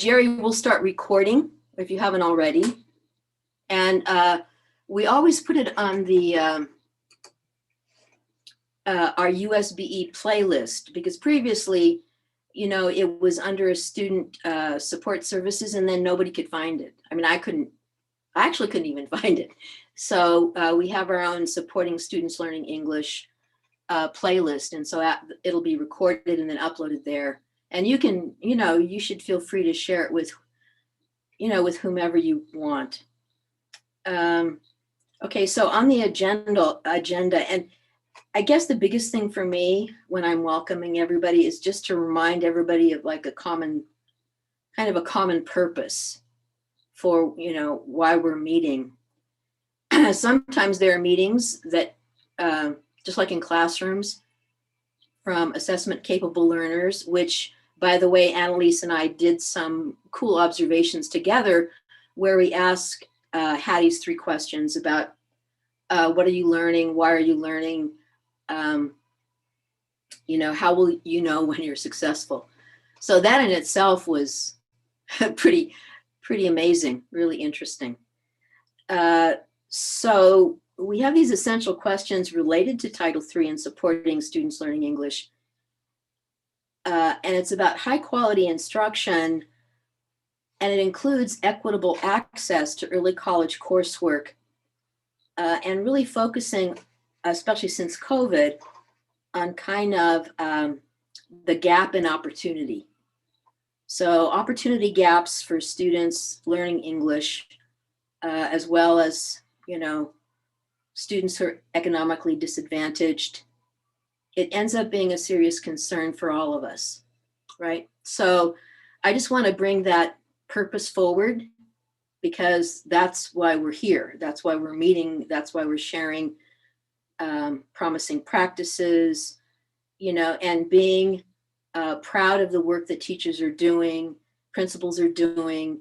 Jerry will start recording if you haven't already. And we always put it on the our USBE playlist, because previously, it was under a student support services, and then nobody could find it. I mean, I actually couldn't even find it. So we have our own supporting students learning English playlist. And so it'll be recorded and then uploaded there. And you can, you should feel free to share it with, with whomever you want. Okay, so on the agenda, and I guess the biggest thing for me when I'm welcoming everybody is just to remind everybody of like a common purpose for, why we're meeting. Sometimes there are meetings that, just like in classrooms, from assessment capable learners, which, by the way, Annalise and I did some cool observations together where we asked Hattie's 3 questions about what are you learning, why are you learning, how will you know when you're successful? So that in itself was pretty amazing, really interesting. So we have these essential questions related to Title III and supporting students learning English. And it's about high quality instruction, and it includes equitable access to early college coursework, and really focusing, especially since COVID, on kind of the gap in opportunity. So opportunity gaps for students learning English, as well as, students who are economically disadvantaged. It ends up being a serious concern for all of us, right? So I just want to bring that purpose forward, because that's why we're here. That's why we're meeting. That's why we're sharing promising practices, and being proud of the work that teachers are doing, principals are doing,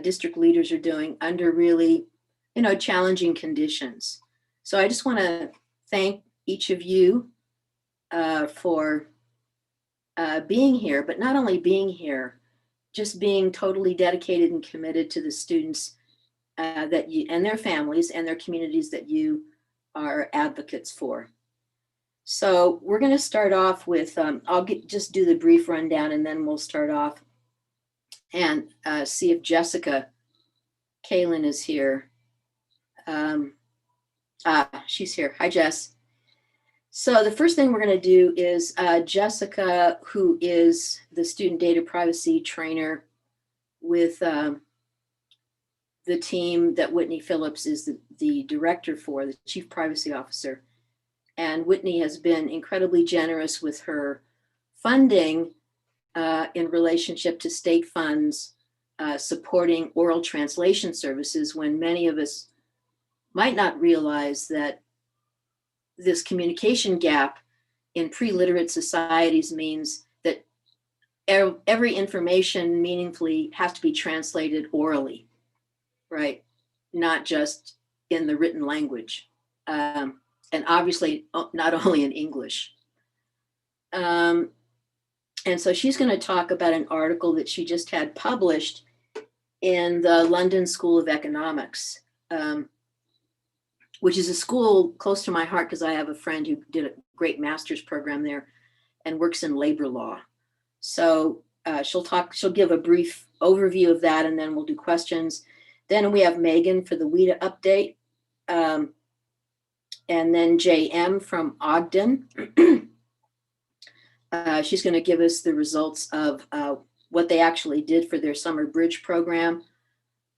district leaders are doing under really, challenging conditions. So I just want to thank each of you for being here, but not only being here, just being totally dedicated and committed to the students that you and their families and their communities that you are advocates for. So we're going to start off with, just do the brief rundown, and then we'll start off and see if Jessica Kalin is here. She's here. Hi, Jess. So the first thing we're going to do is Jessica, who is the student data privacy trainer with the team that Whitney Phillips is the director for, the chief privacy officer. And Whitney has been incredibly generous with her funding in relationship to state funds supporting oral translation services, when many of us might not realize that this communication gap in pre-literate societies means that every information meaningfully has to be translated orally, right? Not just in the written language. And obviously not only in English. And so she's going to talk about an article that she just had published in the London School of Economics, which is a school close to my heart because I have a friend who did a great master's program there and works in labor law. So she'll give a brief overview of that, and then we'll do questions. Then we have Megan for the WIDA update, and then JM from Ogden. She's going to give us the results of what they actually did for their summer bridge program.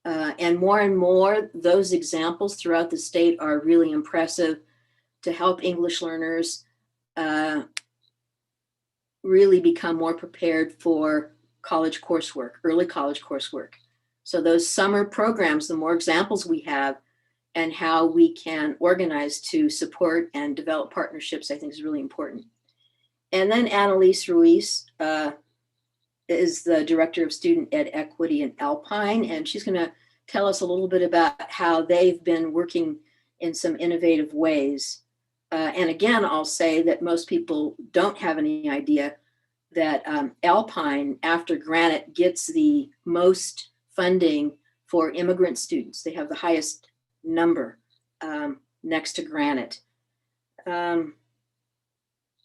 And more, those examples throughout the state are really impressive to help English learners really become more prepared for college coursework, early college coursework. So those summer programs, the more examples we have and how we can organize to support and develop partnerships, I think is really important. And then Annalise Ruiz is the Director of Student Ed Equity in Alpine, and she's going to tell us a little bit about how they've been working in some innovative ways. And again, I'll say that most people don't have any idea that Alpine, after Granite, gets the most funding for immigrant students. They have the highest number next to Granite. And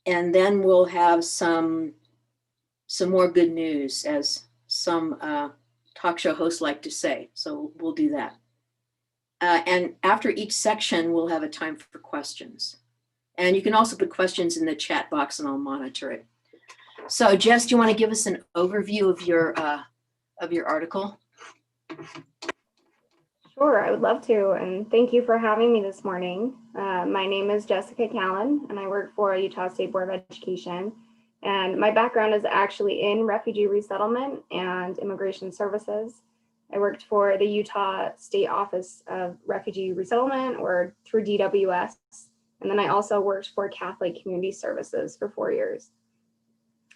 then we'll have some more good news, as some talk show hosts like to say. So we'll do that. And after each section, we'll have a time for questions. And you can also put questions in the chat box and I'll monitor it. So Jess, do you want to give us an overview of your article? Sure, I would love to, and thank you for having me this morning. My name is Jessica Callan, and I work for Utah State Board of Education. And my background is actually in refugee resettlement and immigration services. I worked for the Utah State Office of Refugee Resettlement, or through DWS, and then I also worked for Catholic Community Services for 4 years.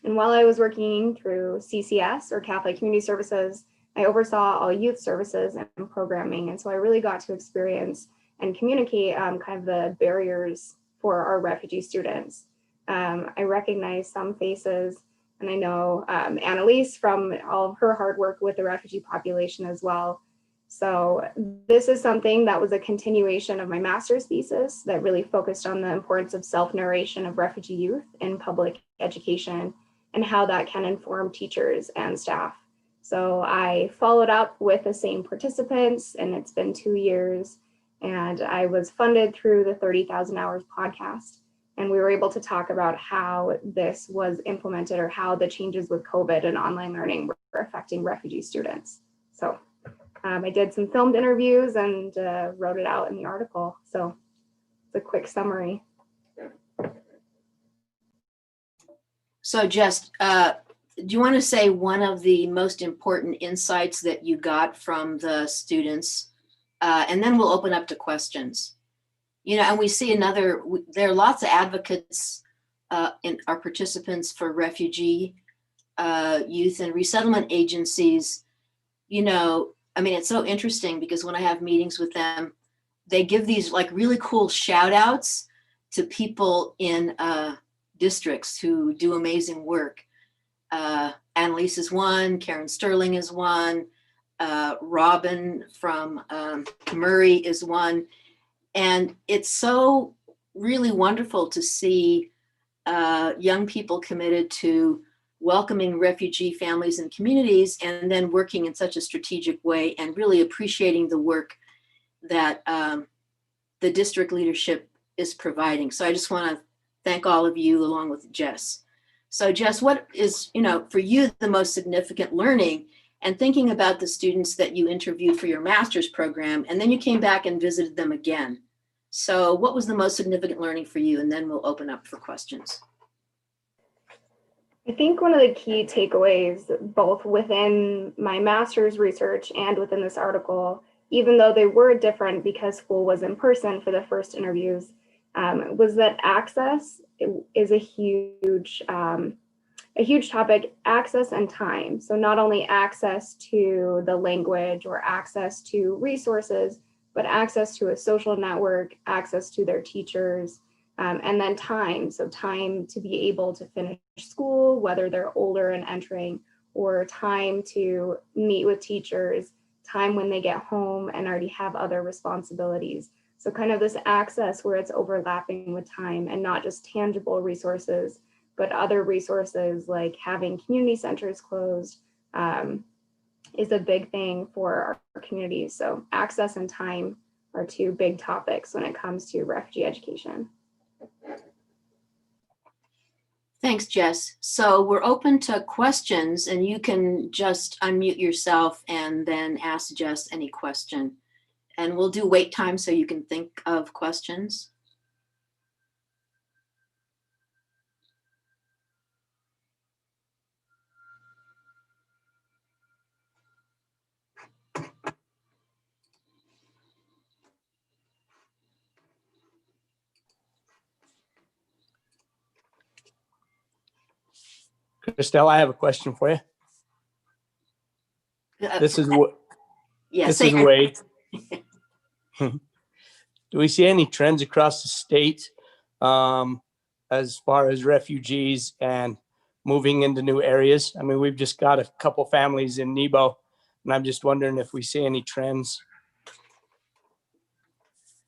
And while I was working through CCS, or Catholic Community Services, I oversaw all youth services and programming. And so I really got to experience and communicate kind of the barriers for our refugee students. I recognize some faces, and I know Annalise from all of her hard work with the refugee population as well. So this is something that was a continuation of my master's thesis that really focused on the importance of self-narration of refugee youth in public education and how that can inform teachers and staff. So I followed up with the same participants, and it's been 2 years, and I was funded through the 30,000 Hours podcast. And we were able to talk about how this was implemented, or how the changes with COVID and online learning were affecting refugee students. So I did some filmed interviews and wrote it out in the article. So it's a quick summary. So Jess, do you want to say one of the most important insights that you got from the students? And then we'll open up to questions. You know, and we see there are lots of advocates in our participants for refugee youth and resettlement agencies. You know, I mean, it's so interesting because when I have meetings with them, they give these like really cool shout outs to people in districts who do amazing work. Annalise is one, Karen Sterling is one, Robin from Murray is one. And it's so really wonderful to see young people committed to welcoming refugee families and communities, and then working in such a strategic way and really appreciating the work that the district leadership is providing. So I just want to thank all of you along with Jess. So Jess, what is, you know, for you the most significant learning, and thinking about the students that you interviewed for your master's program, and then you came back and visited them again. So what was the most significant learning for you? And then we'll open up for questions. I think one of the key takeaways, both within my master's research and within this article, even though they were different because school was in person for the first interviews, was that access is a huge topic, access and time. So not only access to the language or access to resources, but access to a social network, access to their teachers, and then time. So time to be able to finish school, whether they're older and entering, or time to meet with teachers, time when they get home and already have other responsibilities. So kind of this access where it's overlapping with time, and not just tangible resources, but other resources like having community centers closed is a big thing for our communities. So access and time are two big topics when it comes to refugee education. Thanks, Jess. So we're open to questions, and you can just unmute yourself and then ask Jess any question. And we'll do wait time so you can think of questions. Christelle, I have a question for you. This is what. Yeah, this is Wade. Do we see any trends across the state as far as refugees and moving into new areas? I mean, we've just got a couple families in Nebo, and I'm just wondering if we see any trends.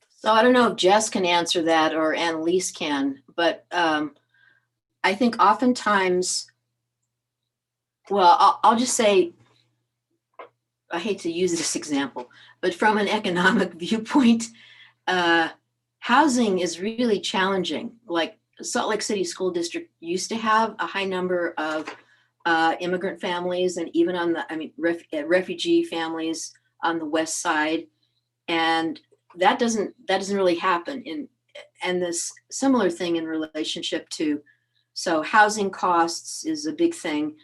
So I don't know if Jess can answer that or Annalise can, but I think oftentimes, well, I'll just say, I hate to use this example, but from an economic viewpoint, housing is really challenging. Like Salt Lake City School District used to have a high number of immigrant families and even on refugee families on the west side. And that doesn't really happen and this similar thing in relationship to, so housing costs is a big thing.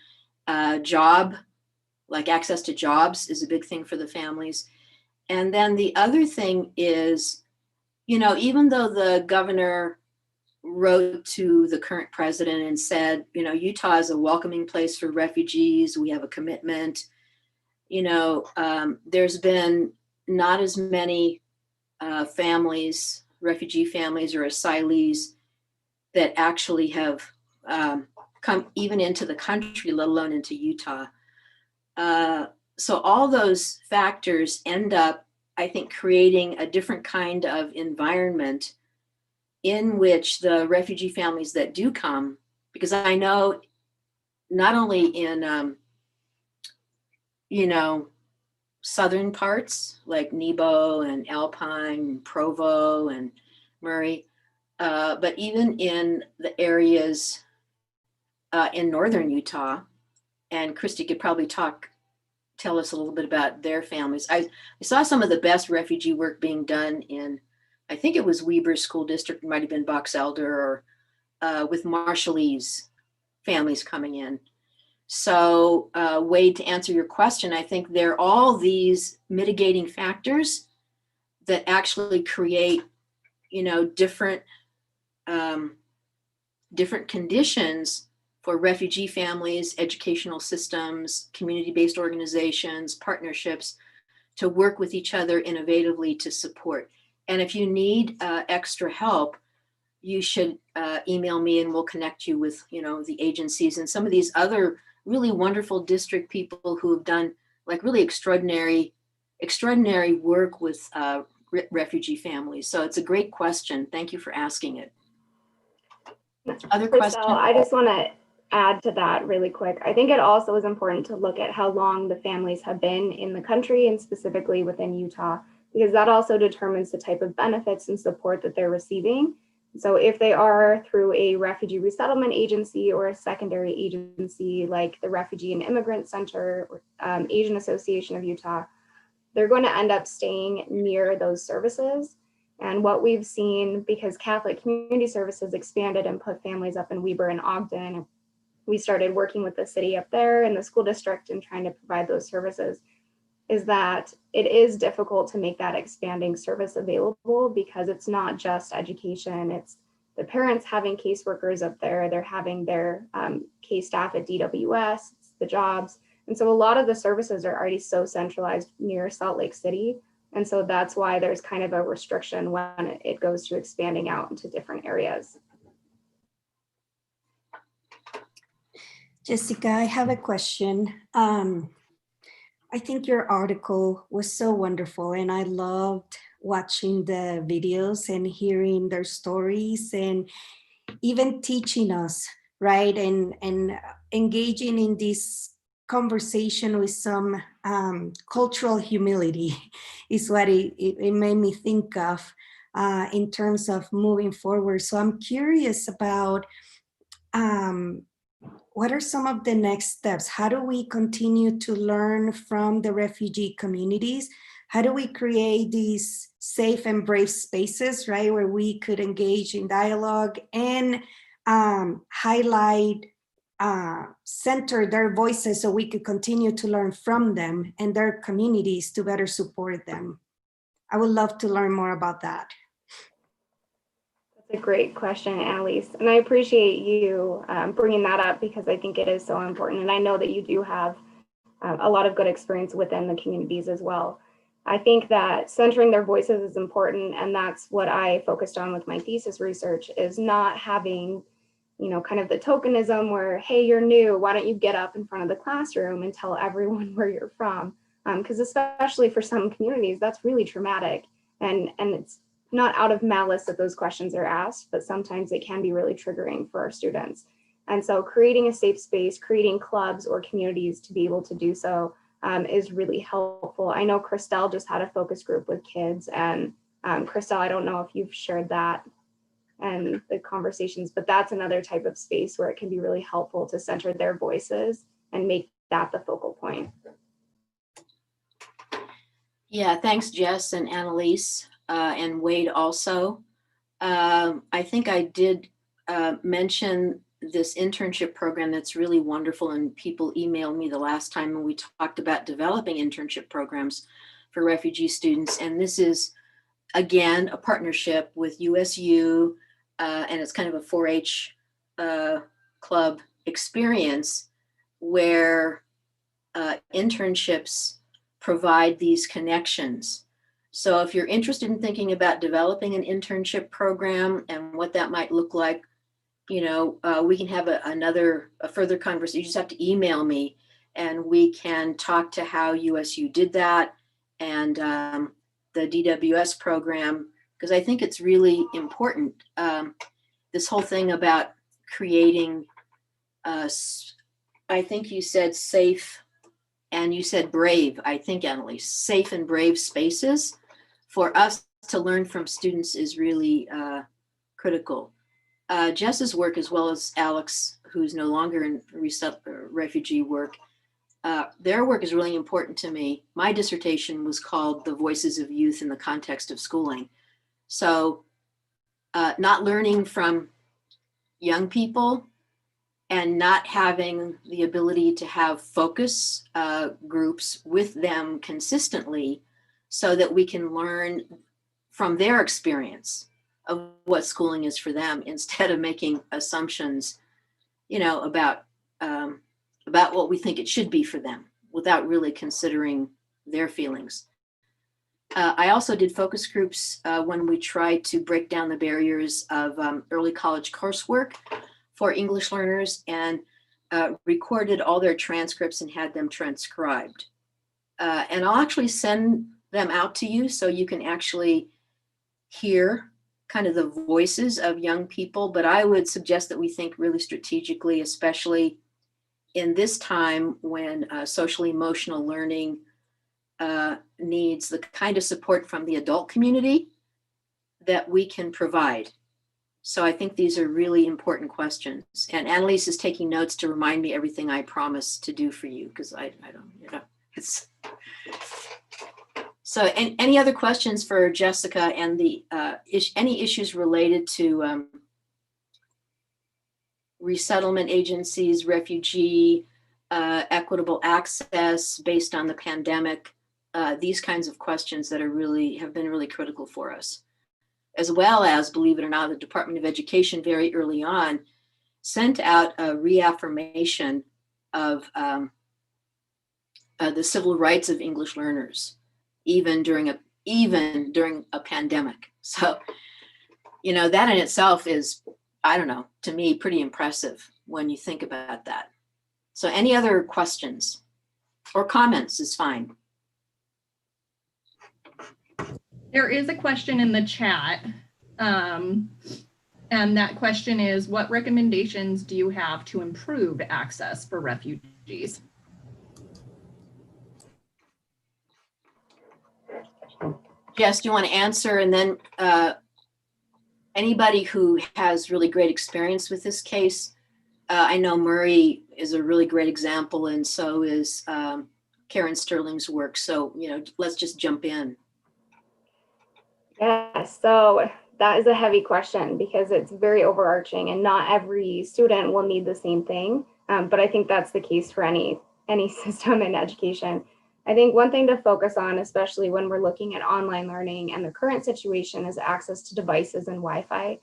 Like access to jobs is a big thing for the families. And then the other thing is, even though the governor wrote to the current president and said, Utah is a welcoming place for refugees, we have a commitment, there's been not as many families, refugee families or asylees that actually have come even into the country, let alone into Utah. So all those factors end up, I think, creating a different kind of environment in which the refugee families that do come, because I know not only in, southern parts like Nebo and Alpine, and Provo and Murray, but even in the areas in northern Utah, and Christy could probably tell us a little bit about their families. I saw some of the best refugee work being done in, I think it was Weber School District, it might have been Box Elder, or with Marshallese families coming in. So Wade, to answer your question, I think there are all these mitigating factors that actually create, different conditions for refugee families, educational systems, community-based organizations, partnerships to work with each other innovatively to support. And if you need extra help, you should email me and we'll connect you with, the agencies and some of these other really wonderful district people who have done like really extraordinary work with refugee families. So it's a great question. Thank you for asking it. Other questions? I just want to add to that really quick. I think it also is important to look at how long the families have been in the country and specifically within Utah, because that also determines the type of benefits and support that they're receiving. So if they are through a refugee resettlement agency or a secondary agency like the Refugee and Immigrant Center or Asian Association of Utah, they're going to end up staying near those services. And what we've seen, because Catholic Community Services expanded and put families up in Weber and Ogden, we started working with the city up there and the school district and trying to provide those services, is that it is difficult to make that expanding service available because it's not just education, it's the parents having caseworkers up there, they're having their case staff at DWS, it's the jobs. And so a lot of the services are already so centralized near Salt Lake City. And so that's why there's kind of a restriction when it goes to expanding out into different areas. Jessica, I have a question. I think your article was so wonderful and I loved watching the videos and hearing their stories and even teaching us, right? And engaging in this conversation with some cultural humility is what it made me think of in terms of moving forward. So I'm curious about what are some of the next steps? How do we continue to learn from the refugee communities? How do we create these safe and brave spaces, right, where we could engage in dialogue and highlight, center their voices so we could continue to learn from them and their communities to better support them? I would love to learn more about that. That's a great question, Annalise. And I appreciate you bringing that up because I think it is so important. And I know that you do have a lot of good experience within the communities as well. I think that centering their voices is important. And that's what I focused on with my thesis research, is not having kind of the tokenism where, hey, you're new, why don't you get up in front of the classroom and tell everyone where you're from? Because especially for some communities, that's really traumatic. And it's not out of malice that those questions are asked, but sometimes it can be really triggering for our students. And so creating a safe space, creating clubs or communities to be able to do so is really helpful. I know Christelle just had a focus group with kids, and Christelle, I don't know if you've shared that and the conversations, but that's another type of space where it can be really helpful to center their voices and make that the focal point. Yeah, thanks, Jess and Annalise, and Wade also. I think I did mention this internship program that's really wonderful, and people emailed me the last time when we talked about developing internship programs for refugee students. And this is, again, a partnership with USU, and it's kind of a 4-H club experience where internships provide these connections. So if you're interested in thinking about developing an internship program and what that might look like, we can have a further conversation. You just have to email me and we can talk to how USU did that and the DWS program, because I think it's really important. This whole thing about creating, I think you said safe and you said brave, I think, Annalise, safe and brave spaces for us to learn from students is really critical. Jess's work, as well as Alex, who's no longer in refugee work, their work is really important to me. My dissertation was called The Voices of Youth in the Context of Schooling. So not learning from young people and not having the ability to have focus groups with them consistently so that we can learn from their experience of what schooling is for them instead of making assumptions, about what we think it should be for them without really considering their feelings. I also did focus groups when we tried to break down the barriers of early college coursework for English learners and recorded all their transcripts and had them transcribed. And I'll actually send them out to you so you can actually hear kind of the voices of young people. But I would suggest that we think really strategically, especially in this time when social emotional learning needs the kind of support from the adult community that we can provide. So I think these are really important questions. And Annalise is taking notes to remind me everything I promised to do for you, because I don't, it's. So any other questions for Jessica and the any issues related to resettlement agencies, refugee, equitable access based on the pandemic, these kinds of questions that have been really critical for us. As well as, believe it or not, the Department of Education very early on sent out a reaffirmation of the civil rights of English learners, even during a pandemic. So, that in itself is, I don't know, to me, pretty impressive when you think about that. So any other questions or comments is fine. There is a question in the chat, and that question is, what recommendations do you have to improve access for refugees? Jess, do you want to answer? And then anybody who has really great experience with this case, I know Murray is a really great example, and so is Karen Sterling's work. So, let's just jump in. Yes, so that is a heavy question because it's very overarching and not every student will need the same thing. But I think that's the case for any system in education. I think one thing to focus on, especially when we're looking at online learning and the current situation, is access to devices and Wi-Fi.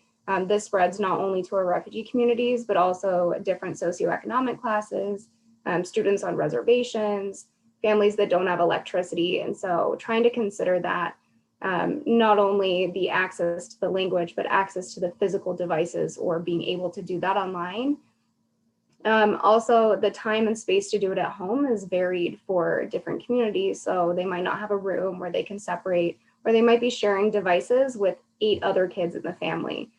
This spreads not only to our refugee communities, but also different socioeconomic classes, students on reservations, families that don't have electricity. And so trying to consider that. not only the access to the language, but access to the physical devices or being able to do that online. Also, the time and space to do it at home is varied for different communities. So they might not have a room where they can separate, or they might be sharing devices with 8 other kids in the family.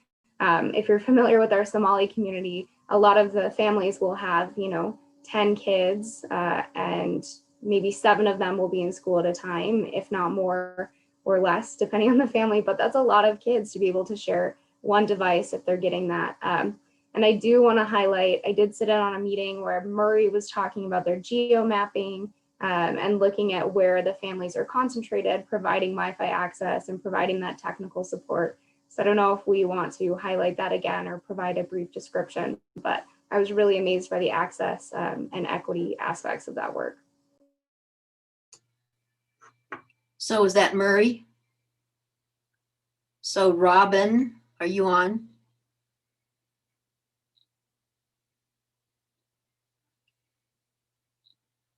If you're familiar with our Somali community, a lot of the families will have, 10 kids, and maybe 7 of them will be in school at a time, if not more or less, depending on the family. But that's a lot of kids to be able to share one device if they're getting that. And I do want to highlight, I did sit in on a meeting where Murray was talking about their geo mapping, and looking at where the families are concentrated, providing Wi-Fi access and providing that technical support. So I don't know if we want to highlight that again or provide a brief description, but I was really amazed by the access and equity aspects of that work. So is that Murray? So Robin, are you on?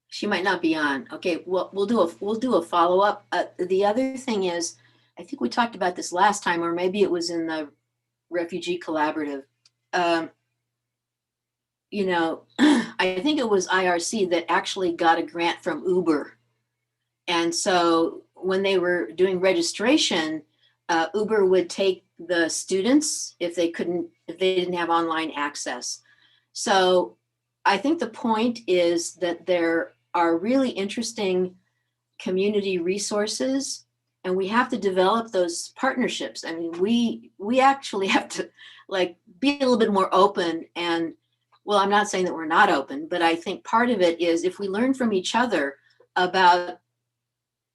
She might not be on. Okay, well, we'll do a follow-up. The other thing is, I think we talked about this last time, or maybe it was in the Refugee Collaborative. I think it was IRC that actually got a grant from Uber. And so when they were doing registration, Uber would take the students if they didn't have online access. So I think the point is that there are really interesting community resources, and we have to develop those partnerships. I mean, we actually have to be a little bit more open. And well, I'm not saying that we're not open, but I think part of it is if we learn from each other about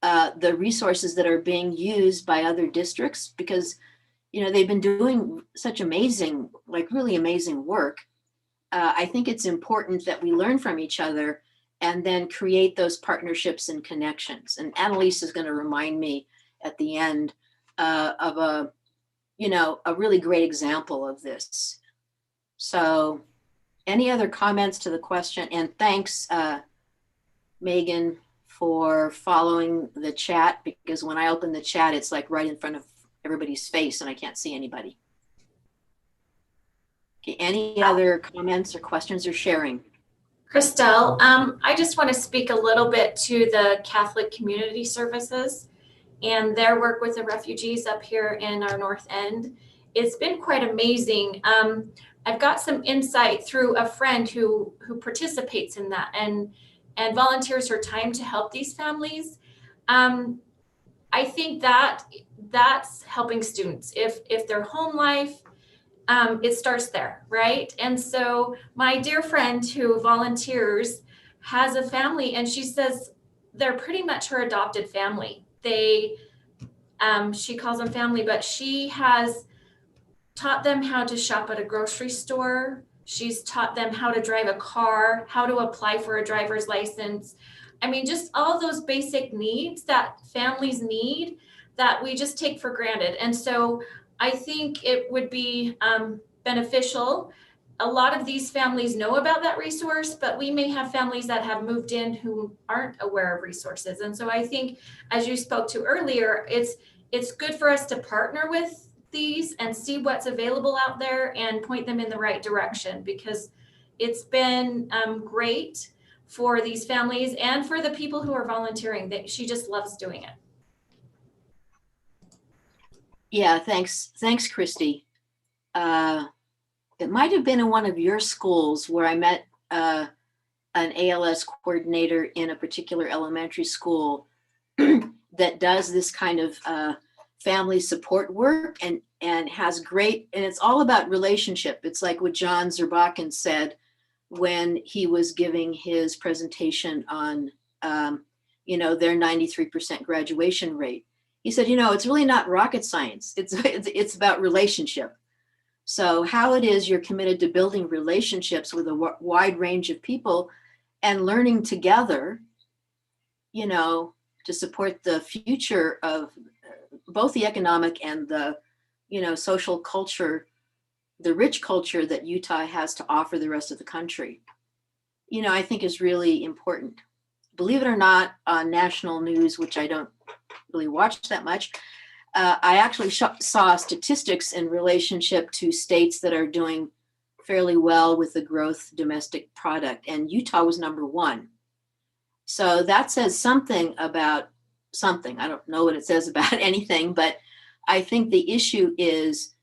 the resources that are being used by other districts, because they've been doing such amazing, really amazing work. I think it's important that we learn from each other and then create those partnerships and connections. And Annalise is going to remind me at the end of a really great example of this. So any other comments to the question? And thanks, Megan, for following the chat, because when I open the chat, it's right in front of everybody's face and I can't see anybody. Okay, any other comments or questions or sharing? Christelle, I just want to speak a little bit to the Catholic Community Services and their work with the refugees up here in our North End. It's been quite amazing. I've got some insight through a friend who participates in that and volunteers her time to help these families. I think that's helping students. If their home life, it starts there, right? And so my dear friend who volunteers has a family, and she says they're pretty much her adopted family. She calls them family, but she has taught them how to shop at a grocery store. She's taught them how to drive a car, how to apply for a driver's license. I mean, just all those basic needs that families need that we just take for granted. And so I think it would be beneficial. A lot of these families know about that resource, but we may have families that have moved in who aren't aware of resources. And so I think, as you spoke to earlier, it's good for us to partner with these and see what's available out there and point them in the right direction, because it's been great for these families and for the people who are volunteering. She just loves doing it. Yeah, thanks, Christy. It might have been in one of your schools where I met an ALS coordinator in a particular elementary school that does this kind of family support work and has great, and it's all about relationship. It's like what John Zerbakken said when he was giving his presentation on, their 93% graduation rate. He said, it's really not rocket science. It's about relationship. So how it is you're committed to building relationships with a wide range of people and learning together, to support the future of both the economic and the, social culture, the rich culture that Utah has to offer the rest of the country, I think is really important. Believe it or not, on national news, which I don't really watch that much, I actually saw statistics in relationship to states that are doing fairly well with the growth domestic product, and Utah was number one. So that says something about something. I don't know what it says about anything, but I think the issue is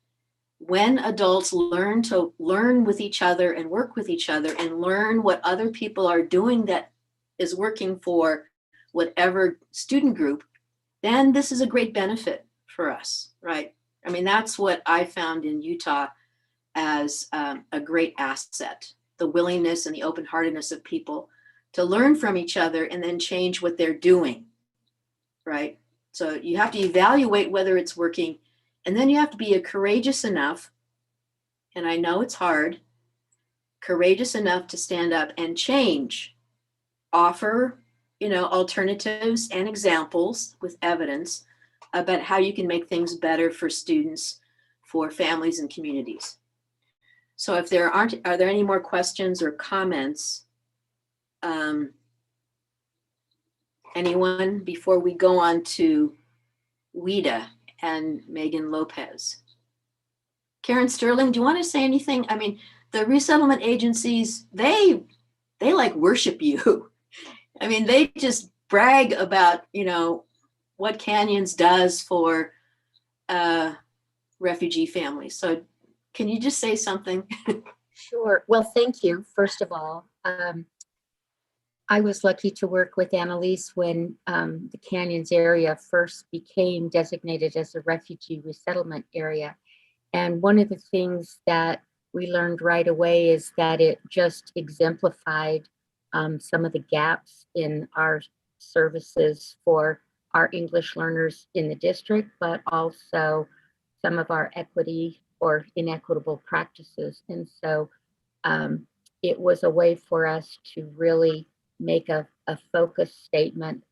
when adults learn to learn with each other and work with each other and learn what other people are doing that is working for whatever student group, then this is a great benefit for us, right? I mean, that's what I found in Utah as a great asset, the willingness and the open-heartedness of people to learn from each other and then change what they're doing, right? So you have to evaluate whether it's working, and then you have to be courageous enough, and I know it's hard, courageous enough to stand up and change, offer, alternatives and examples with evidence about how you can make things better for students, for families and communities. So if are there any more questions or comments? Anyone before we go on to Wida and Megan Lopez? Karen Sterling, do you want to say anything? I mean, the resettlement agencies, they like worship you. I mean, they just brag about, what Canyons does for refugee families. So can you just say something? Sure. Well, thank you, first of all. I was lucky to work with Annalise when the Canyons area first became designated as a refugee resettlement area. And one of the things that we learned right away is that it just exemplified some of the gaps in our services for our English learners in the district, but also some of our equity or inequitable practices. And so it was a way for us to really make a focus statement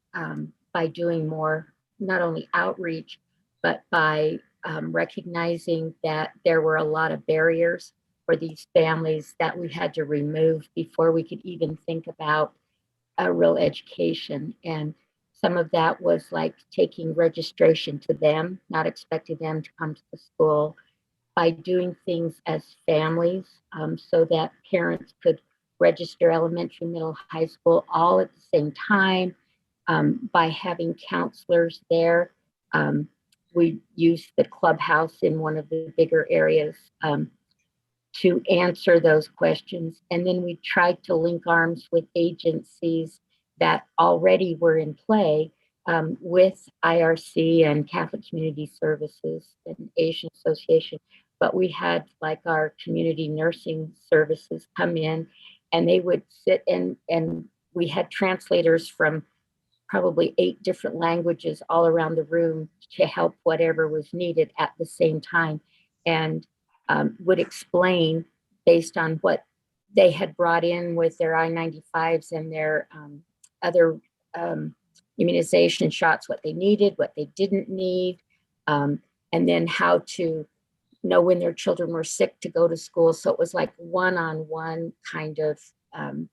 by doing more, not only outreach, but by recognizing that there were a lot of barriers for these families that we had to remove before we could even think about a real education. And some of that was like taking registration to them, not expecting them to come to the school, by doing things as families so that parents could register elementary, middle, high school all at the same time, by having counselors there. We used the clubhouse in one of the bigger areas to answer those questions. And then we tried to link arms with agencies that already were in play with IRC and Catholic Community Services and Asian Association. But we had like our community nursing services come in, and they would sit and we had translators from probably 8 different languages all around the room to help whatever was needed at the same time, and would explain based on what they had brought in with their I-95s and their other immunization shots, what they needed, what they didn't need, and then how to know when their children were sick to go to school. So it was like one-on-one kind of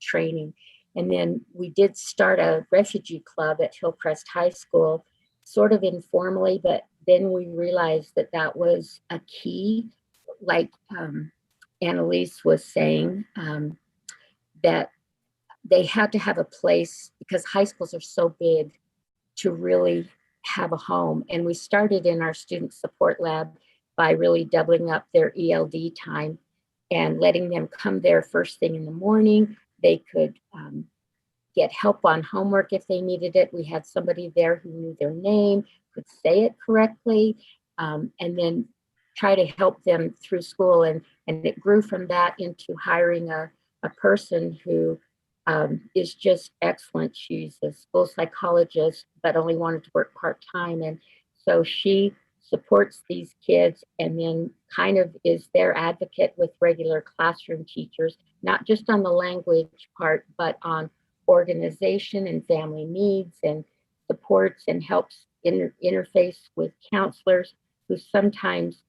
training. And then we did start a refugee club at Hillcrest High School, sort of informally, but then we realized that that was a key, like Annalise was saying, that they had to have a place because high schools are so big to really have a home. And we started in our student support lab by really doubling up their ELD time and letting them come there first thing in the morning. They could get help on homework if they needed it. We had somebody there who knew their name, could say it correctly, and then try to help them through school. And it grew from that into hiring a person who is just excellent. She's a school psychologist, but only wanted to work part-time. And so she supports these kids and then kind of is their advocate with regular classroom teachers, not just on the language part, but on organization and family needs and supports, and helps interface with counselors who sometimes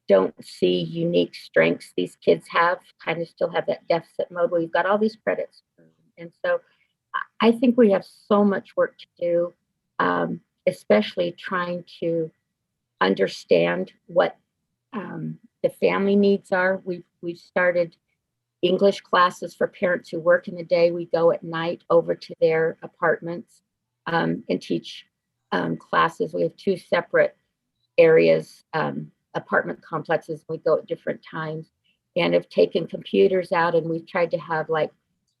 don't see unique strengths these kids have, kind of still have that deficit mode where you've got all these credits. And so I think we have so much work to do, especially trying to understand what the family needs are. We've started English classes for parents who work in the day. We go at night over to their apartments and teach classes. We have 2 separate areas, apartment complexes. We go at different times, and have taken computers out, and we've tried to have like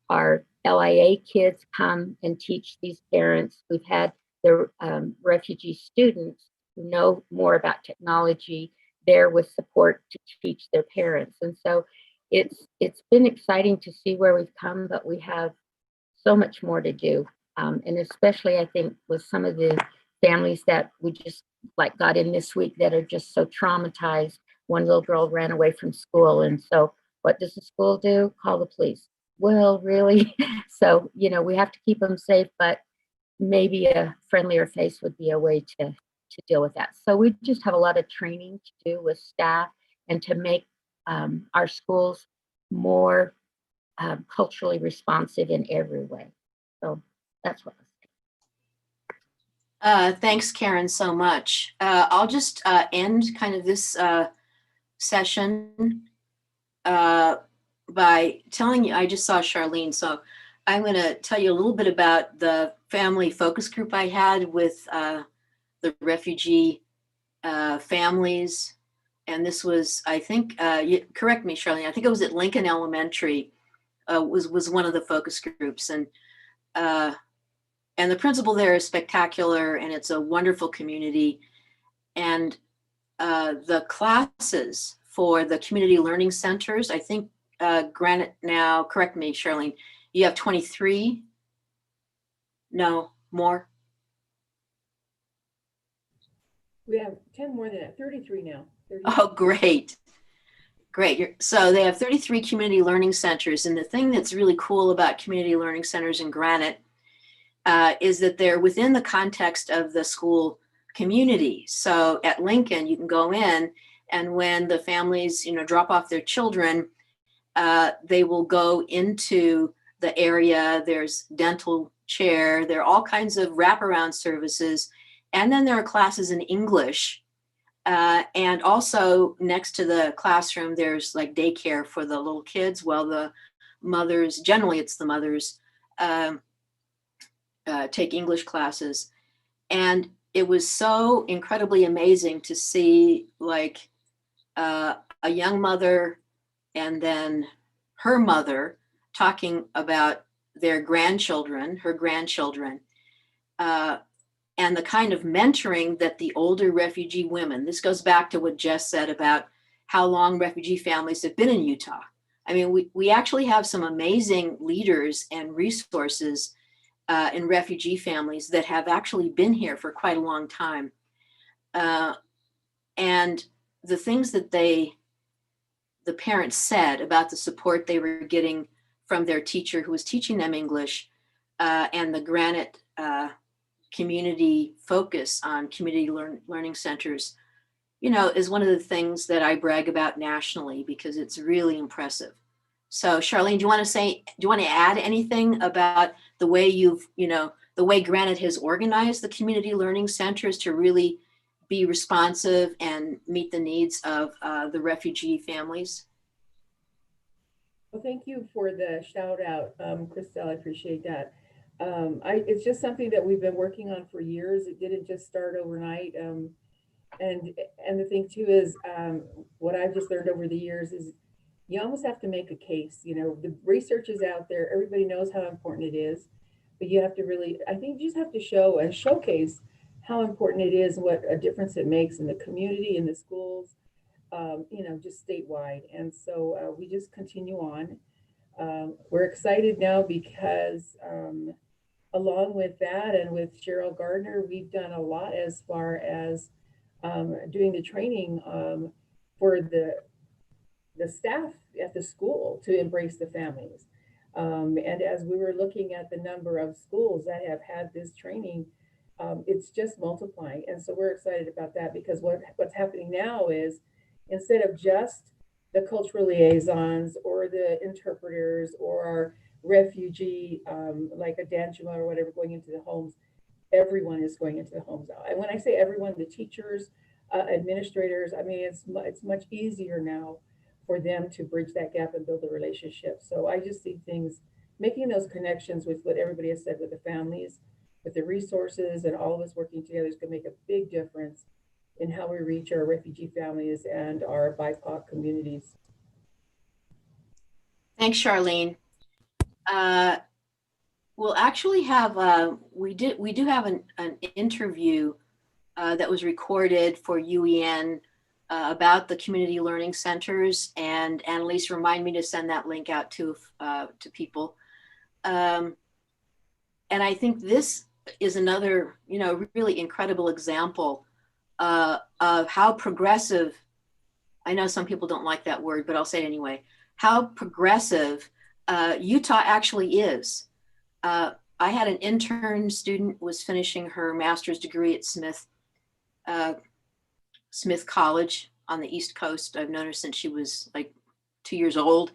our LIA kids come and teach these parents. We've had the refugee students who know more about technology there with support to teach their parents. And so it's been exciting to see where we've come, but we have so much more to do. And especially I think with some of the families that we just like got in this week that are just so traumatized. One little girl ran away from school. And so what does the school do? Call the police. Well, really? So, you know, we have to keep them safe, but maybe a friendlier face would be a way to deal with that. So we just have a lot of training to do with staff and to make our schools more culturally responsive in every way. So that's what Thanks, Karen, so much. I'll just end kind of this session by telling you, I just saw Charlene, so I'm going to tell you a little bit about the family focus group I had with the refugee families. And this was, I think, correct me, Charlene, I think it was at Lincoln Elementary was one of the focus groups. And the principal there is spectacular, and it's a wonderful community. And the classes for the community learning centers, I think, Granite now, correct me, Charlene, you have 23? No, more? We have 10 more than that, 33 now. 33. Oh, great. Great. So they have 33 community learning centers. And the thing that's really cool about community learning centers in Granite is that they're within the context of the school community. So at Lincoln, you can go in, and when the families, you know, drop off their children, they will go into the area. There's dental care. There are all kinds of wraparound services. And then there are classes in English. And also next to the classroom, there's like daycare for the little kids, while the mothers, generally it's the mothers, take English classes. And it was so incredibly amazing to see like a young mother and then her mother talking about their grandchildren, her grandchildren, and the kind of mentoring that the older refugee women, this goes back to what Jess said about how long refugee families have been in Utah. I mean, we actually have some amazing leaders and resources in refugee families that have actually been here for quite a long time. And the things that the parents said about the support they were getting from their teacher who was teaching them English, and the Granite community focus on community learning centers, you know, is one of the things that I brag about nationally because it's really impressive. So Charlene, do you want to add anything about the way the way Granite has organized the community learning centers to really be responsive and meet the needs of the refugee families? Well, thank you for the shout out, Christelle. I appreciate that. It's just something that we've been working on for years. It didn't just start overnight. And the thing too is, what I've just learned over the years is you almost have to make a case. You know, the research is out there. Everybody knows how important it is, but you have to really, I think you just have to show and showcase how important it is, what a difference it makes in the community, in the schools, you know, just statewide. And so we just continue on. We're excited now because along with that and with Cheryl Gardner, we've done a lot as far as doing the training for the staff at the school to embrace the families. And as we were looking at the number of schools that have had this training, it's just multiplying. And so we're excited about that because what's happening now is instead of just the cultural liaisons or the interpreters or our refugee, like a Danjuma or whatever, going into the homes, everyone is going into the homes. And when I say everyone, the teachers, administrators. I mean, it's much easier now for them to bridge that gap and build a relationship. So I just see things, making those connections with what everybody has said with the families, with the resources, and all of us working together is going to make a big difference in how we reach our refugee families and our BIPOC communities. Thanks, Charlene. We'll actually have, we do have an interview that was recorded for UEN about the community learning centers, and Annalise, remind me to send that link out to people. And I think this is another, really incredible example of how progressive, I know some people don't like that word, but I'll say it anyway, how progressive Utah actually is. I had an intern student who was finishing her master's degree at Smith College on the East Coast. I've known her since she was like 2 years old.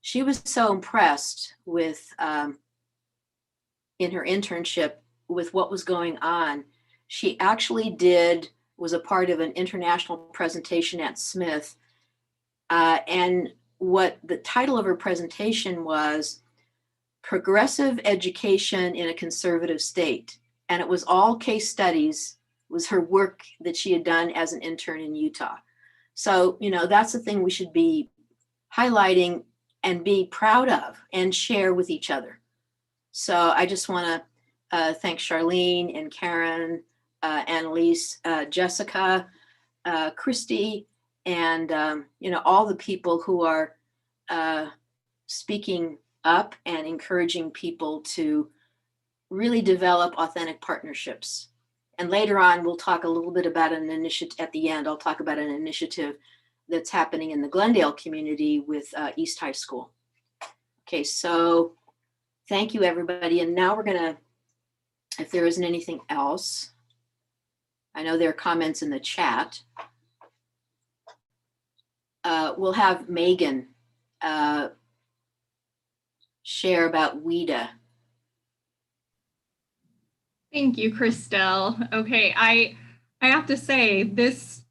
She was so impressed with, in her internship, with what was going on. She actually was a part of an international presentation at Smith. And what the title of her presentation was, Progressive Education in a Conservative State. And it was all case studies, was her work that she had done as an intern in Utah. So, that's the thing we should be highlighting and be proud of and share with each other. So I just want to thank Charlene and Karen, Annalise, Jessica, Christy, and all the people who are speaking up and encouraging people to really develop authentic partnerships. And later on, we'll talk a little bit about an initiative. At the end, I'll talk about an initiative that's happening in the Glendale community with East High School. Okay, so thank you, everybody. And now we're gonna, if there isn't anything else, I know there are comments in the chat. We'll have Megan share about WIDA. Thank you, Christelle. Okay, I have to say this,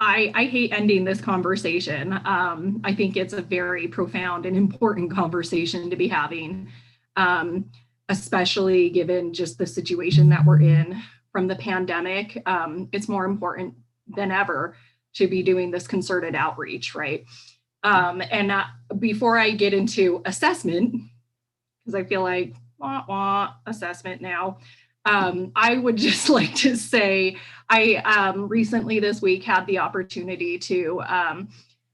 I hate ending this conversation. I think it's a very profound and important conversation to be having, especially given just the situation that we're in from the pandemic. It's more important than ever to be doing this concerted outreach, right? Before I get into assessment, because I feel like assessment now, I would just like to say I recently this week had the opportunity to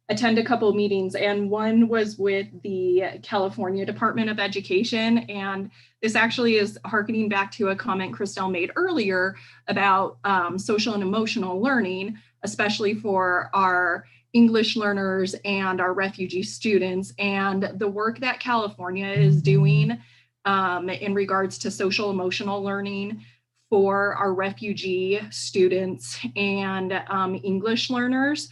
attend a couple of meetings, and one was with the California Department of Education. And this actually is harkening back to a comment Christelle made earlier about social and emotional learning, especially for our English learners and our refugee students, and the work that California is doing in regards to social emotional learning for our refugee students and English learners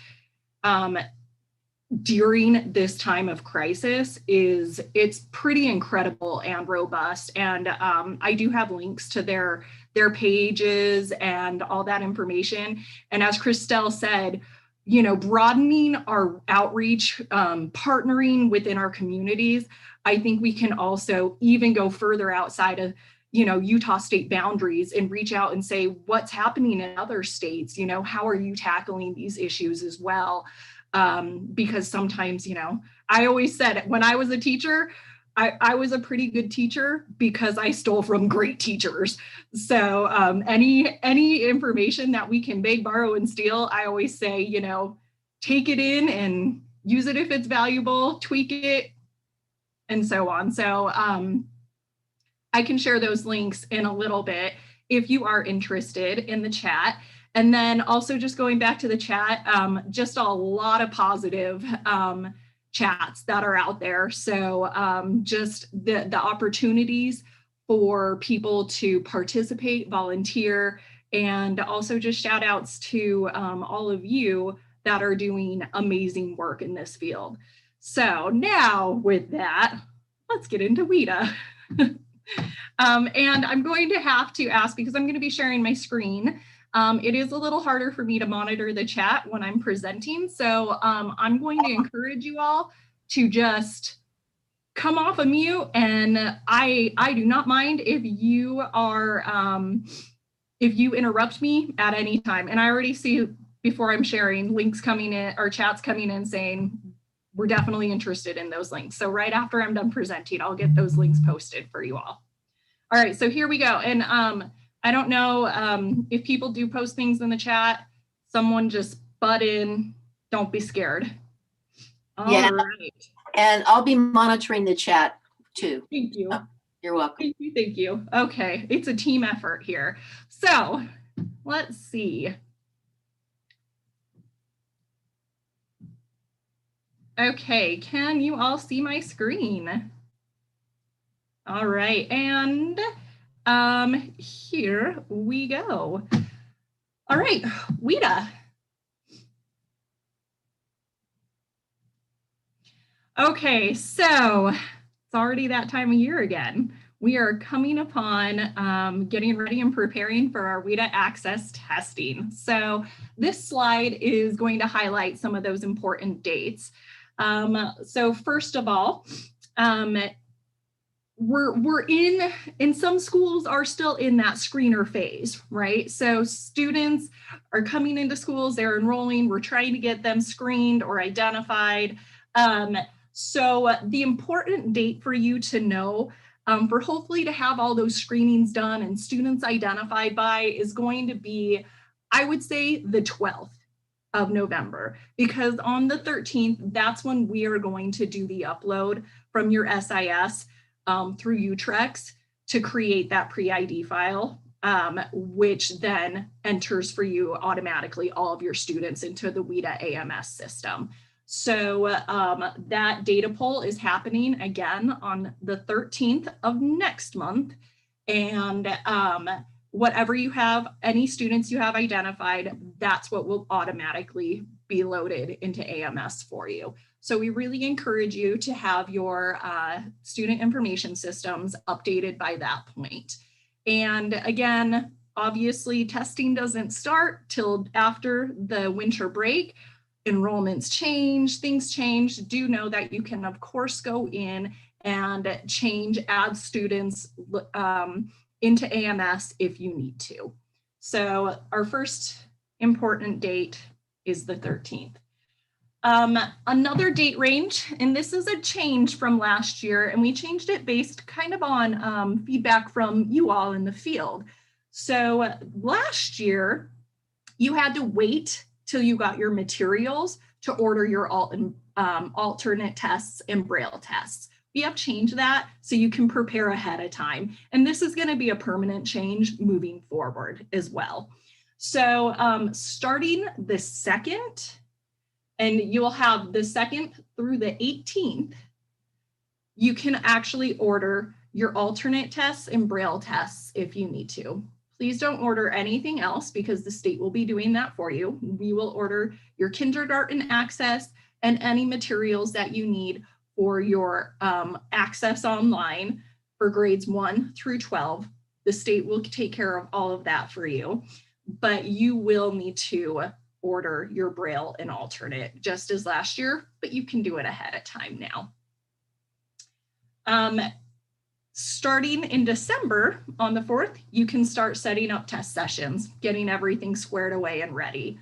during this time of crisis it's pretty incredible and robust. And I do have links to their pages and all that information. And as Christelle said, broadening our outreach, partnering within our communities, I think we can also even go further outside of, Utah state boundaries and reach out and say, what's happening in other states? How are you tackling these issues as well? Because sometimes, I always said when I was a teacher, I was a pretty good teacher because I stole from great teachers. So any information that we can beg, borrow, and steal, I always say, take it in and use it if it's valuable, tweak it, and so on. So I can share those links in a little bit if you are interested in the chat. And then also just going back to the chat, just a lot of positive chats that are out there. So just the opportunities for people to participate, volunteer, and also just shout outs to all of you that are doing amazing work in this field. So now with that, let's get into WIDA. And I'm going to have to ask, because I'm going to be sharing my screen, It is a little harder for me to monitor the chat when I'm presenting. So I'm going to encourage you all to just come off of mute, and I do not mind if you are, if you interrupt me at any time. And I already see before I'm sharing links coming in or chats coming in saying, we're definitely interested in those links. So right after I'm done presenting, I'll get those links posted for you all. All right, so here we go. And I don't know if people do post things in the chat, someone just butt in, don't be scared. All right. And I'll be monitoring the chat too. Thank you. You're welcome. Thank you, thank you. Okay, it's a team effort here. So let's see. Okay, can you all see my screen? All right, and here we go. All right, WIDA. Okay, so it's already that time of year again. We are coming upon getting ready and preparing for our WIDA access testing. So this slide is going to highlight some of those important dates. So first of all, we're in some schools are still in that screener phase, right? So students are coming into schools, they're enrolling, we're trying to get them screened or identified. So the important date for you to know, for hopefully to have all those screenings done and students identified by is going to be, I would say, the 12th of November, because on the 13th, that's when we are going to do the upload from your SIS through Utrex to create that pre-ID file, which then enters for you automatically all of your students into the WIDA AMS system. So that data poll is happening again on the 13th of next month. And whatever you have, any students you have identified, that's what will automatically be loaded into AMS for you. So we really encourage you to have your student information systems updated by that point. And again, obviously testing doesn't start till after the winter break. Enrollments change, things change. Do know that you can, of course, go in and add students into AMS if you need to. So our first important date is the 13th. Another date range, and this is a change from last year, and we changed it based kind of on feedback from you all in the field. So last year, you had to wait till you got your materials to order your alternate tests and Braille tests. We have changed that so you can prepare ahead of time. And this is going to be a permanent change moving forward as well. So starting the 2nd, and you'll have the 2nd through the 18th, you can actually order your alternate tests and Braille tests if you need to. Please don't order anything else because the state will be doing that for you. We will order your kindergarten access and any materials that you need for your access online for grades 1 through 12. The state will take care of all of that for you, but you will need to order your Braille and alternate just as last year, but you can do it ahead of time now. Starting in December on the 4th, you can start setting up test sessions, getting everything squared away and ready.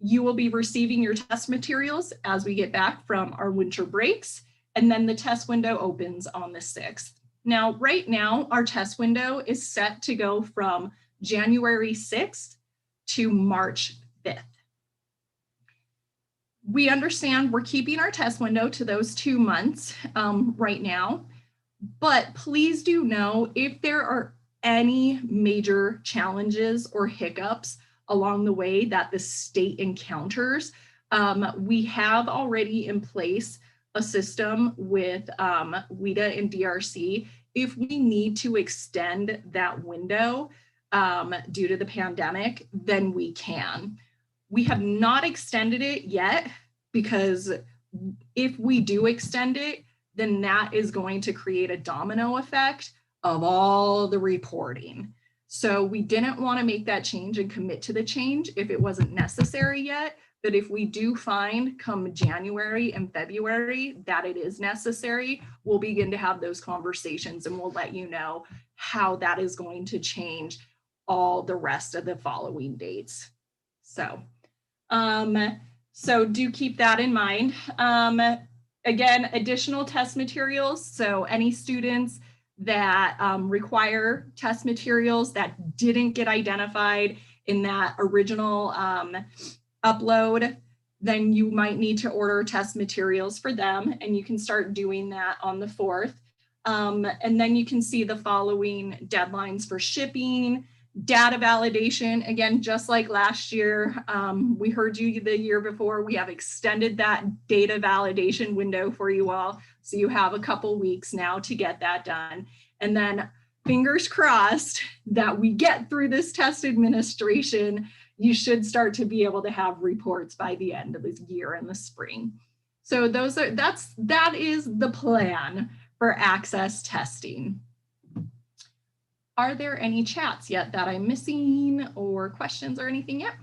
You will be receiving your test materials as we get back from our winter breaks, and then the test window opens on the 6th. Now, right now, our test window is set to go from January 6th to March 5th. We understand we're keeping our test window to those 2 months right now. But please do know if there are any major challenges or hiccups along the way that the state encounters, we have already in place a system with WIDA and DRC. If we need to extend that window due to the pandemic, then we can. We have not extended it yet because if we do extend it, then that is going to create a domino effect of all the reporting. So we didn't want to make that change and commit to the change if it wasn't necessary yet. But if we do find come January and February that it is necessary, we'll begin to have those conversations and we'll let you know how that is going to change all the rest of the following dates. So do keep that in mind. Again, additional test materials. So any students that require test materials that didn't get identified in that original upload, then you might need to order test materials for them, and you can start doing that on the 4th. And then you can see the following deadlines for shipping, data validation. Again, just like last year, we heard you the year before, we have extended that data validation window for you all. So you have a couple weeks now to get that done. And then fingers crossed that we get through this test administration, you should start to be able to have reports by the end of the year in the spring. So that is the plan for access testing. Are there any chats yet that I'm missing or questions or anything yet?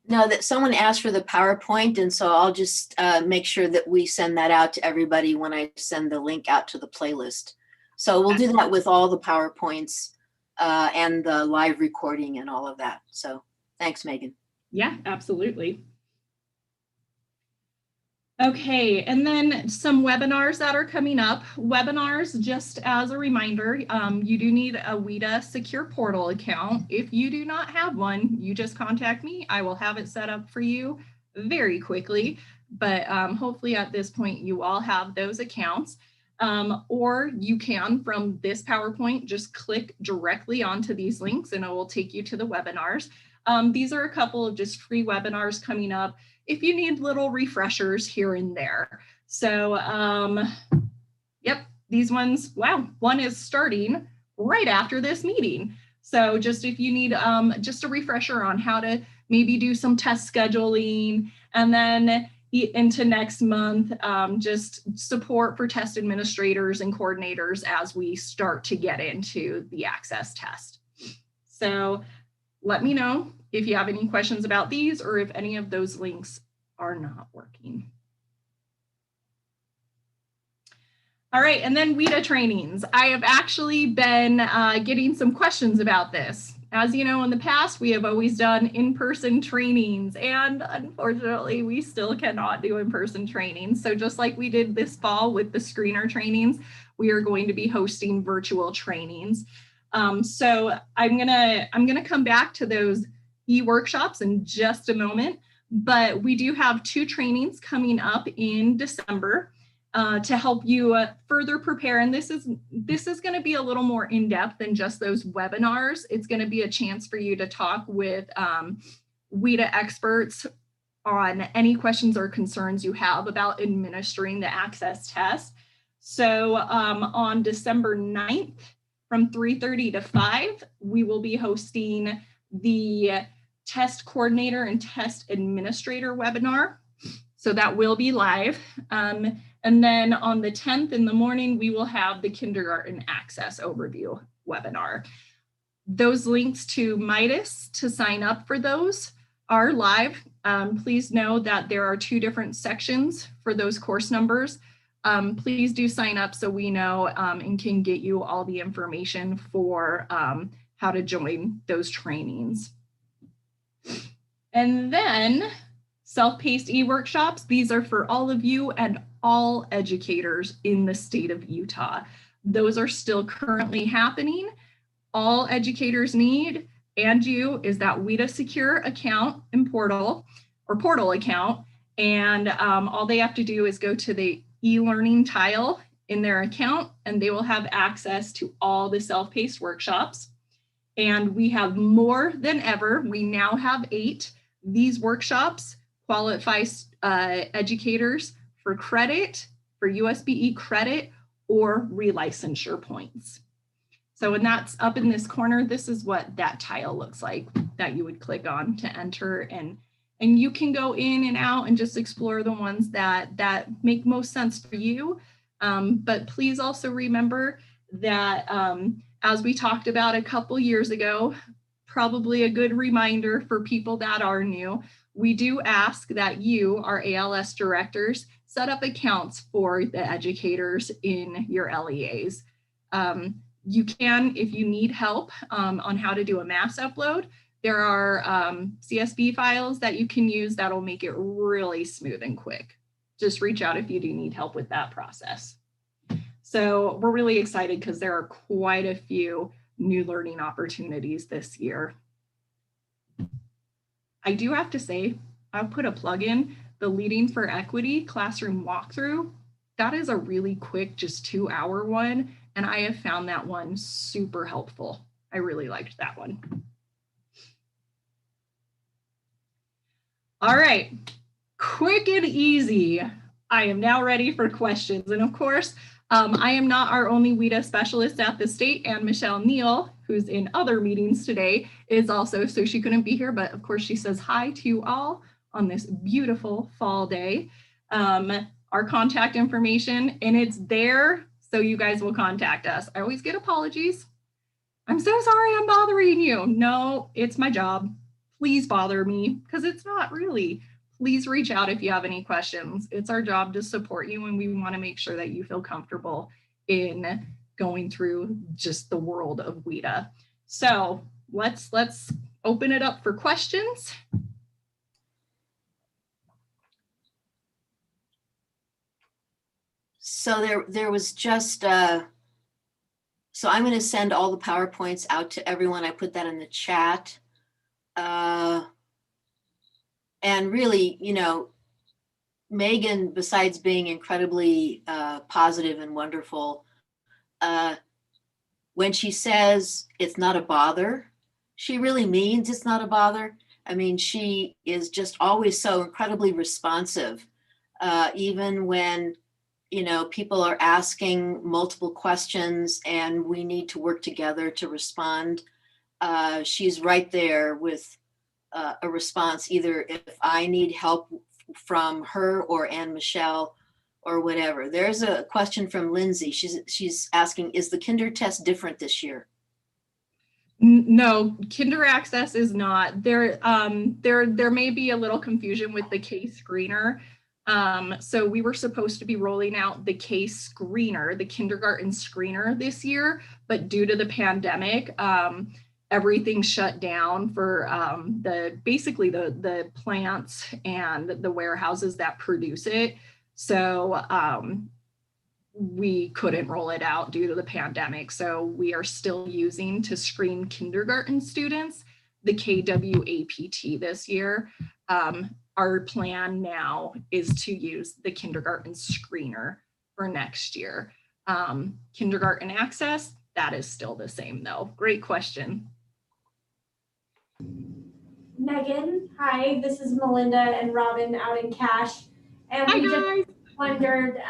No, that someone asked for the PowerPoint, and so I'll just make sure that we send that out to everybody when I send the link out to the playlist. So we'll do that with all the PowerPoints and the live recording and all of that. So thanks, Megan. Yeah, absolutely. Okay, and then some webinars that are coming up. Webinars, just as a reminder, you do need a WIDA secure portal account. If you do not have one, you just contact me. I will have it set up for you very quickly, but hopefully at this point you all have those accounts. Or you can, from this PowerPoint, just click directly onto these links and it will take you to the webinars. These are a couple of just free webinars coming up if you need little refreshers here and there. So, yep, these ones, wow, one is starting right after this meeting. So just if you need just a refresher on how to maybe do some test scheduling, and then into next month, just support for test administrators and coordinators as we start to get into the access test. So let me know if you have any questions about these or if any of those links are not working. All right, and then WIDA trainings. I have actually been getting some questions about this. As you know, in the past, we have always done in-person trainings, and unfortunately, we still cannot do in-person trainings. So just like we did this fall with the screener trainings, we are going to be hosting virtual trainings. So I'm gonna come back to those e-workshops in just a moment, but we do have 2 trainings coming up in December to help you further prepare. And this is going to be a little more in-depth than just those webinars. It's going to be a chance for you to talk with WIDA experts on any questions or concerns you have about administering the access test. So on December 9th, from 3:30 to 5, we will be hosting the test coordinator and test administrator webinar. So that will be live. And then on the 10th in the morning, we will have the kindergarten access overview webinar. Those links to Midas to sign up for those are live. Please know that there are 2 different sections for those course numbers. Please do sign up so we know and can get you all the information for how to join those trainings. And then self-paced e-workshops. These are for all of you and all educators in the state of Utah. Those are still currently happening. All educators need, and you, is that WIDA secure account and portal account. And all they have to do is go to the e-learning tile in their account, and they will have access to all the self-paced workshops. And we have more than ever. We now have 8. These workshops qualify educators for credit, for USBE credit, or relicensure points. So when that's up in this corner, this is what that tile looks like that you would click on to enter, and you can go in and out and just explore the ones that make most sense for you. But please also remember that as we talked about a couple years ago, probably a good reminder for people that are new, we do ask that you, our ALS directors, set up accounts for the educators in your LEAs. You can, if you need help on how to do a mass upload, there are CSV files that you can use that'll make it really smooth and quick. Just reach out if you do need help with that process. So we're really excited because there are quite a few new learning opportunities this year. I do have to say, I'll put a plug in, the Leading for Equity classroom walkthrough. That is a really quick, just 2-hour one. And I have found that one super helpful. I really liked that one. All right, quick and easy. I am now ready for questions. And of course, I am not our only WIDA specialist at the state, and Michelle Neal, who's in other meetings today, is also, so she couldn't be here, but of course she says hi to you all on this beautiful fall day. Our contact information, and it's there, so you guys will contact us. I always get apologies. I'm so sorry I'm bothering you. No, it's my job. Please bother me, because it's not really. Please reach out if you have any questions. It's our job to support you, and we want to make sure that you feel comfortable in going through just the world of WIDA. So let's open it up for questions. So there was just, so I'm going to send all the PowerPoints out to everyone. I put that in the chat. And really, you know, Megan, besides being incredibly positive and wonderful, when she says it's not a bother, she really means it's not a bother. I mean, she is just always so incredibly responsive, even when, you know, people are asking multiple questions and we need to work together to respond. She's right there with a response, either if I need help from her or Anne Michelle or whatever. There's a question from Lindsay. She's asking, is the Kinder test different this year? No, Kinder Access is not. There may be a little confusion with the case screener. So we were supposed to be rolling out the case screener, the kindergarten screener this year, but due to the pandemic, everything shut down for basically the plants and the warehouses that produce it. So we couldn't roll it out due to the pandemic. So we are still using to screen kindergarten students, the KWAPT this year. Our plan now is to use the kindergarten screener for next year. Kindergarten access, that is still the same though. Great question. Megan, hi, this is Melinda and Robin out in Cache. And Hi, we guys. just wondered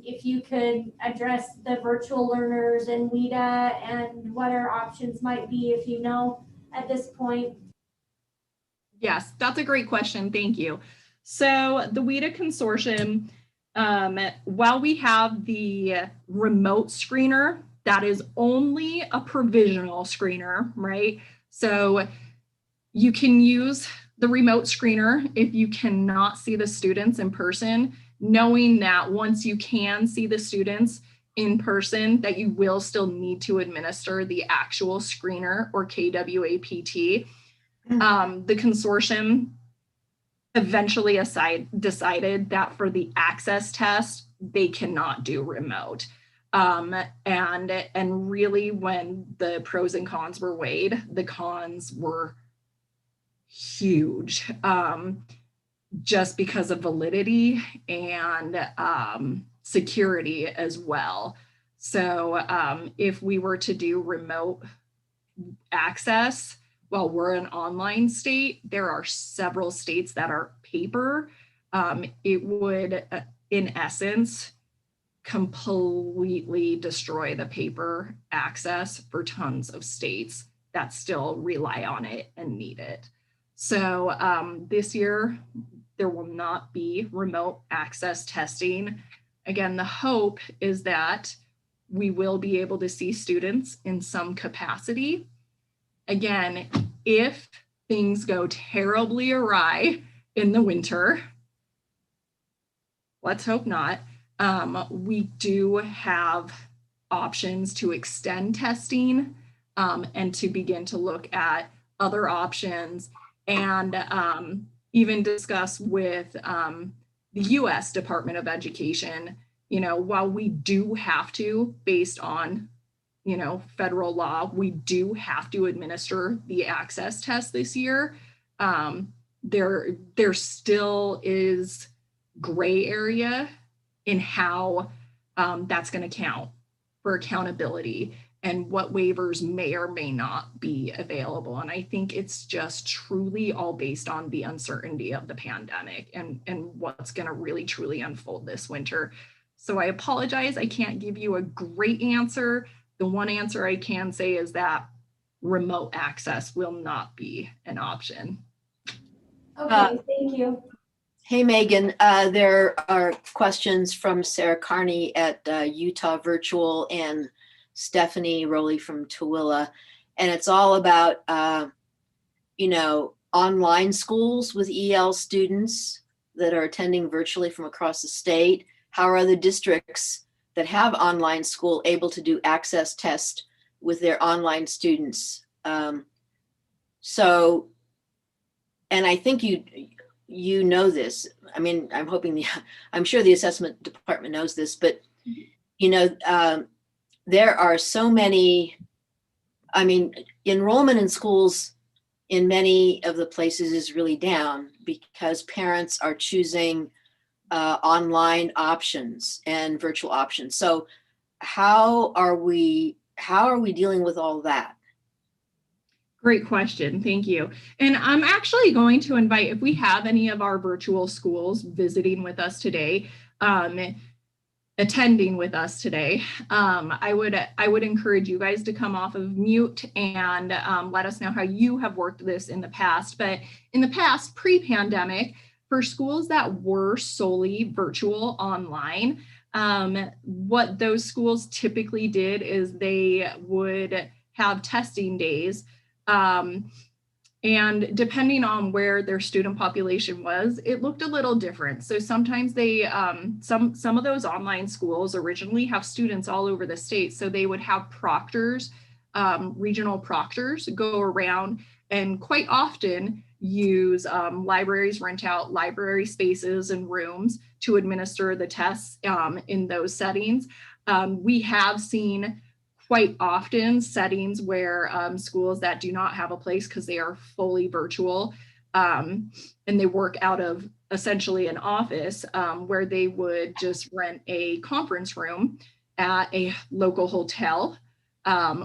if you could address the virtual learners in WIDA and what our options might be, if you know at this point. Yes, that's a great question. Thank you. So the WIDA Consortium, while we have the remote screener, that is only a provisional screener, right? So you can use the remote screener if you cannot see the students in person, knowing that once you can see the students in person, that you will still need to administer the actual screener or KWAPT. The consortium eventually decided that for the access test, they cannot do remote. And really when the pros and cons were weighed, the cons were huge, just because of validity and security as well. So if we were to do remote access, well, we're an online state, there are several states that are paper. It would, in essence, completely destroy the paper access for tons of states that still rely on it and need it. So this year, there will not be remote access testing. Again, the hope is that we will be able to see students in some capacity. Again, if things go terribly awry in the winter, let's hope not, we do have options to extend testing and to begin to look at other options and even discuss with the US Department of Education, while we do have to, based on federal law, we do have to administer the access test this year. There still is gray area in how that's going to count for accountability and what waivers may or may not be available. And I think it's just truly all based on the uncertainty of the pandemic and what's going to really truly unfold this winter. So I apologize, I can't give you a great answer. The one answer I can say is that remote access will not be an option. Okay, thank you. Hey, Megan, there are questions from Sarah Carney at Utah Virtual and Stephanie Rowley from Tooele. And it's all about, online schools with EL students that are attending virtually from across the state. How are other districts that have online school able to do access tests with their online students? And I think you know this. I mean, I'm sure the assessment department knows this, but there are so many, enrollment in schools in many of the places is really down because parents are choosing online options and virtual options. So how are we dealing with all that? Great question. Thank you. And I'm actually going to invite, if we have any of our virtual schools visiting with us today, attending with us today, I would encourage you guys to come off of mute and let us know how you have worked this in the past. But in the past, pre-pandemic, for schools that were solely virtual online, what those schools typically did is they would have testing days. And depending on where their student population was, it looked a little different. So sometimes they, some of those online schools originally have students all over the state. So they would have proctors, regional proctors go around and quite often use libraries, rent out library spaces and rooms to administer the tests in those settings. We have seen quite often settings where schools that do not have a place because they are fully virtual and they work out of essentially an office where they would just rent a conference room at a local hotel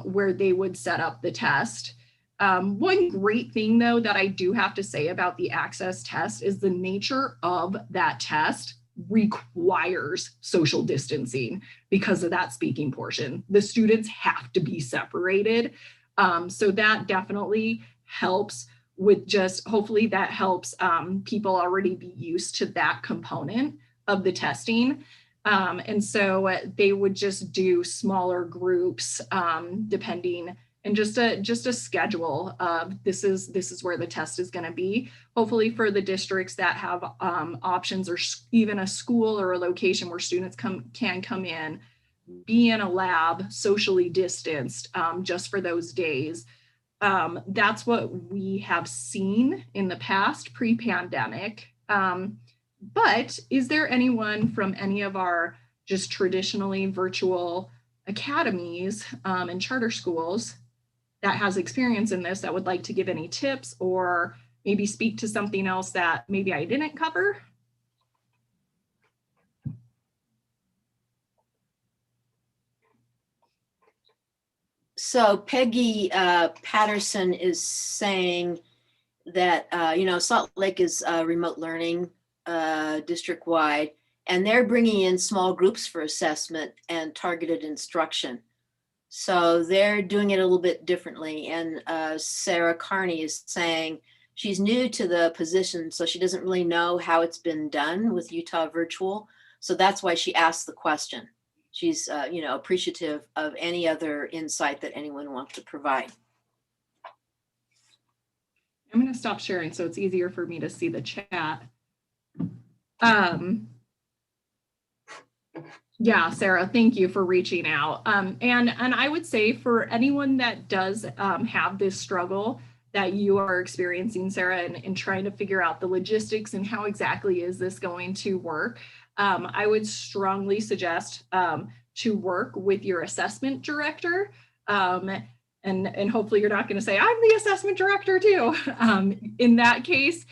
where they would set up the test. One great thing though that I do have to say about the access test is the nature of that test requires social distancing because of that speaking portion. The students have to be separated. So that definitely helps with just, hopefully that helps people already be used to that component of the testing. And so they would just do smaller groups depending, and just a schedule of this is where the test is going to be. Hopefully for the districts that have options or even a school or a location where students can come in, be in a lab, socially distanced just for those days. That's what we have seen in the past pre-pandemic. But is there anyone from any of our just traditionally virtual academies and charter schools that has experience in this that would like to give any tips or maybe speak to something else that maybe I didn't cover? So Peggy Patterson is saying that, Salt Lake is remote learning district-wide, and they're bringing in small groups for assessment and targeted instruction. So they're doing it a little bit differently. And Sarah Carney is saying she's new to the position, so she doesn't really know how it's been done with Utah Virtual. So that's why she asked the question. she's appreciative of any other insight that anyone wants to provide. I'm going to stop sharing so it's easier for me to see the chat. Yeah, Sarah, thank you for reaching out. And I would say for anyone that does have this struggle that you are experiencing, Sarah, and trying to figure out the logistics and how exactly is this going to work, I would strongly suggest to work with your assessment director. And hopefully you're not going to say, I'm the assessment director too. In that case,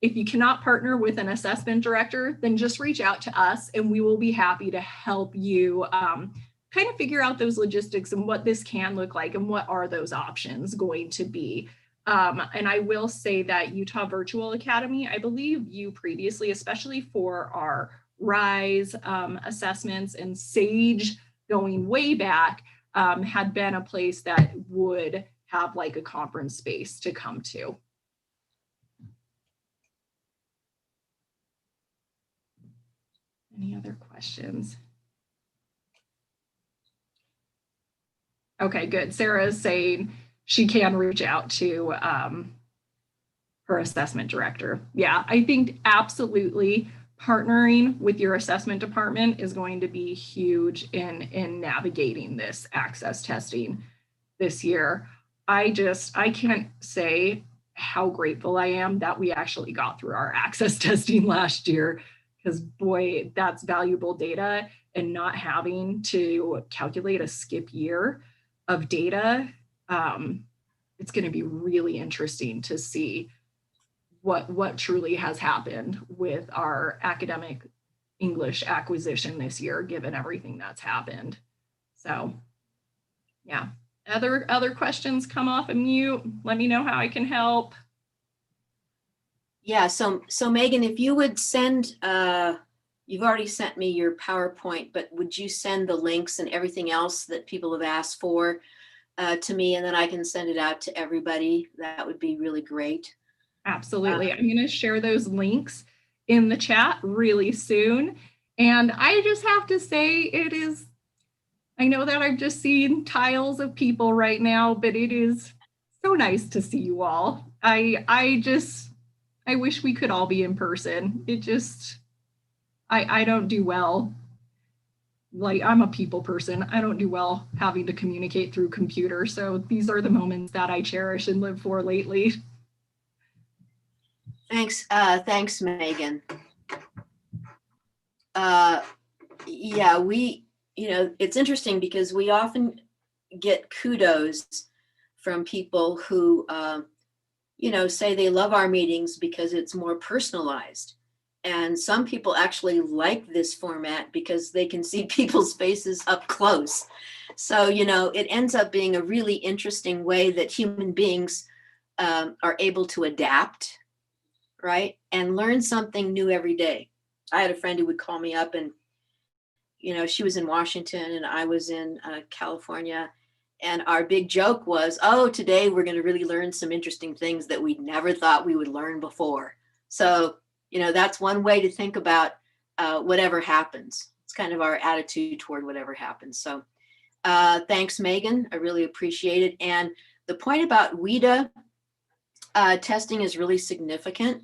if you cannot partner with an assessment director, then just reach out to us and we will be happy to help you kind of figure out those logistics and what this can look like and what are those options going to be. And I will say that Utah Virtual Academy, I believe you previously, especially for our RISE assessments and SAGE going way back, had been a place that would have like a conference space to come to. Any other questions? Okay, good. Sarah is saying she can reach out to her assessment director. Yeah, I think absolutely partnering with your assessment department is going to be huge in navigating this access testing this year. I can't say how grateful I am that we actually got through our access testing last year, because boy, that's valuable data, and not having to calculate a skip year of data, it's going to be really interesting to see what truly has happened with our academic English acquisition this year, given everything that's happened. So yeah, other questions, come off of mute. Let me know how I can help. Yeah, so Megan, if you would send, you've already sent me your PowerPoint, but would you send the links and everything else that people have asked for to me, and then I can send it out to everybody? That would be really great. Absolutely. I'm going to share those links in the chat really soon. And I just have to say I know that I've just seen tiles of people right now, but it is so nice to see you all. I wish we could all be in person. I don't do well. Like, I'm a people person. I don't do well having to communicate through computer. So these are the moments that I cherish and live for lately. Thanks, Megan. Yeah, it's interesting because we often get kudos from people who, say they love our meetings because it's more personalized. And some people actually like this format because they can see people's faces up close. So, it ends up being a really interesting way that human beings are able to adapt, right? And learn something new every day. I had a friend who would call me up and, she was in Washington and I was in California. And our big joke was, oh, today we're going to really learn some interesting things that we never thought we would learn before. So, that's one way to think about whatever happens. It's kind of our attitude toward whatever happens. So thanks, Megan. I really appreciate it. And the point about WIDA testing is really significant.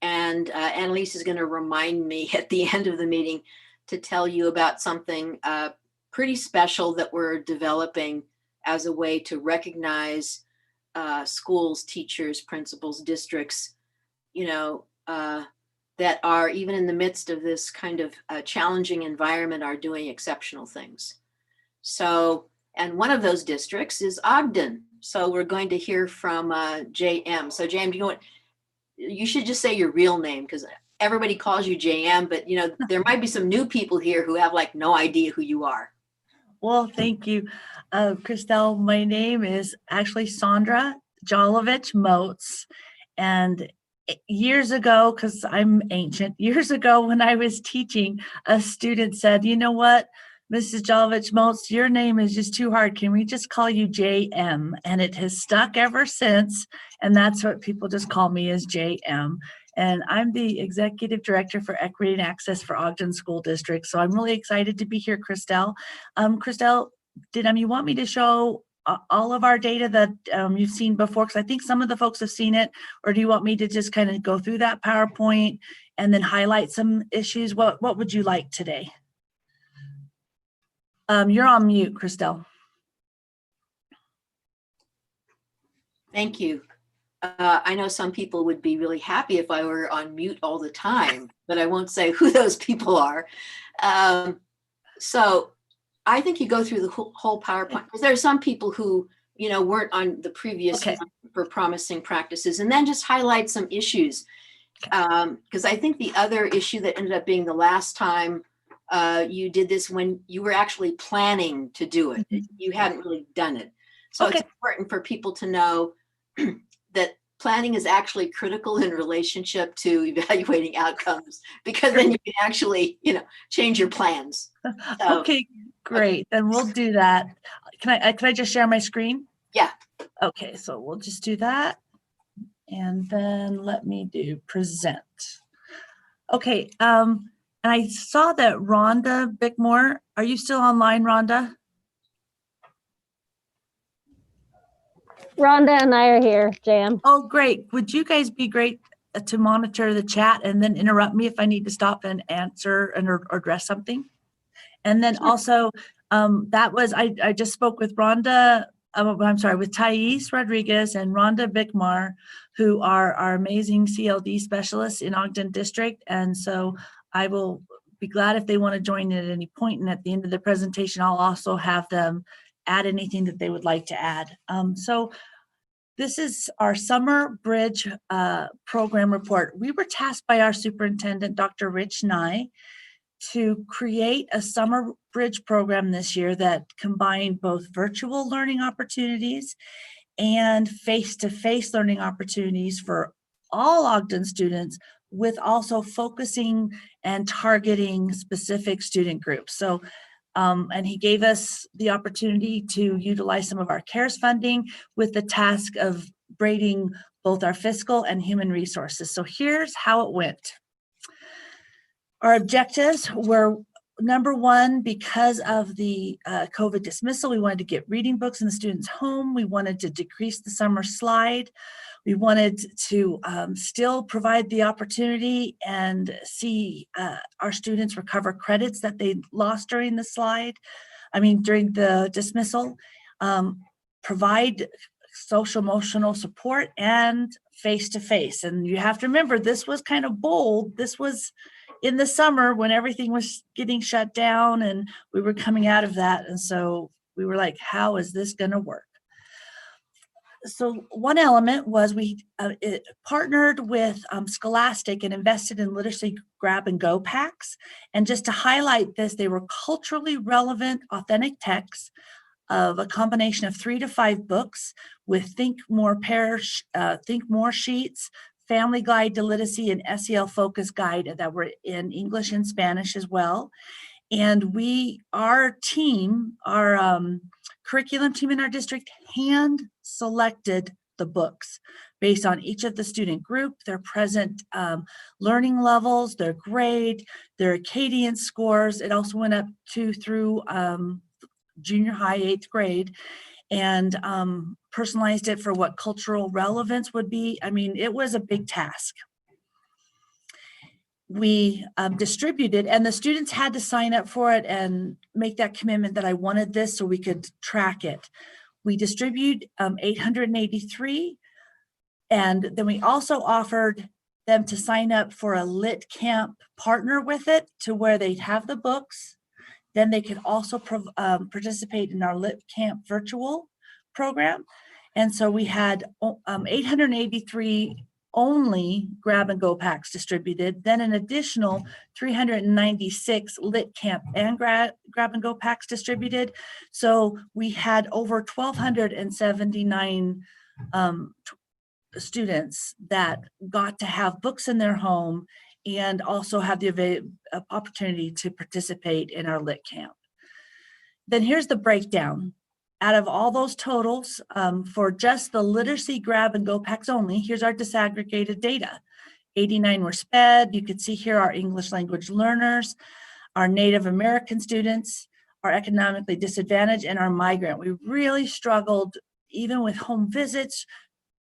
And Annalise is going to remind me at the end of the meeting to tell you about something pretty special that we're developing as a way to recognize schools, teachers, principals, districts, that are, even in the midst of this kind of challenging environment, are doing exceptional things. So, and one of those districts is Ogden. So we're going to hear from JM. So JM, you should just say your real name, because everybody calls you JM, but there might be some new people here who have like no idea who you are. Well, thank you, Christelle. My name is actually Sandra Jolovich Moats, and years ago, because I'm ancient, years ago when I was teaching, a student said, you know what, Mrs. Jolovich Moats, your name is just too hard. Can we just call you JM? And it has stuck ever since. And that's what people just call me, as JM. and I'm the Executive Director for Equity and Access for Ogden School District. So I'm really excited to be here, Christelle. Christelle, did you want me to show all of our data that you've seen before? Because I think some of the folks have seen it, or do you want me to just kind of go through that PowerPoint and then highlight some issues? What would you like today? You're on mute, Christelle. Thank you. I know some people would be really happy if I were on mute all the time, but I won't say who those people are. So I think you go through the whole PowerPoint, because there are some people who, weren't on the previous one for promising practices, and then just highlight some issues. Because I think the other issue that ended up being the last time you did this, when you were actually planning to do it, you hadn't really done it. So it's important for people to know that planning is actually critical in relationship to evaluating outcomes, because then you can actually, change your plans. So, okay, great. Then we'll do that. Can I just share my screen? Yeah. Okay, so we'll just do that. And then let me do present. Okay, and I saw that Rhonda Bickmore, are you still online, Rhonda? Rhonda and I are here, Jan. Oh, great. Would you guys be great to monitor the chat and then interrupt me if I need to stop and answer or address something? And then also, I just spoke with Rhonda, with Thais Rodriguez and Rhonda Bickmar, who are our amazing CLD specialists in Ogden District. And so I will be glad if they want to join in at any point. And at the end of the presentation, I'll also have them add anything that they would like to add. So this is our Summer Bridge program report. We were tasked by our superintendent, Dr. Rich Nye, to create a Summer Bridge program this year that combined both virtual learning opportunities and face-to-face learning opportunities for all Ogden students, with also focusing and targeting specific student groups. So and he gave us the opportunity to utilize some of our CARES funding with the task of braiding both our fiscal and human resources. So here's how it went. Our objectives were, number one, because of the COVID dismissal, we wanted to get reading books in the students' home. We wanted to decrease the summer slide. We wanted to still provide the opportunity and see our students recover credits that they lost during during the dismissal, provide social emotional support and face-to-face. And you have to remember, this was kind of bold. This was in the summer when everything was getting shut down and we were coming out of that. And so we were like, how is this going to work? So one element was we partnered with Scholastic and invested in literacy grab and go packs. And just to highlight this, they were culturally relevant, authentic texts of a combination of 3 to 5 books with Think More sheets, Family Guide to Literacy, and SEL Focus Guide that were in English and Spanish as well. And our team, our curriculum team in our district, hand selected the books based on each of the student group, their present learning levels, their grade, their Acadian scores. It also went up through junior high, 8th grade, and personalized it for what cultural relevance would be. I mean, it was a big task. We distributed, and the students had to sign up for it and make that commitment that I wanted this so we could track it. We distributed 883, and then we also offered them to sign up for a Lit Camp partner with it, to where they'd have the books. Then they could also participate in our Lit Camp virtual program. And so we had 883 only grab and go packs distributed, then an additional 396 Lit Camp and grab and go packs distributed. So we had over 1,279 students that got to have books in their home and also have the opportunity to participate in our Lit Camp. Then here's the breakdown. Out of all those totals, for just the literacy grab and go packs only, here's our disaggregated data. 89 were SPED. You can see here our English language learners, our Native American students, our economically disadvantaged, and our migrant. We really struggled, even with home visits,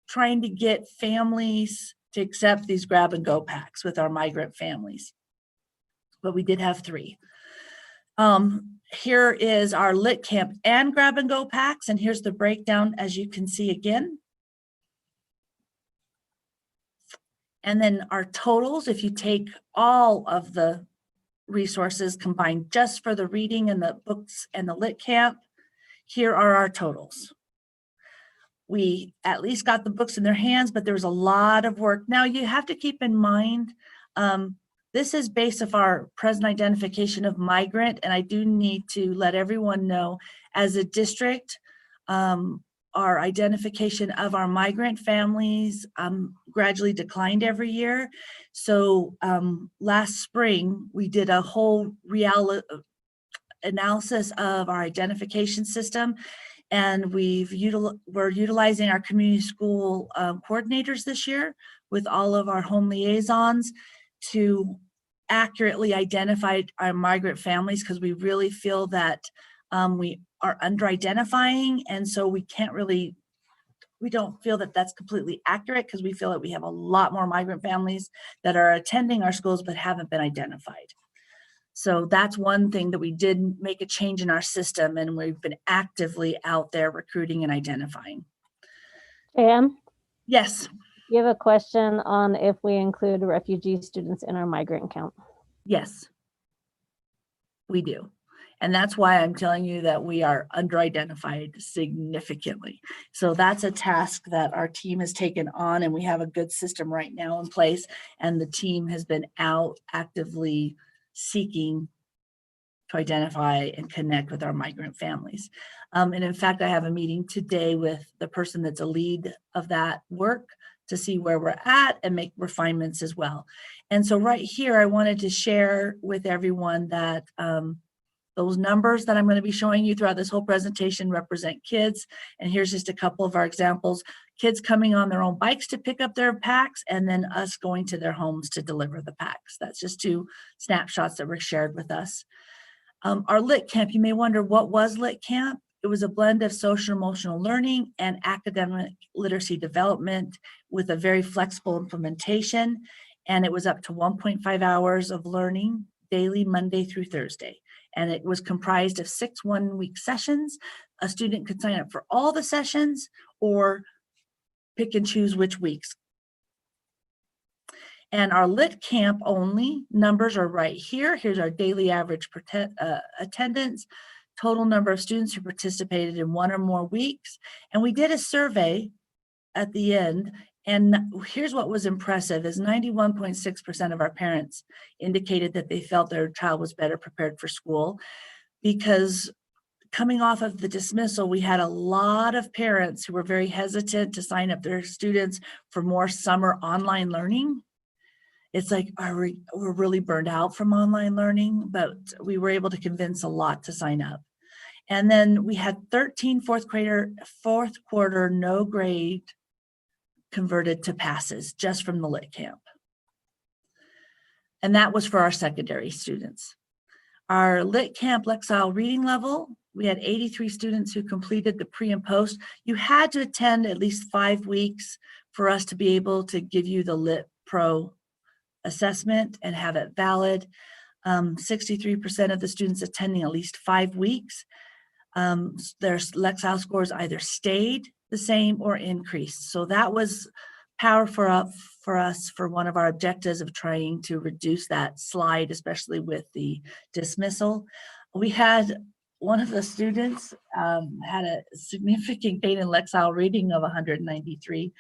trying to get families to accept these grab and go packs with our migrant families. But we did have 3. Here is our Lit Camp and grab and go packs, and here's the breakdown, as you can see again. And then our totals, if you take all of the resources combined just for the reading and the books and the Lit Camp, here are our totals. We at least got the books in their hands, but there was a lot of work. Now you have to keep in mind, this is based off our present identification of migrant, and I do need to let everyone know, as a district, our identification of our migrant families gradually declined every year. So last spring, we did a whole analysis of our identification system, and we're utilizing our community school coordinators this year with all of our home liaisons to accurately identify our migrant families, because we really feel that we are under identifying, and so we don't feel that that's completely accurate, because we feel that we have a lot more migrant families that are attending our schools but haven't been identified. So that's one thing that we did make a change in our system, and we've been actively out there recruiting and identifying. Pam, Yes. you have a question on if we include refugee students in our migrant count. Yes, we do. And that's why I'm telling you that we are under-identified significantly. So that's a task that our team has taken on, and we have a good system right now in place. And the team has been out actively seeking to identify and connect with our migrant families. And in fact, I have a meeting today with the person that's a lead of that work to see where we're at and make refinements as well. And so right here, I wanted to share with everyone that those numbers that I'm going to be showing you throughout this whole presentation represent kids. And here's just a couple of our examples. Kids coming on their own bikes to pick up their packs, and then us going to their homes to deliver the packs. That's just 2 snapshots that were shared with us. Our Lit Camp, you may wonder, what was Lit Camp? It was a blend of social emotional learning and academic literacy development with a very flexible implementation. And it was up to 1.5 hours of learning daily, Monday through Thursday. And it was comprised of 6 one-week sessions. A student could sign up for all the sessions or pick and choose which weeks. And our Lit Camp only numbers are right here. Here's our daily average attendance, total number of students who participated in 1 or more weeks. And we did a survey at the end, and here's what was impressive is 91.6% of our parents indicated that they felt their child was better prepared for school, because coming off of the dismissal, we had a lot of parents who were very hesitant to sign up their students for more summer online learning. It's like, we're really burned out from online learning, but we were able to convince a lot to sign up. And then we had 13 fourth quarter no grade converted to passes just from the Lit Camp. And that was for our secondary students. Our Lit Camp Lexile reading level, we had 83 students who completed the pre and post. You had to attend at least 5 weeks for us to be able to give you the Lit Pro assessment and have it valid. 63% of the students attending at least 5 weeks. Their Lexile scores either stayed the same or increased. So that was powerful for us for one of our objectives of trying to reduce that slide, especially with the dismissal. We had one of the students had a significant gain in Lexile reading of 193.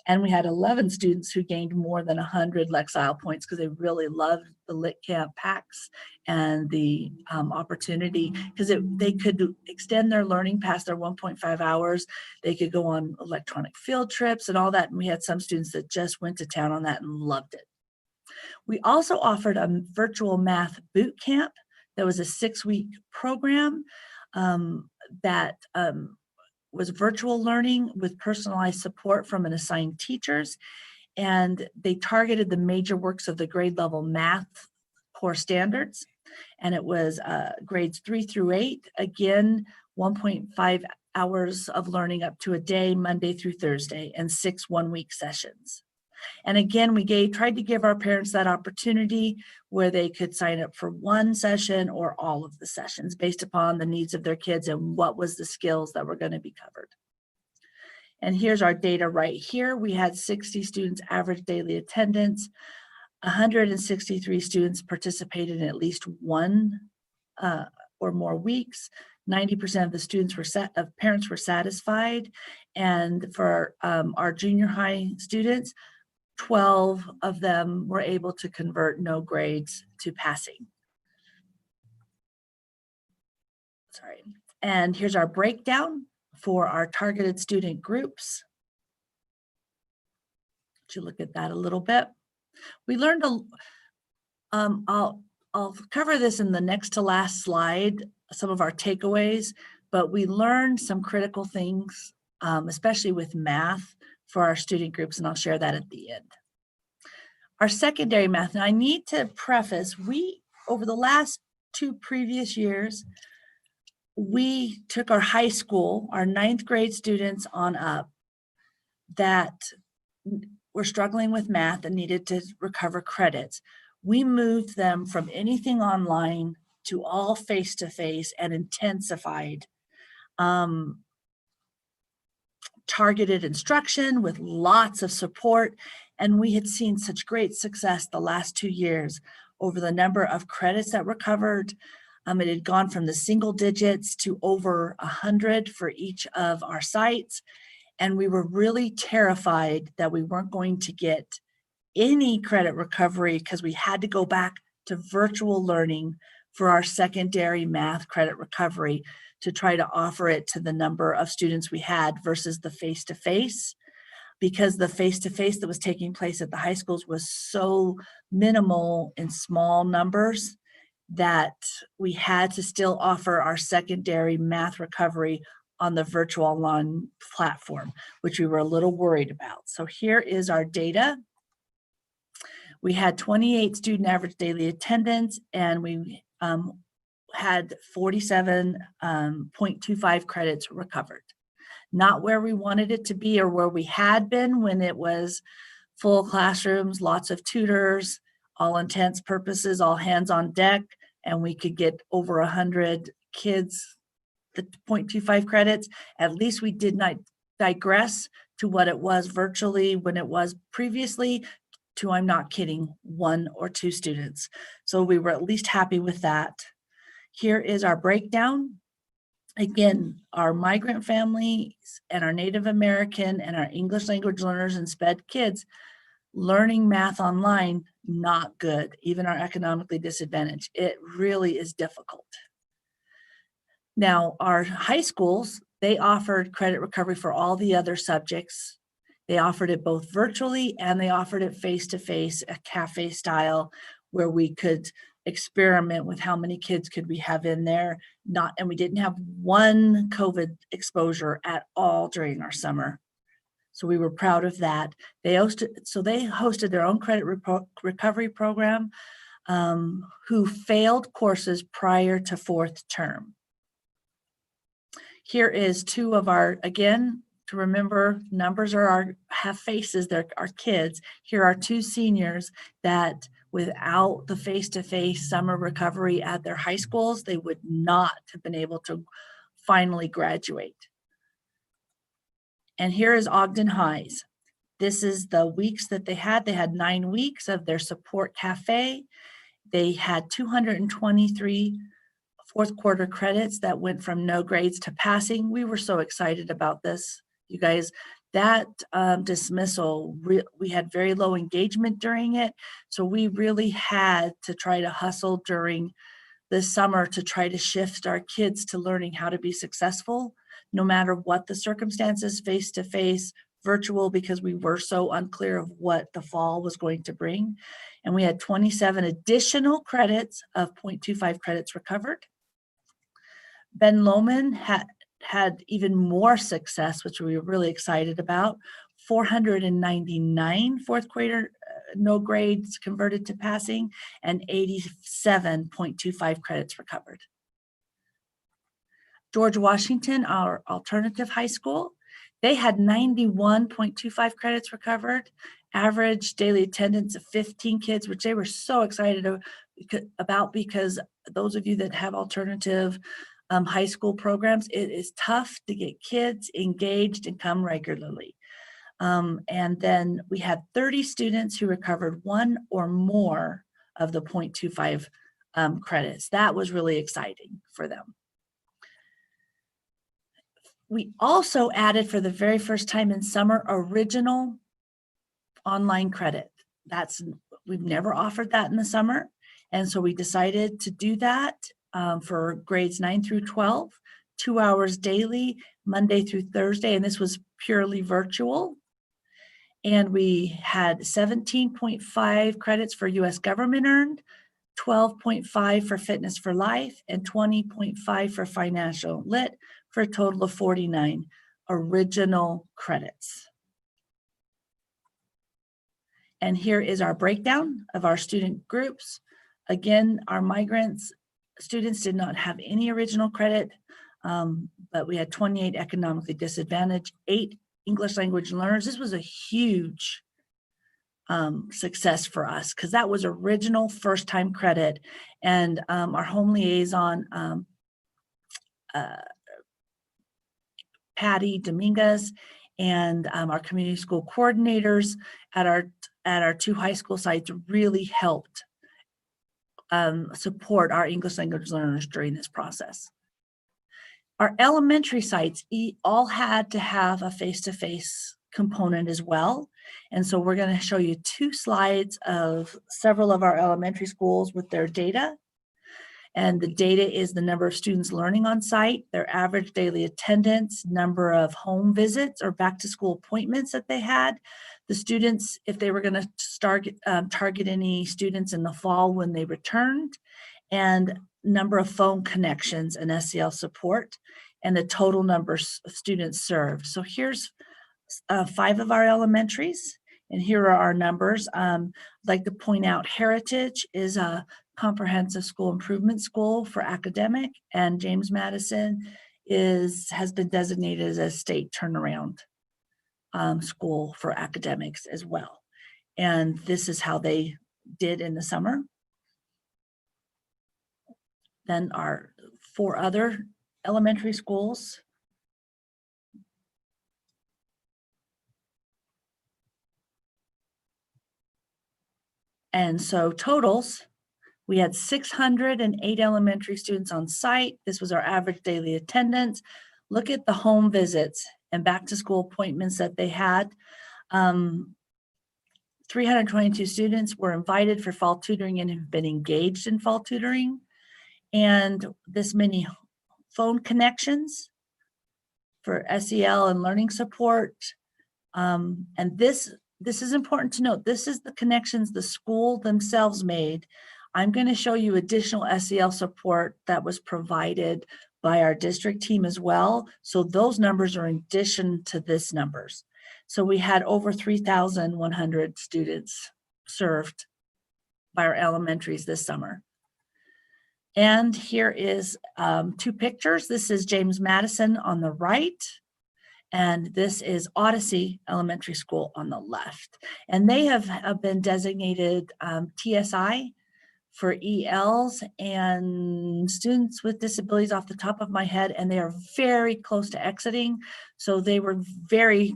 And we had 11 students who gained more than 100 Lexile points because they really loved the Lit Camp packs and the opportunity, because they could extend their learning past their 1.5 hours. They could go on electronic field trips and all that. And we had some students that just went to town on that and loved it. We also offered a virtual math boot camp that was a 6-week program that was virtual learning with personalized support from an assigned teachers. and they targeted the major works of the grade level math core standards. And it was grades 3 through 8, again, 1.5 hours of learning up to a day, Monday through Thursday, and 6 one-week sessions. And again, we tried to give our parents that opportunity where they could sign up for one session or all of the sessions based upon the needs of their kids and what was the skills that were going to be covered. And here's our data right here. We had 60 students average daily attendance. 163 students participated in at least one or more weeks. 90% of the students parents were satisfied. And for our junior high students, 12 of them were able to convert no grades to passing. Sorry. And here's our breakdown for our targeted student groups. To look at that a little bit. We learned I'll cover this in the next to last slide, some of our takeaways, but we learned some critical things, especially with math for our student groups, and I'll share that at the end. Our secondary math, now I need to preface, over the last 2 previous years, we took our high school, our 9th grade students on up that were struggling with math and needed to recover credits. We moved them from anything online to all face-to-face and intensified targeted instruction with lots of support. And we had seen such great success the last 2 years over the number of credits that were covered. It had gone from the single digits to over 100 for each of our sites. And we were really terrified that we weren't going to get any credit recovery because we had to go back to virtual learning for our secondary math credit recovery to try to offer it to the number of students we had versus the face-to-face, because the face-to-face that was taking place at the high schools was so minimal in small numbers that we had to still offer our secondary math recovery on the virtual online platform, which we were a little worried about. So here is our data. We had 28 student average daily attendance, and we had 47.25 credits recovered. Not where we wanted it to be or where we had been when it was full classrooms, lots of tutors, all intents purposes, all hands on deck, and we could get over 100 kids the 0.25 credits. At least we did not digress to what it was virtually when it was previously to, I'm not kidding, 1 or 2 students. So we were at least happy with that. Here is our breakdown. Again, our migrant families and our Native American and our English language learners and SPED kids learning math online, not good, even our economically disadvantaged. It really is difficult. Now, our high schools, they offered credit recovery for all the other subjects. They offered it both virtually and they offered it face-to-face, a cafe style, where we could experiment with how many kids could we have in there. And we didn't have one COVID exposure at all during our summer. So we were proud of that. They hosted their own credit recovery program who failed courses prior to 4th term. Here is 2 of our, again, to remember, numbers have faces, they're our kids. Here are 2 seniors that without the face-to-face summer recovery at their high schools, they would not have been able to finally graduate. And here is Ogden High's. This is the weeks that they had. They had 9 weeks of their support cafe. They had 223 4th quarter credits that went from no grades to passing. We were so excited about this, you guys. That dismissal, we had very low engagement during it. So we really had to try to hustle during this summer to try to shift our kids to learning how to be successful, no matter what the circumstances, face-to-face, virtual, because we were so unclear of what the fall was going to bring. And we had 27 additional credits of 0.25 credits recovered. Ben Lomond had even more success, which we were really excited about. 499 fourth grader no grades converted to passing, and 87.25 credits recovered. George Washington, our alternative high school, they had 91.25 credits recovered, average daily attendance of 15 kids, which they were so excited about, because those of you that have alternative high school programs, it is tough to get kids engaged and come regularly. And then we had 30 students who recovered one or more of the 0.25 credits. That was really exciting for them. We also added, for the very first time in summer, original online credit. We've never offered that in the summer. And so we decided to do that for grades 9 through 12, 2 hours daily, Monday through Thursday. And this was purely virtual. And we had 17.5 credits for US government earned, 12.5 for fitness for life, and 20.5 for financial lit, for a total of 49 original credits. And here is our breakdown of our student groups. Again, our migrants students did not have any original credit, but we had 28 economically disadvantaged, 8 English language learners. This was a huge success for us, because that was original first time credit. And our home liaison, Patty Dominguez, and our community school coordinators at our 2 high school sites really helped support our English language learners during this process. Our elementary sites all had to have a face-to-face component as well. And so we're going to show you 2 slides of several of our elementary schools with their data. And the data is the number of students learning on site, their average daily attendance, number of home visits or back to school appointments that they had, the students, if they were going to start target any students in the fall when they returned, and number of phone connections and SEL support, and the total number of students served. So here's 5 of our elementaries, and here are our numbers. I'd like to point out Heritage is a comprehensive school improvement school for academic, and James Madison has been designated as a state turnaround school for academics as well. And this is how they did in the summer. Then our 4 other elementary schools. And so totals, we had 608 elementary students on site. This was our average daily attendance. Look at the home visits and back to school appointments that they had. 322 students were invited for fall tutoring and have been engaged in fall tutoring. And this many phone connections for SEL and learning support. And this is important to note. This is the connections the school themselves made. I'm going to show you additional SEL support that was provided by our district team as well. So those numbers are in addition to this numbers. So we had over 3,100 students served by our elementaries this summer. And here is 2 pictures. This is James Madison on the right, and this is Odyssey Elementary School on the left. And they have been designated TSI for ELs and students with disabilities off the top of my head, and they are very close to exiting. So they were very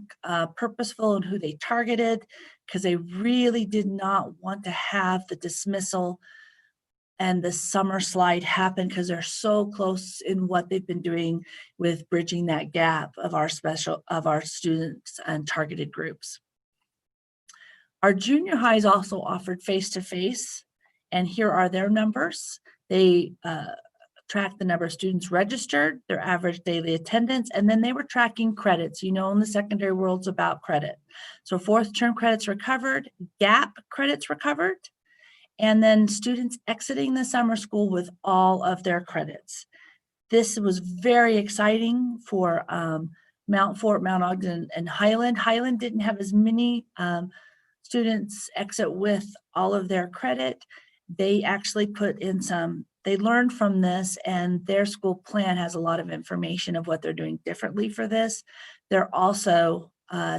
purposeful in who they targeted, because they really did not want to have the dismissal and the summer slide happen, because they're so close in what they've been doing with bridging that gap of our students and targeted groups. Our junior highs also offered face-to-face, and here are their numbers. They tracked the number of students registered, their average daily attendance, and then they were tracking credits. You know, in the secondary world's about credit. So 4th term credits recovered, gap credits recovered, and then students exiting the summer school with all of their credits. This was very exciting for Mount Fort, Mount Ogden, and Highland. Highland didn't have as many students exit with all of their credit. They actually put in some, they learned from this, and their school plan has a lot of information of what they're doing differently for this. They're also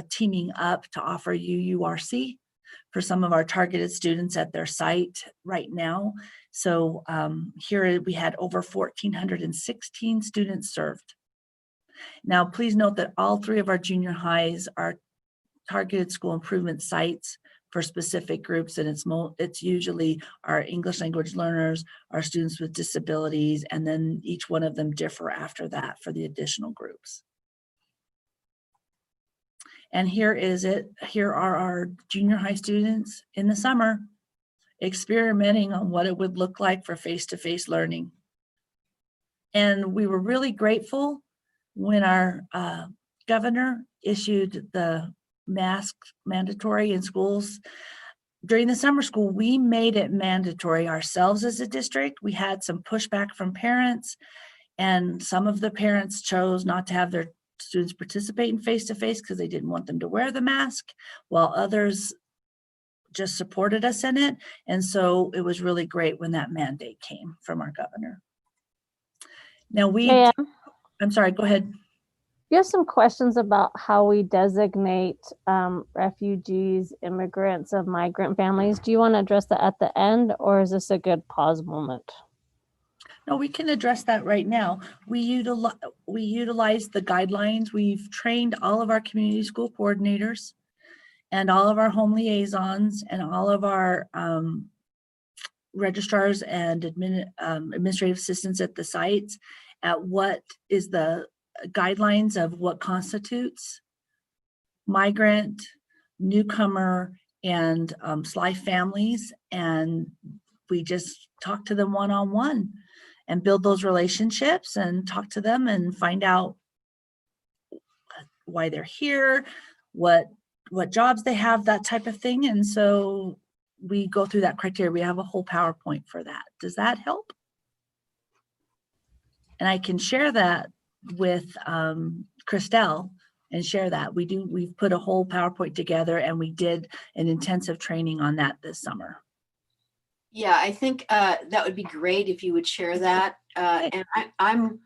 teaming up to offer UURC for some of our targeted students at their site right now. So here we had over 1,416 students served. Now, please note that all 3 of our junior highs are targeted school improvement sites for specific groups, and it's usually our English language learners, our students with disabilities, and then each one of them differ after that for the additional groups. And here is it. Here are our junior high students in the summer experimenting on what it would look like for face-to-face learning. And we were really grateful when our governor issued the mask mandatory in schools. During the summer school, we made it mandatory ourselves as a district. We had some pushback from parents, and some of the parents chose not to have their students participate in face-to-face because they didn't want them to wear the mask, while others just supported us in it. And so it was really great when that mandate came from our governor. Now I'm sorry, go ahead. You have some questions about how we designate refugees, immigrants of migrant families. Do you want to address that at the end, or is this a good pause moment? No, we can address that right now. We utilize the guidelines. We've trained all of our community school coordinators and all of our home liaisons and all of our registrars and administrative assistants at the sites at what is the guidelines of what constitutes migrant, newcomer, and SLI families. And we just talk to them one-on-one and build those relationships and talk to them and find out why they're here, what jobs they have, that type of thing. And so we go through that criteria. We have a whole PowerPoint for that. Does that help? And I can share that with Christelle and share that. We've put a whole PowerPoint together, and we did an intensive training on that this summer. Yeah, I think that would be great if you would share that. And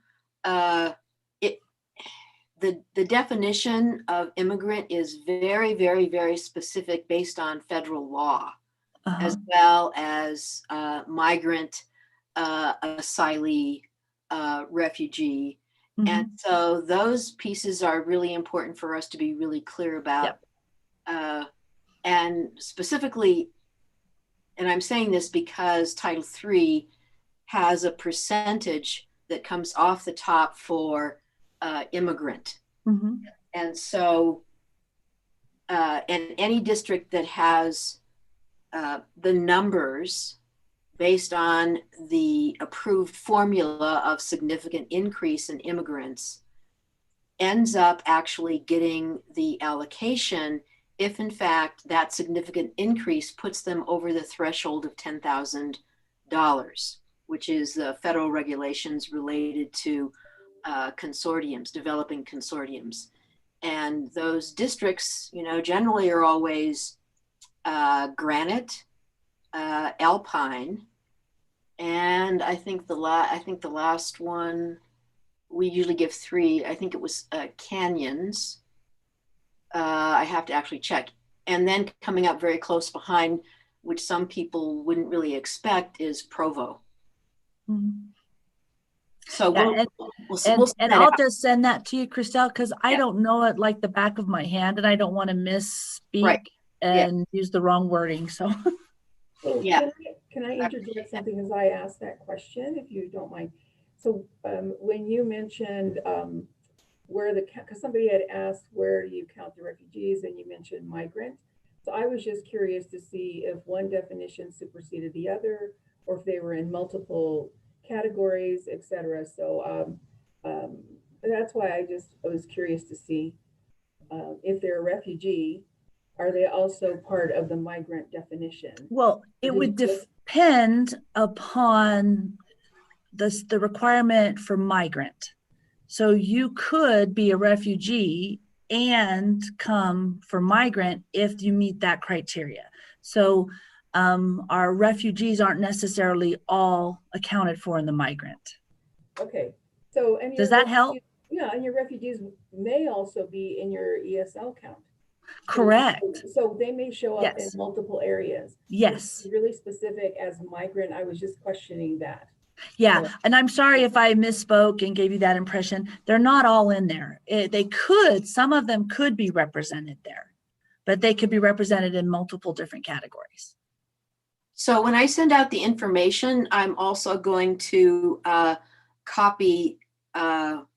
the definition of immigrant is very, very, very specific based on federal law, as well as migrant, asylee, refugee. And so those pieces are really important for us to be really clear about. Yep. And specifically, and I'm saying this because Title III has a percentage that comes off the top for immigrant. And so, and any district that has the numbers based on the approved formula of significant increase in immigrants ends up actually getting the allocation if in fact that significant increase puts them over the threshold of $10,000, which is the federal regulations related to consortiums, developing consortiums. And those districts, generally are always Granite, Alpine, and I think the last one, we usually give 3. I think it was Canyons. I have to actually check. And then coming up very close behind, which some people wouldn't really expect, is Provo. So yeah, I'll just send that to you, Christelle, because I don't know it like the back of my hand, and I don't want to misspeak and use the wrong wording. So, can I interject something as I asked that question, if you don't mind? So when you mentioned because somebody had asked where do you count the refugees, and you mentioned migrant. So I was just curious to see if one definition superseded the other, or if they were in multiple categories, etc. So that's why I was curious to see if they're a refugee, are they also part of the migrant definition? Well, it would depend upon the requirement for migrant. So you could be a refugee and come for migrant if you meet that criteria. So our refugees aren't necessarily all accounted for in the migrant. Okay, so, and Does that help? Yeah, and your refugees may also be in your ESL count. Correct. So they may show up in Yes. multiple areas. Yes. Really specific as migrant, I was just questioning that. Yeah, and I'm sorry if I misspoke and gave you that impression. They're not all in there. They could, some of them could be represented there, but they could be represented in multiple different categories. So when I send out the information, I'm also going to copy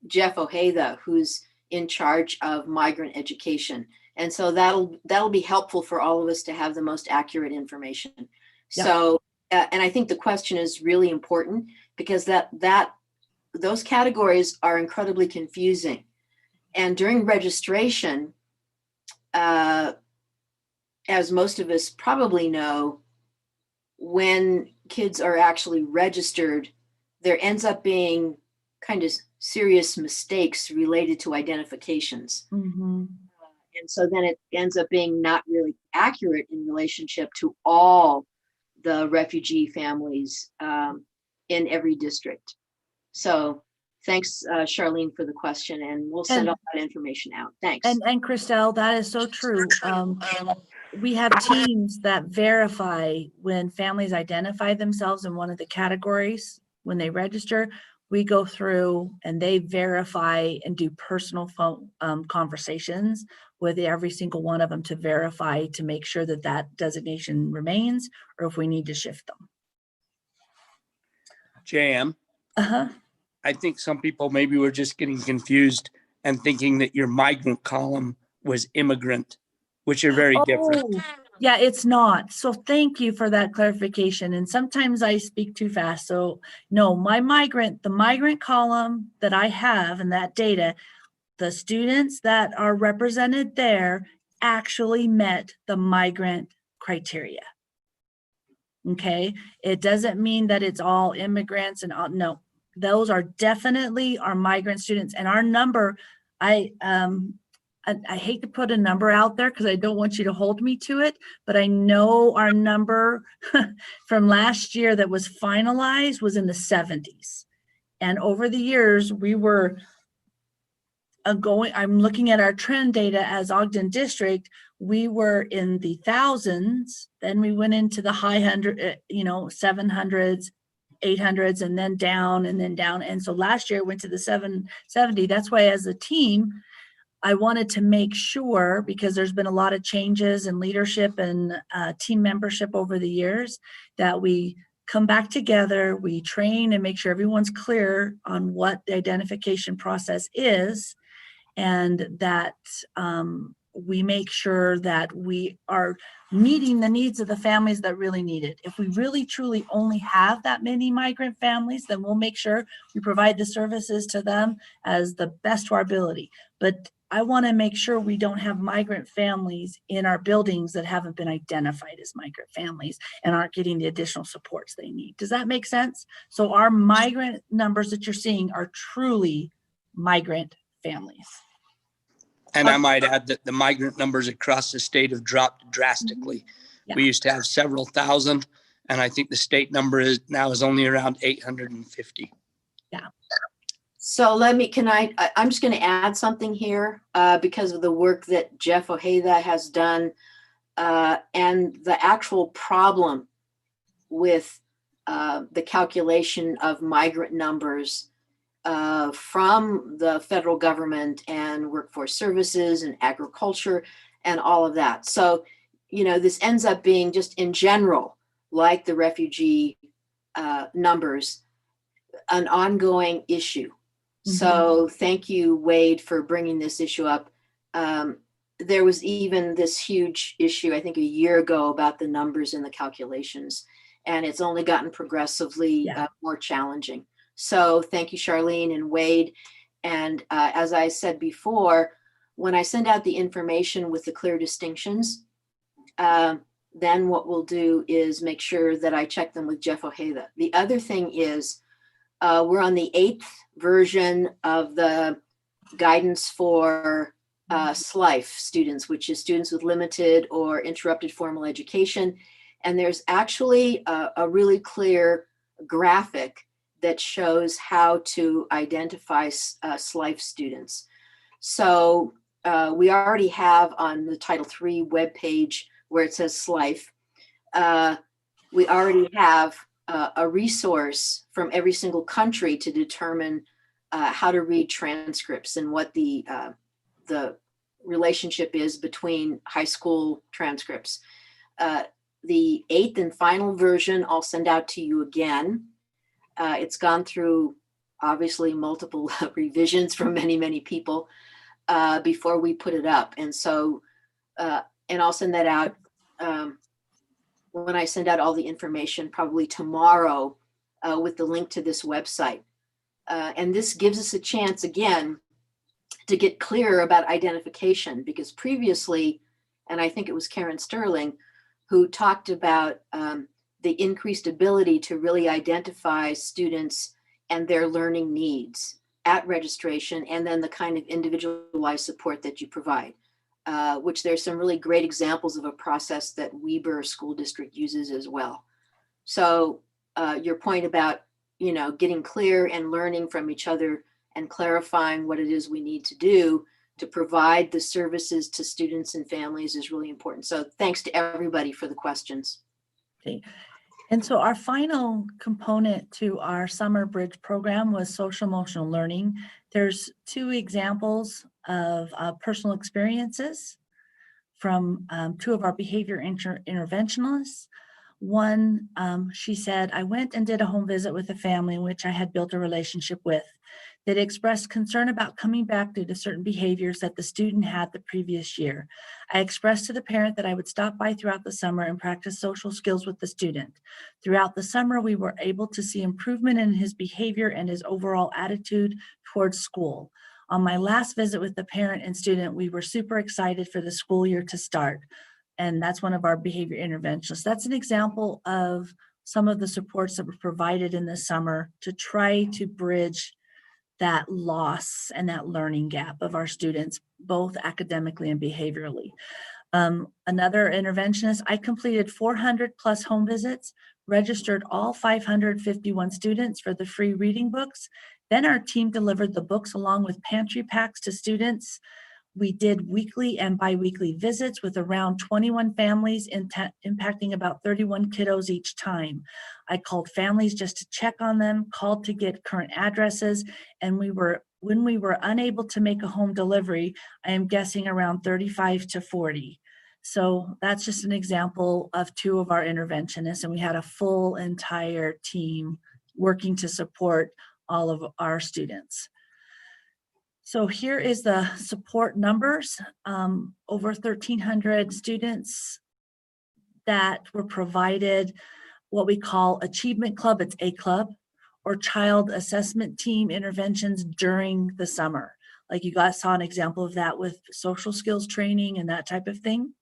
Jeff Ojeda, who's in charge of migrant education. And so that'll be helpful for all of us to have the most accurate information. Yep. So, and I think the question is really important because those categories are incredibly confusing. And during registration, as most of us probably know, when kids are actually registered, there ends up being kind of serious mistakes related to identifications. Mm-hmm. And so then it ends up being not really accurate in relationship to all the refugee families in every district. So thanks, Charlene, for the question, and we'll send all that information out. Thanks. And Christelle, that is so true. We have teams that verify when families identify themselves in one of the categories. When they register, we go through and they verify and do personal phone conversations with every single one of them to verify, to make sure that that designation remains, or if we need to shift them. JM, Uh-huh. I think some people maybe were just getting confused and thinking that your migrant column was immigrant, which are very different. Yeah, it's not. So thank you for that clarification. And sometimes I speak too fast. So no, the migrant column that I have in that data, the students that are represented there actually met the migrant criteria. Okay, it doesn't mean that it's all immigrants and all, no, those are definitely our migrant students. And our number, I hate to put a number out there because I don't want you to hold me to it, but I know our number from last year that was finalized was in the 70s. And over the years, we were I'm looking at our trend data as Ogden District, we were in the thousands, then we went into the high 700s, 800s, and then down and then down. And so last year it went to the 770. That's why as a team, I wanted to make sure, because there's been a lot of changes in leadership and team membership over the years, that we come back together, we train and make sure everyone's clear on what the identification process is, and that we make sure that we are meeting the needs of the families that really need it. If we really truly only have that many migrant families, then we'll make sure we provide the services to them as the best to our ability. But I want to make sure we don't have migrant families in our buildings that haven't been identified as migrant families and aren't getting the additional supports they need. Does that make sense? So our migrant numbers that you're seeing are truly migrant families. And I might add that the migrant numbers across the state have dropped drastically. Yeah. We used to have several thousand, and I think the state number is only around 850. Yeah. So I'm just going to add something here because of the work that Jeff Ojeda has done and the actual problem with the calculation of migrant numbers from the federal government and workforce services and agriculture and all of that. So, this ends up being just in general, like the refugee numbers, an ongoing issue. Mm-hmm. So thank you, Wade, for bringing this issue up. There was even this huge issue, I think a year ago, about the numbers and the calculations, and it's only gotten progressively more challenging. So thank you, Charlene and Wade. And as I said before, when I send out the information with the clear distinctions, then what we'll do is make sure that I check them with Jeff Ojeda. The other thing is We're on the 8th version of the guidance for SLIFE students, which is students with limited or interrupted formal education. And there's actually a really clear graphic that shows how to identify SLIFE students. So we already have on the Title III webpage where it says SLIFE, we already have a resource from every single country to determine how to read transcripts and what the relationship is between high school transcripts. The 8th and final version I'll send out to you again. It's gone through obviously multiple revisions from many, many people before we put it up. And so, and I'll send that out when I send out all the information, probably tomorrow, with the link to this website. And this gives us a chance again to get clear about identification, because previously, and I think it was Karen Sterling who talked about the increased ability to really identify students and their learning needs at registration, and then the kind of individualized support that you provide, which there's some really great examples of a process that Weber School District uses as well. So your point about, you know, getting clear and learning from each other and clarifying what it is we need to do to provide the services to students and families is really important. So thanks to everybody for the questions. Okay. And so our final component to our summer bridge program was social emotional learning. There's 2 examples of personal experiences from 2 of our behavior interventionalists. One, she said, I went and did a home visit with a family in which I had built a relationship with that expressed concern about coming back due to certain behaviors that the student had the previous year. I expressed to the parent that I would stop by throughout the summer and practice social skills with the student. Throughout the summer, we were able to see improvement in his behavior and his overall attitude towards school. On my last visit with the parent and student, we were super excited for the school year to start. And that's one of our behavior interventions. That's an example of some of the supports that were provided in the summer to try to bridge that loss and that learning gap of our students, both academically and behaviorally. Another interventionist, I completed 400 plus home visits, registered all 551 students for the free reading books. Then our team delivered the books along with pantry packs to students. We did weekly and bi-weekly visits with around 21 families, impacting about 31 kiddos each time. I called families just to check on them, called to get current addresses, and when we were unable to make a home delivery, I am guessing around 35 to 40. So that's just an example of 2 of our interventionists, and we had a full entire team working to support all of our students. So here is the support numbers, over 1,300 students that were provided what we call Achievement Club, it's a club, or Child Assessment Team interventions during the summer. Like you guys saw an example of that with social skills training and that type of thing.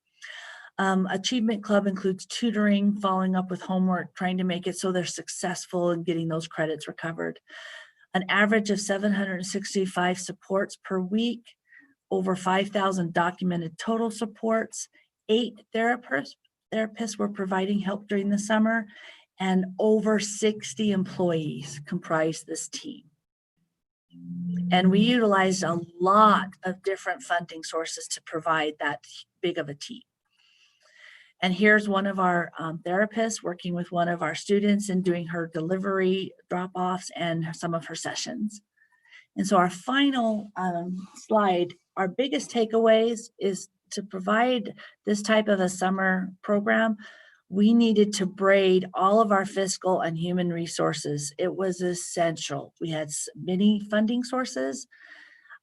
Achievement Club includes tutoring, following up with homework, trying to make it so they're successful in getting those credits recovered. An average of 765 supports per week, over 5,000 documented total supports, 8 therapists were providing help during the summer, and over 60 employees comprise this team. And we utilized a lot of different funding sources to provide that big of a team. And here's one of our therapists working with one of our students and doing her delivery drop-offs and some of her sessions. And so our final slide, our biggest takeaways is to provide this type of a summer program, we needed to braid all of our fiscal and human resources. It was essential. We had many funding sources,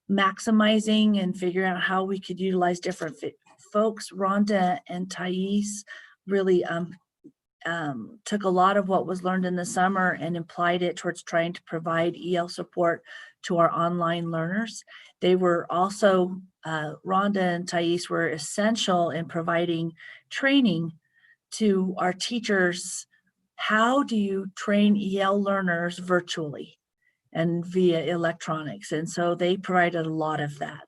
maximizing and figuring out how we could utilize different folks. Rhonda and Thais really took a lot of what was learned in the summer and applied it towards trying to provide EL support to our online learners. They were also, Rhonda and Thais were essential in providing training to our teachers. How do you train EL learners virtually? and via electronics. And so they provided a lot of that.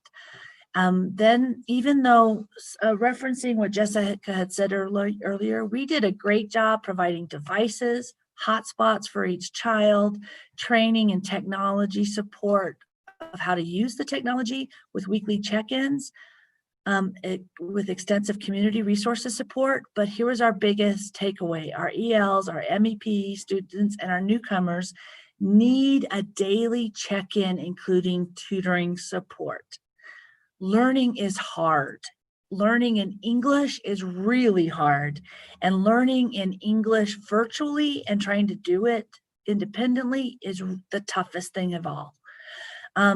Then even though referencing what Jessica had said earlier, we did a great job providing devices, hotspots for each child, training and technology support of how to use the technology with weekly check-ins, with extensive community resources support. But here was our biggest takeaway. Our ELs, our MEP students, and our newcomers need a daily check-in, including tutoring support. Learning is hard. Learning in English is really hard, and learning in English virtually and trying to do it independently is the toughest thing of all.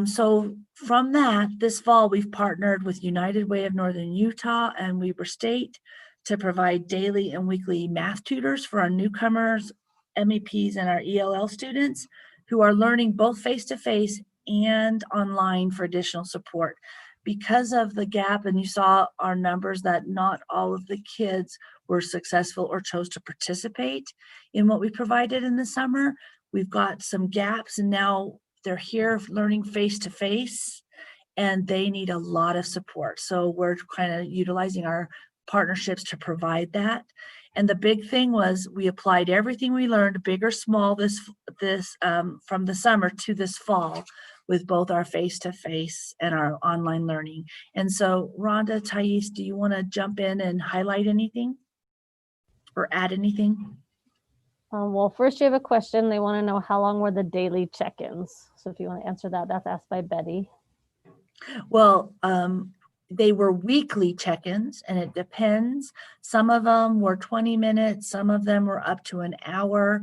So from that, this fall, we've partnered with United Way of Northern Utah and Weber State to provide daily and weekly math tutors for our newcomers, MEPs, and our ELL students who are learning both face-to-face and online for additional support. Because of the gap, and you saw our numbers that not all of the kids were successful or chose to participate in what we provided in the summer, we've got some gaps, and now they're here learning face-to-face, and they need a lot of support. So we're kind of utilizing our partnerships to provide that. And the big thing was we applied everything we learned, big or small, from the summer to this fall, with both our face-to-face and our online learning. And so Rhonda, Thais, do you want to jump in and highlight anything or add anything? Well, first you have a question. They want to know how long were the daily check-ins. So if you want to answer that, that's asked by Betty. Well, they were weekly check-ins, and it depends. Some of them were 20 minutes. Some of them were up to an hour.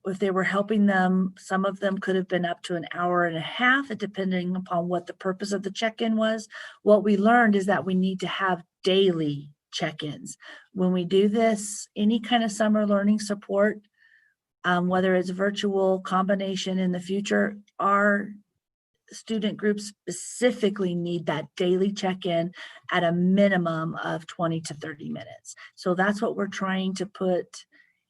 If they were helping them, some of them could have been up to an hour and a half, depending upon what the purpose of the check-in was. What we learned is that we need to have daily check-ins. When we do this, any kind of summer learning support, whether it's virtual combination in the future, our student groups specifically need that daily check-in at a minimum of 20 to 30 minutes. So that's what we're trying to put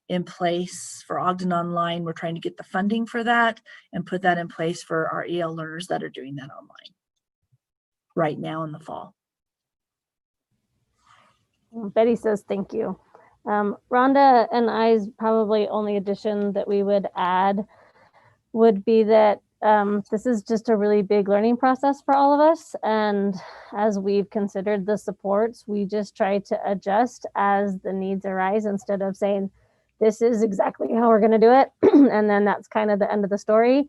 in place for Ogden Online. We're trying to get the funding for that and put that in place for our EL learners that are doing that online right now in the fall. Betty says, thank you. Rhonda and I's probably only addition that we would add would be that this is just a really big learning process for all of us. And as we've considered the supports, we just try to adjust as the needs arise instead of saying, this is exactly how we're going to do it. And then that's kind of the end of the story.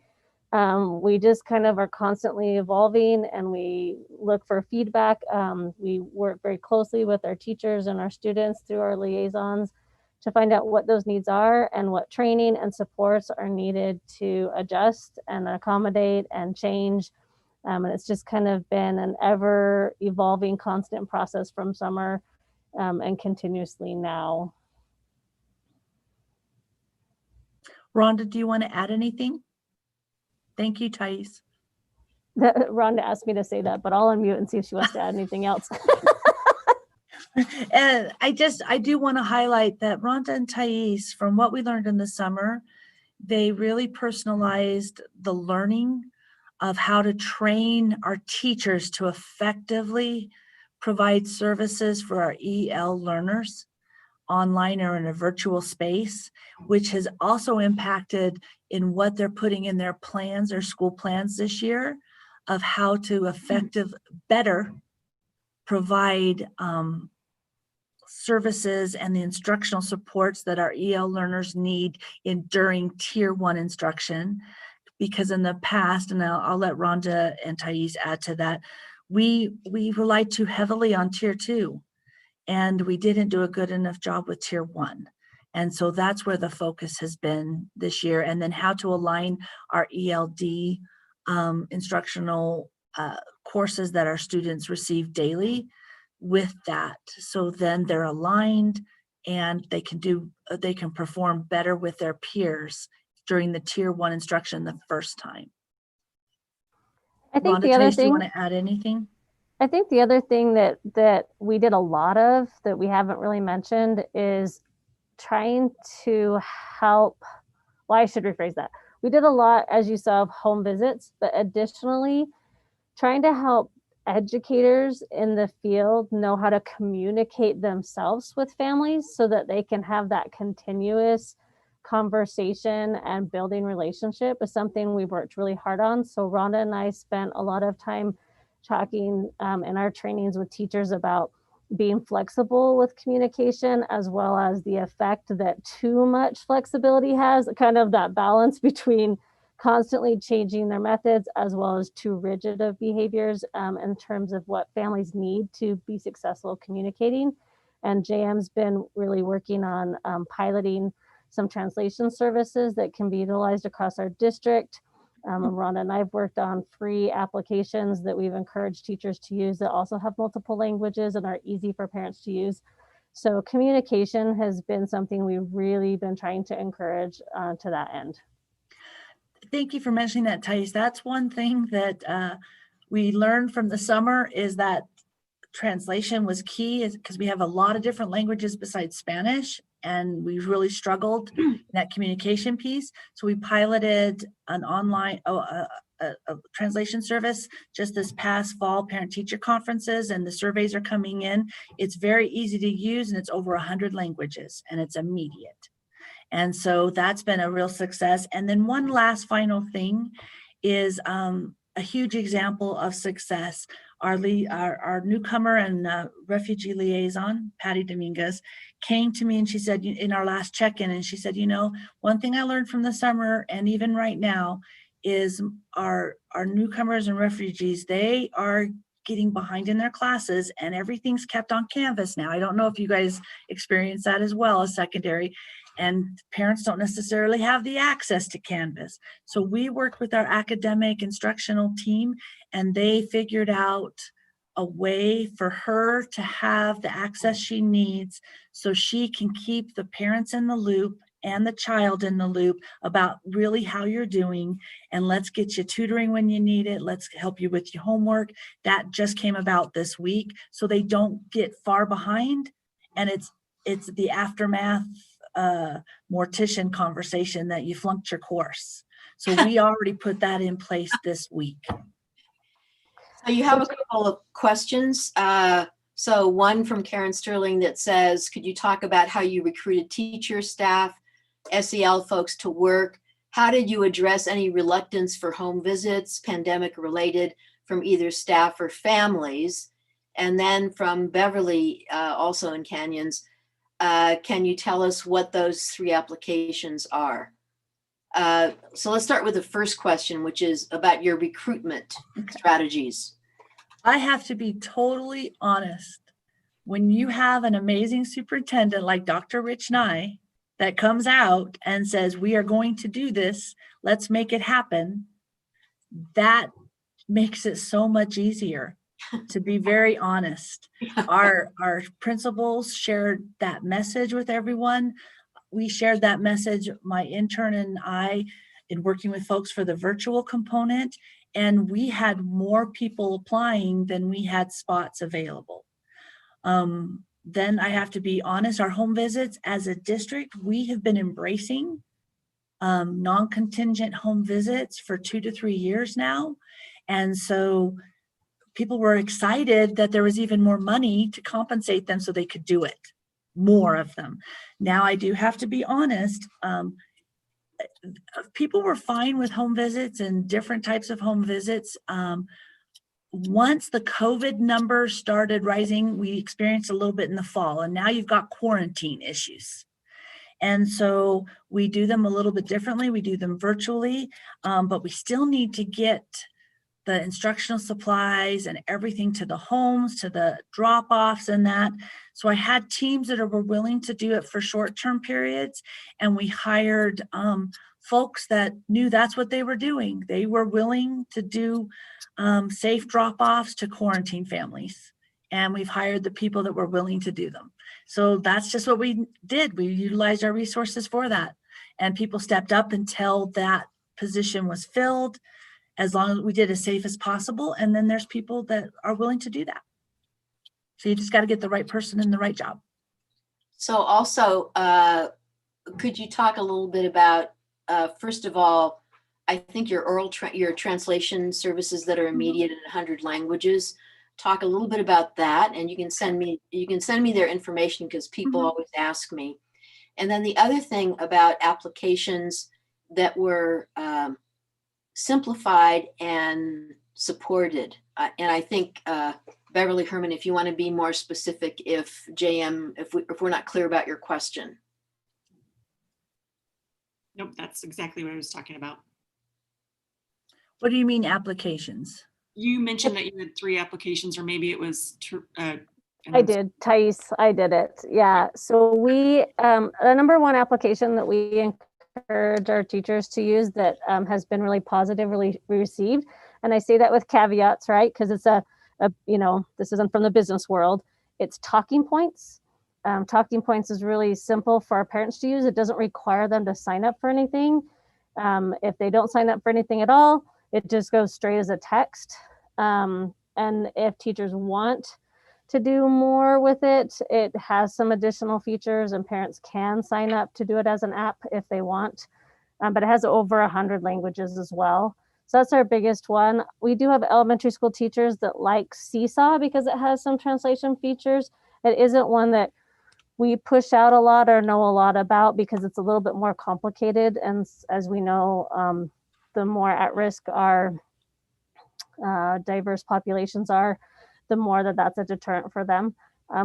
We just kind of are constantly evolving, and we look for feedback. We work very closely with our teachers and our students through our liaisons to find out what those needs are and what training and supports are needed to adjust and accommodate and change. And it's just kind of been an ever evolving constant process from summer and continuously now. Rhonda, do you want to add anything? Thank you, Thais. Rhonda asked me to say that, but I'll unmute and see if she wants to add anything else. And I do want to highlight that Rhonda and Thais, from what we learned in the summer, they really personalized the learning of how to train our teachers to effectively provide services for our EL learners online or in a virtual space, which has also impacted in what they're putting in their plans, their school plans this year, of how to better provide services and the instructional supports that our EL learners need during Tier 1 instruction. Because in the past, and I'll let Rhonda and Thais add to that, we relied too heavily on Tier 2, and we didn't do a good enough job with Tier 1. And so that's where the focus has been this year. And then how to align our ELD instructional courses that our students receive daily with that. So then they're aligned and they can perform better with their peers during the Tier 1 instruction the first time. I think Rhonda, the other do you thing, want to add anything? I think the other thing that we did a lot of that we haven't really mentioned is trying to help. Well, I should rephrase that. we did a lot, as you saw, of home visits, but additionally, trying to help educators in the field know how to communicate themselves with families so that they can have that continuous conversation and building relationship is something we've worked really hard on. So Rhonda and I spent a lot of time talking in our trainings with teachers about being flexible with communication, as well as the effect that too much flexibility has, kind of that balance between constantly changing their methods as well as too rigid of behaviors in terms of what families need to be successful communicating. And JM's been really working on piloting some translation services that can be utilized across our district. And Rhonda and I've worked on free applications that we've encouraged teachers to use that also have multiple languages and are easy for parents to use. So communication has been something we've really been trying to encourage to that end. Thank you for mentioning that, Thais. That's one thing that we learned from the summer is that translation was key, is because we have a lot of different languages besides Spanish, and we really struggled in that communication piece. So we piloted an online a translation service just this past fall, parent-teacher conferences, and the surveys are coming in. It's very easy to use, and it's over 100 languages, and it's immediate. And so that's been a real success. And then one last final thing is a huge example of success. Our newcomer and refugee liaison, Patty Dominguez, came to me and she said, in our last check-in, and she said, one thing I learned from the summer and even right now is our newcomers and refugees, they are getting behind in their classes and everything's kept on Canvas now. I don't know if you guys experience that as well as secondary, and parents don't necessarily have the access to Canvas. So we worked with our academic instructional team, and they figured out a way for her to have the access she needs so she can keep the parents in the loop and the child in the loop about really how you're doing, and let's get you tutoring when you need it. Let's help you with your homework. That just came about this week, so they don't get far behind. And it's the aftermath mortician conversation that you flunked your course. So we already put that in place this week. So you have a couple of questions. So one from Karen Sterling that says, could you talk about how you recruited teachers, staff, SEL folks to work? How did you address any reluctance for home visits, pandemic related, from either staff or families? And then from Beverly, also in Canyons, can you tell us what those 3 applications are? So let's start with the first question, which is about your recruitment strategies. I have to be totally honest. When you have an amazing superintendent like Dr. Rich Nye that comes out and says, we are going to do this, let's make it happen, that makes it so much easier. To be very honest, our principals shared that message with everyone. We shared that message, my intern and I, in working with folks for the virtual component, and we had more people applying than we had spots available. Then I have to be honest, our home visits as a district, we have been embracing non-contingent home visits for 2 to 3 years now. And so people were excited that there was even more money to compensate them so they could do it, more of them. Now I do have to be honest, people were fine with home visits and different types of home visits. Once the COVID numbers started rising, we experienced a little bit in the fall, and now you've got quarantine issues. And so we do them a little bit differently. We do them virtually, but we still need to get the instructional supplies and everything to the homes, to the drop-offs and that. So I had teams that were willing to do it for short-term periods, and we hired folks that knew that's what they were doing. They were willing to do safe drop-offs to quarantine families, and we've hired the people that were willing to do them. So that's just what we did. We utilized our resources for that, and people stepped up until that position was filled, as long as we did as safe as possible. And then there's people that are willing to do that. So you just got to get the right person in the right job. So also, could you talk a little bit about, first of all, I think your translation services that are immediate in 100 languages. Talk a little bit about that, and you can send me their information because people always ask me. And then the other thing about applications that were simplified and supported. And I think Beverly Herman, if you want to be more specific, if we're not clear about your question. Nope, that's exactly what I was talking about. What do you mean applications? You mentioned that you had 3 applications, or maybe it was I did, Thais, I did it. Yeah, so we, the number one application that we encourage our teachers to use that has been really positively received, and I say that with caveats, right? Because it's this isn't from the business world. It's Talking Points. Talking Points is really simple for our parents to use. It doesn't require them to sign up for anything. If they don't sign up for anything at all, it just goes straight as a text. And if teachers want to do more with it, it has some additional features, and parents can sign up to do it as an app if they want. But it has over 100 languages as well. So that's our biggest one. We do have elementary school teachers that like Seesaw because it has some translation features. It isn't one that we push out a lot or know a lot about because it's a little bit more complicated. And as we know, the more at risk our diverse populations are, the more that's a deterrent for them.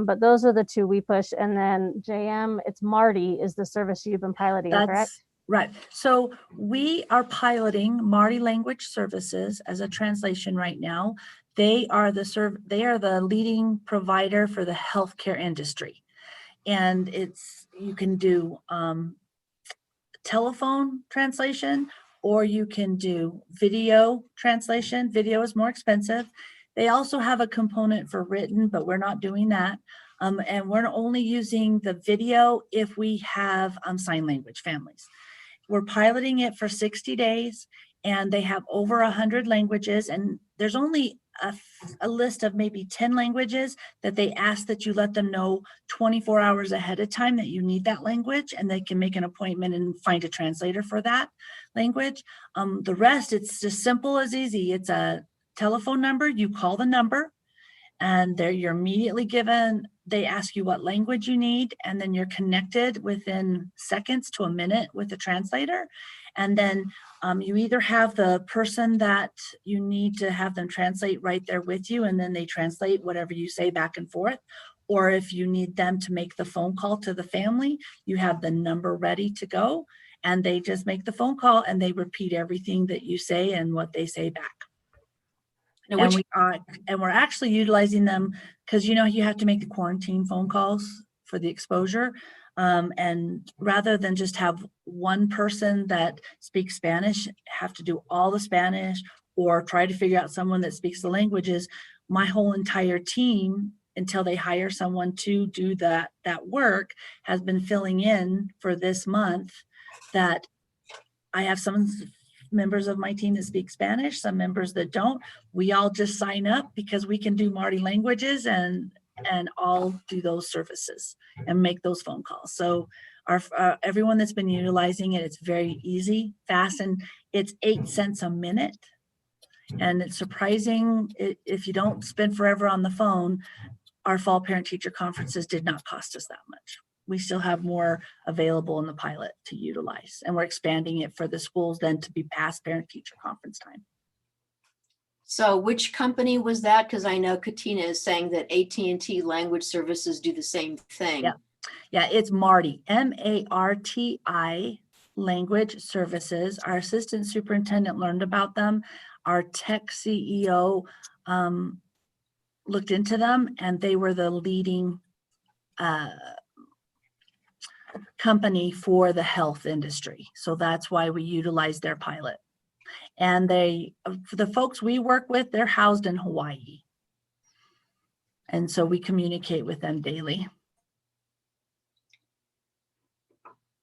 But those are the 2 we push. And then JM, it's Marty is the service you've been piloting, correct? Right. So we are piloting Marty Language Services as a translation right now. They are the leading provider for the healthcare industry. And you can do telephone translation, or you can do video translation. Video is more expensive. They also have a component for written, but we're not doing that. And we're only using the video if we have sign language families. We're piloting it for 60 days, and they have over 100 languages, and there's only a list of maybe 10 languages that they ask that you let them know 24 hours ahead of time that you need that language, and they can make an appointment and find a translator for that language. The rest, it's just simple as easy. It's a telephone number. You call the number, and you're immediately given, they ask you what language you need, and then you're connected within seconds to a minute with the translator. And then you either have the person that you need to have them translate right there with you, and then they translate whatever you say back and forth. Or if you need them to make the phone call to the family, you have the number ready to go, and they just make the phone call and they repeat everything that you say and what they say back. And we're actually utilizing them because you have to make the quarantine phone calls for the exposure. And rather than just have one person that speaks Spanish have to do all the Spanish or try to figure out someone that speaks the languages, my whole entire team, until they hire someone to do that work, has been filling in for this month. That I have some members of my team that speak Spanish, some members that don't. We all just sign up because we can do Marty languages and all do those services and make those phone calls. So everyone that's been utilizing it, it's very easy, fast, and it's 8 cents a minute. And it's surprising if you don't spend forever on the phone. Our fall parent teacher conferences did not cost us that much. We still have more available in the pilot to utilize, and we're expanding it for the schools then to be past parent teacher conference time. So which company was that? Because I know Katina is saying that AT&T Language Services do the same thing. Yeah, it's Marty, M-A-R-T-I Language Services. Our assistant superintendent learned about them. Our tech CEO looked into them, and they were the leading company for the health industry. So that's why we utilize their pilot. And for the folks we work with, they're housed in Hawaii. And so we communicate with them daily.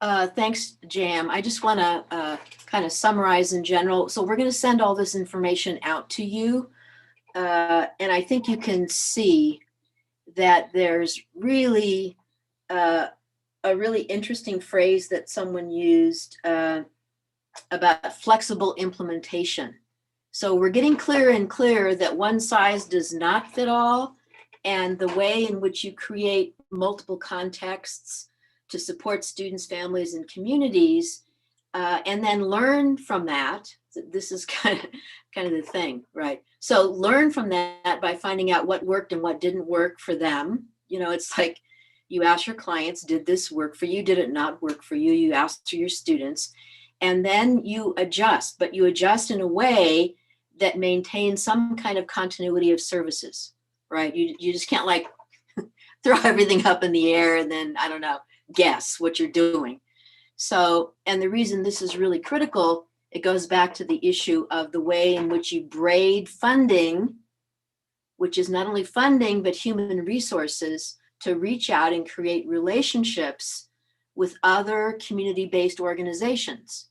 Thanks, Jam. I just want to kind of summarize in general. So we're going to send all this information out to you. And I think you can see that there's really a really interesting phrase that someone used. about flexible implementation. So we're getting clearer and clearer that one size does not fit all, and the way in which you create multiple contexts to support students, families, and communities, and then learn from that. This is kind of the thing, right? So learn from that by finding out what worked and what didn't work for them. You know, it's like you ask your clients, did this work for you? Did it not work for you? You ask to your students, and then you adjust, but you adjust in a way that maintains some kind of continuity of services, right? You just can't like throw everything up in the air and then, I don't know, guess what you're doing. So, and the reason this is really critical, it goes back to the issue of the way in which you braid funding, which is not only funding, but human resources to reach out and create relationships with other community-based organizations,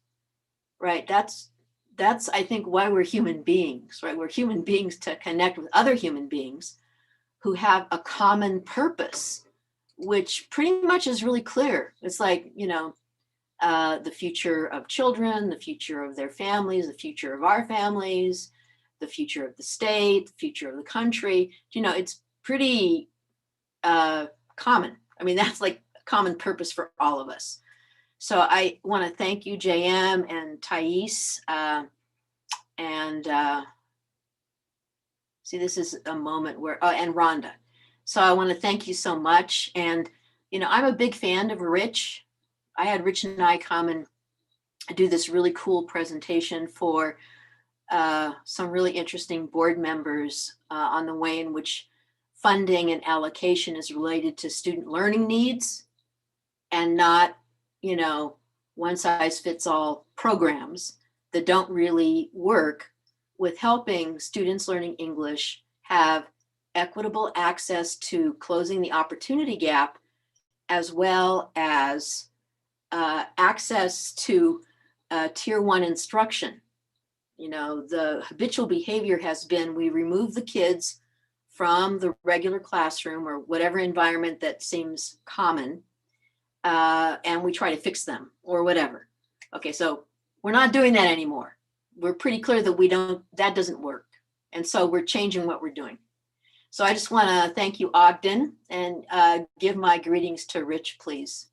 right? That's, I think, why we're human beings, right? We're human beings to connect with other human beings who have a common purpose, which pretty much is really clear. It's like, you know, the future of children, the future of their families, the future of our families, the future of the state, the future of the country. You know, it's pretty common. I mean, that's like a common purpose for all of us. So I want to thank you, JM and Thais. See, this is a moment where, and Rhonda. So I want to thank you so much. And, you know, I'm a big fan of Rich. I had Rich and I come and do this really cool presentation for some really interesting board members on the way in which funding and allocation is related to student learning needs and not, you know, one size fits all programs that don't really work with helping students learning English have equitable access to closing the opportunity gap, as well as access to tier 1 instruction. You know, the habitual behavior has been we remove the kids from the regular classroom or whatever environment that seems common, and we try to fix them or whatever. Okay, so we're not doing that anymore. We're pretty clear that that doesn't work. And so we're changing what we're doing. So I just want to thank you, Ogden, and give my greetings to Rich, please.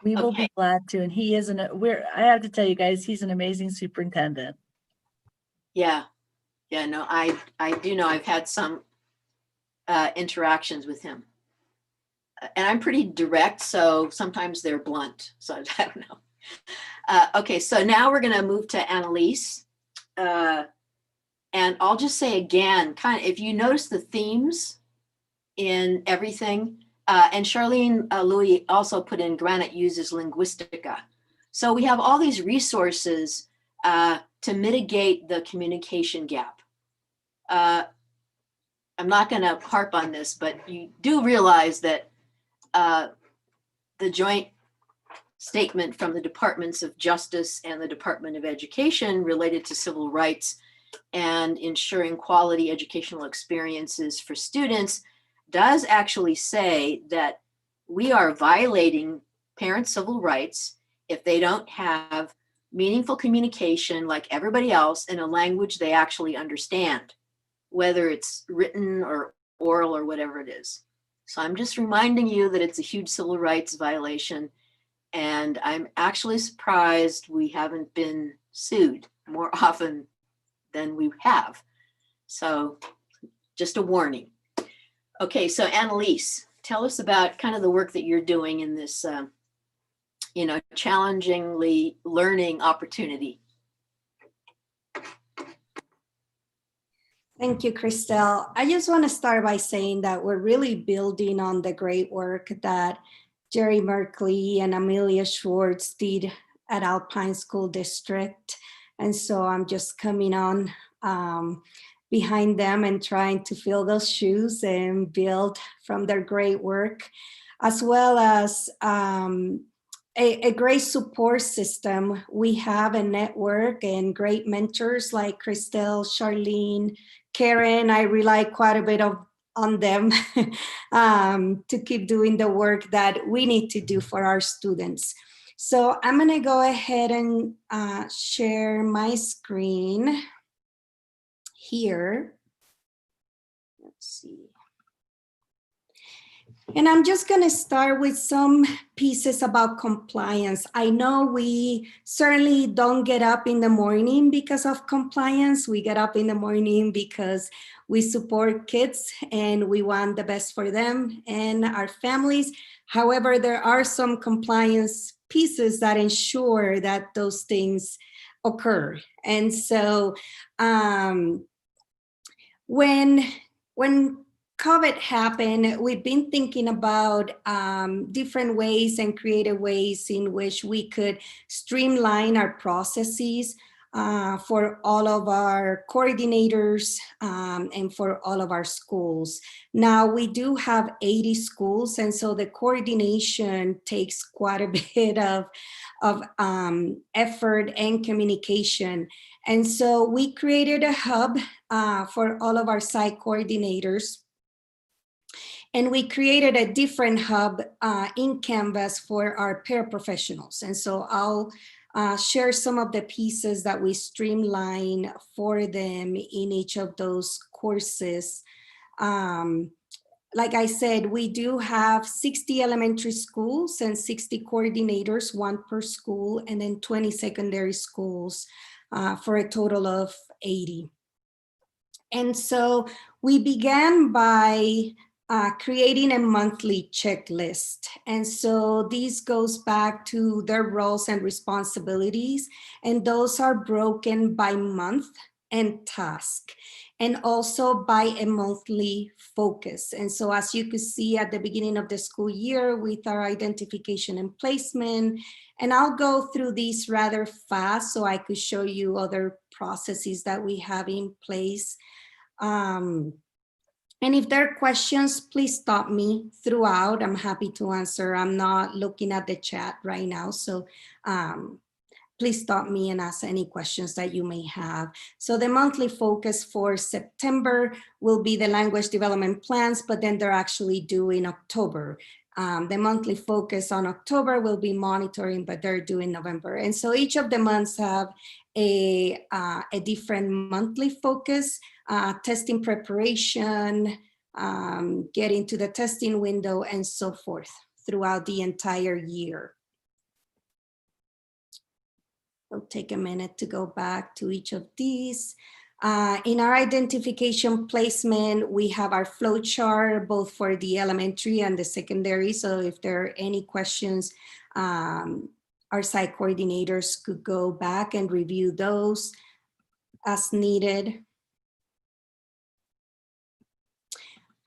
We will be glad to. And he is I have to tell you guys, he's an amazing superintendent. Yeah. Yeah, no, I do know I've had some interactions with him. And I'm pretty direct, so sometimes they're blunt. So I don't know. Okay, so now we're going to move to Annalise. And I'll just say again, kind of, if you notice the themes in everything, and Charlene Louis also put in Granite uses Linguistica. So we have all these resources to mitigate the communication gap. I'm not going to harp on this, but you do realize that the joint statement from the Departments of Justice and the Department of Education related to civil rights and ensuring quality educational experiences for students does actually say that we are violating parents' civil rights if they don't have meaningful communication like everybody else in a language they actually understand, whether it's written or oral or whatever it is. So I'm just reminding you that it's a huge civil rights violation. And I'm actually surprised we haven't been sued more often than we have. So just a warning. Okay, so Annalise, tell us about kind of the work that you're doing in this, you know, challengingly learning opportunity. Thank you, Christelle. I just want to start by saying that we're really building on the great work that Jerry Merkley and Amelia Schwartz did at Alpine School District. And so I'm just coming on behind them and trying to fill those shoes and build from their great work, as well as a great support system. We have a network and great mentors like Christelle, Charlene, Karen. I rely quite a bit on them to keep doing the work that we need to do for our students. So I'm gonna go ahead and share my screen here. Let's see. And I'm just going to start with some pieces about compliance. I know we certainly don't get up in the morning because of compliance. We get up in the morning because we support kids and we want the best for them and our families. However, there are some compliance pieces that ensure that those things occur. And so when COVID happened, we've been thinking about different ways and creative ways in which we could streamline our processes for all of our coordinators and for all of our schools. Now, we do have 80 schools, and so the coordination takes quite a bit of effort and communication. And so we created a hub for all of our site coordinators. And we created a different hub in Canvas for our paraprofessionals. And so I'll share some of the pieces that we streamline for them in each of those courses. Like I said, we do have 60 elementary schools and 60 coordinators, 1 per school, and then 20 secondary schools for a total of 80. And so we began by creating a monthly checklist. And so this goes back to their roles and responsibilities, and those are broken by month and task, and also by a monthly focus. And so as you could see at the beginning of the school year with our identification and placement, and I'll go through these rather fast so I could show you other processes that we have in place. And if there are questions, please stop me throughout. I'm happy to answer. I'm not looking at the chat right now, so please stop me and ask any questions that you may have. So the monthly focus for September will be the language development plans, but then they're actually due in October. The monthly focus on October will be monitoring, but they're due in November. And so each of the months have a different monthly focus, testing preparation, getting to the testing window, and so forth throughout the entire year. It'll take a minute to go back to each of these. In our identification placement, we have our flow chart, both for the elementary and the secondary. So if there are any questions, our site coordinators could go back and review those as needed.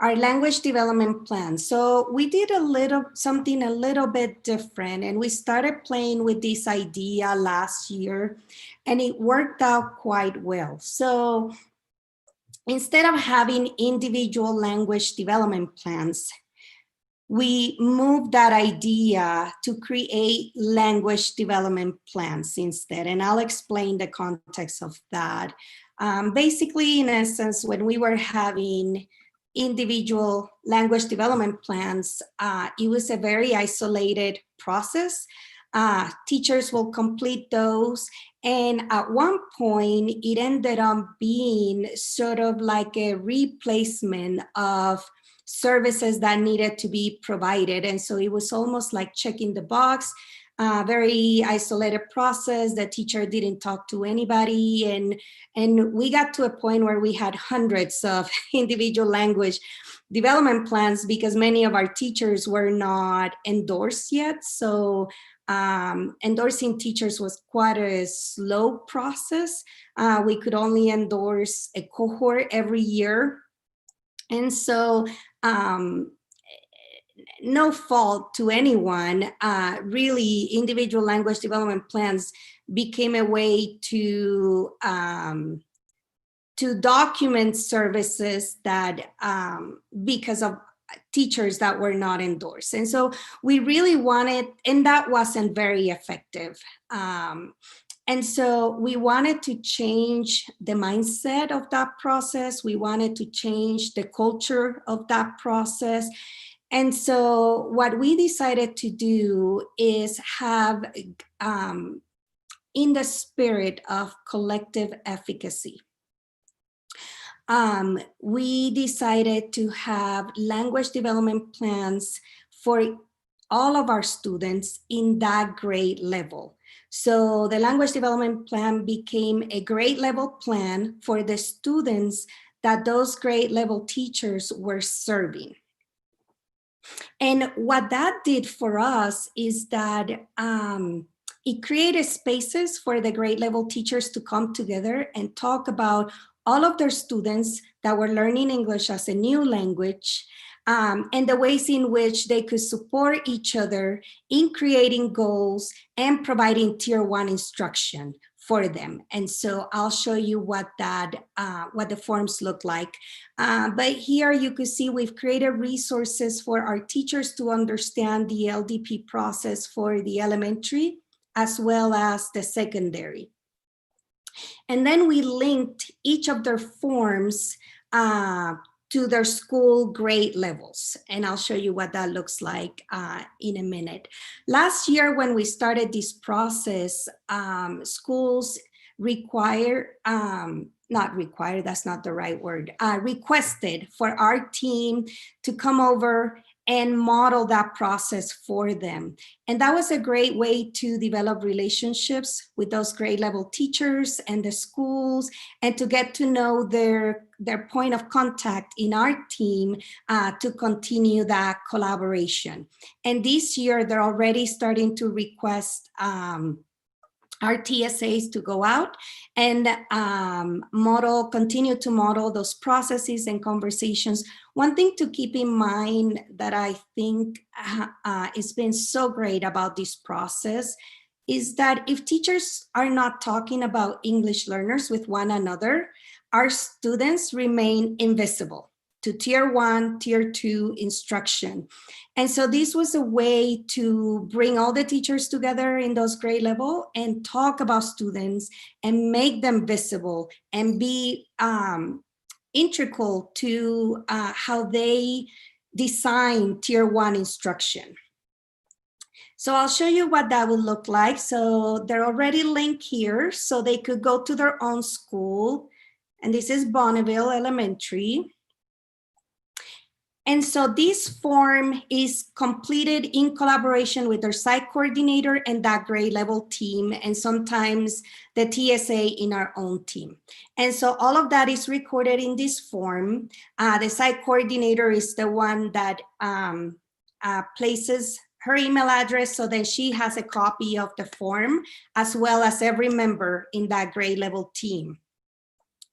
Our language development plan. So we did something a little bit different, and we started playing with this idea last year, and it worked out quite well. So instead of having individual language development plans, we moved that idea to create language development plans instead. And I'll explain the context of that. Basically, in essence, when we were having individual language development plans, it was a very isolated process. Teachers will complete those. And at one point, it ended up being sort of like a replacement of services that needed to be provided. And so it was almost like checking the box, very isolated process. The teacher didn't talk to anybody. And we got to a point where we had hundreds of individual language development plans because many of our teachers were not endorsed yet. So endorsing teachers was quite a slow process. We could only endorse a cohort every year. And so no fault to anyone, really individual language development plans became a way to document services that because of teachers that were not endorsed. And so we really wanted, and that wasn't very effective. And so we wanted to change the mindset of that process. We wanted to change the culture of that process. And so what we decided to do is have, in the spirit of collective efficacy, we decided to have language development plans for all of our students in that grade level. So the language development plan became a grade level plan for the students that those grade level teachers were serving. And what that did for us is that it created spaces for the grade level teachers to come together and talk about all of their students that were learning English as a new language, and the ways in which they could support each other in creating goals and providing tier 1 instruction for them. And so I'll show you what the forms look like. But here you can see we've created resources for our teachers to understand the LDP process for the elementary as well as the secondary. And then we linked each of their forms to their school grade levels. And I'll show you what that looks like in a minute. Last year, when we started this process, schools requested for our team to come over and model that process for them. And that was a great way to develop relationships with those grade level teachers and the schools, and to get to know their point of contact in our team to continue that collaboration. And this year, they're already starting to request our TSAs to go out and continue to model those processes and conversations. One thing to keep in mind that I think has been so great about this process is that if teachers are not talking about English learners with one another, our students remain invisible to tier 1, tier 2 instruction. And so this was a way to bring all the teachers together in those grade level and talk about students and make them visible and be integral to how they design tier 1 instruction. So I'll show you what that would look like. So they're already linked here, so they could go to their own school. And this is Bonneville Elementary. And so this form is completed in collaboration with their site coordinator and that grade level team, and sometimes the TSA in our own team. And so all of that is recorded in this form. The site coordinator is the one that places her email address, so then she has a copy of the form, as well as every member in that grade level team.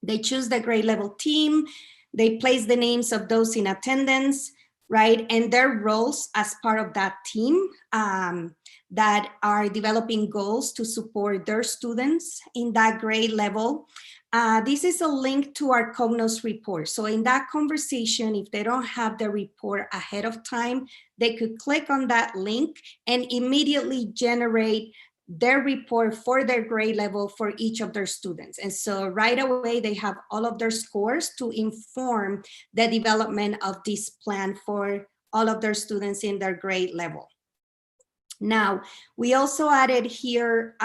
They choose the grade level team. They place the names of those in attendance, right? And their roles as part of that team that are developing goals to support their students in that grade level. This is a link to our Cognos report. So in that conversation, if they don't have the report ahead of time, they could click on that link and immediately generate their report for their grade level for each of their students. And so right away, they have all of their scores to inform the development of this plan for all of their students in their grade level. Now, we also added here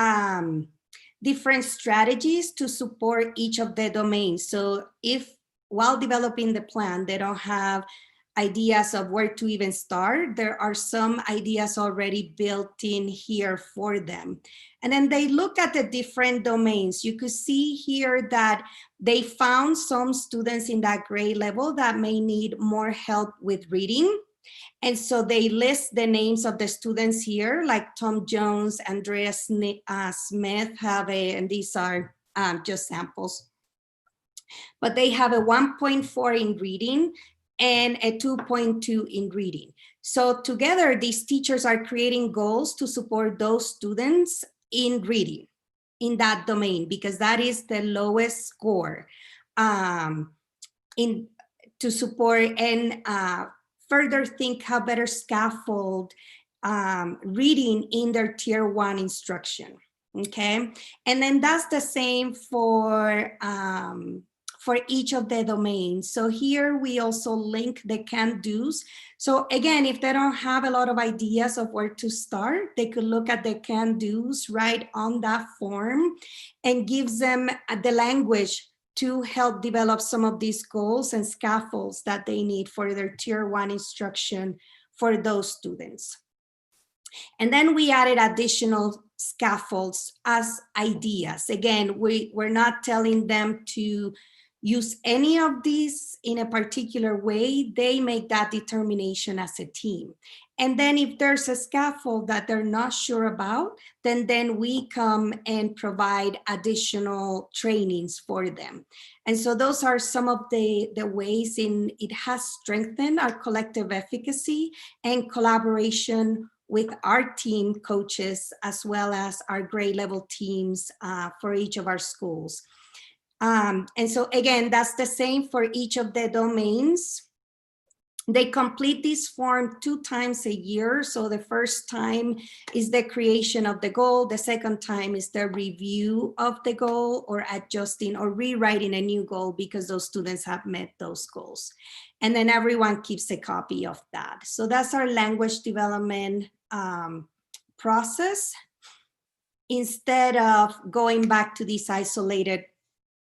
different strategies to support each of the domains. So if while developing the plan, they don't have ideas of where to even start, there are some ideas already built in here for them. And then they look at the different domains. You could see here that they found some students in that grade level that may need more help with reading. And so they list the names of the students here, like Tom Jones, Andrea Smith and these are just samples. But they have a 1.4 in reading and a 2.2 in reading. So together, these teachers are creating goals to support those students in reading in that domain, because that is the lowest score to support and further think how better scaffold reading in their tier 1 instruction. Okay, and then that's the same for for each of the domains. So here we also link the can-dos. So again, if they don't have a lot of ideas of where to start, they could look at the can-dos right on that form and gives them the language to help develop some of these goals and scaffolds that they need for their tier 1 instruction for those students. And then we added additional scaffolds as ideas. Again, we're not telling them to use any of these in a particular way. They make that determination as a team. And then if there's a scaffold that they're not sure about, then we come and provide additional trainings for them. And so those are some of the ways it has strengthened our collective efficacy and collaboration with our team coaches, as well as our grade level teams for each of our schools. And so again, that's the same for each of the domains. They complete this form 2 times a year. So the first time is the creation of the goal. The second time is the review of the goal, or adjusting or rewriting a new goal because those students have met those goals. And then everyone keeps a copy of that. So that's our language development process, instead of going back to this isolated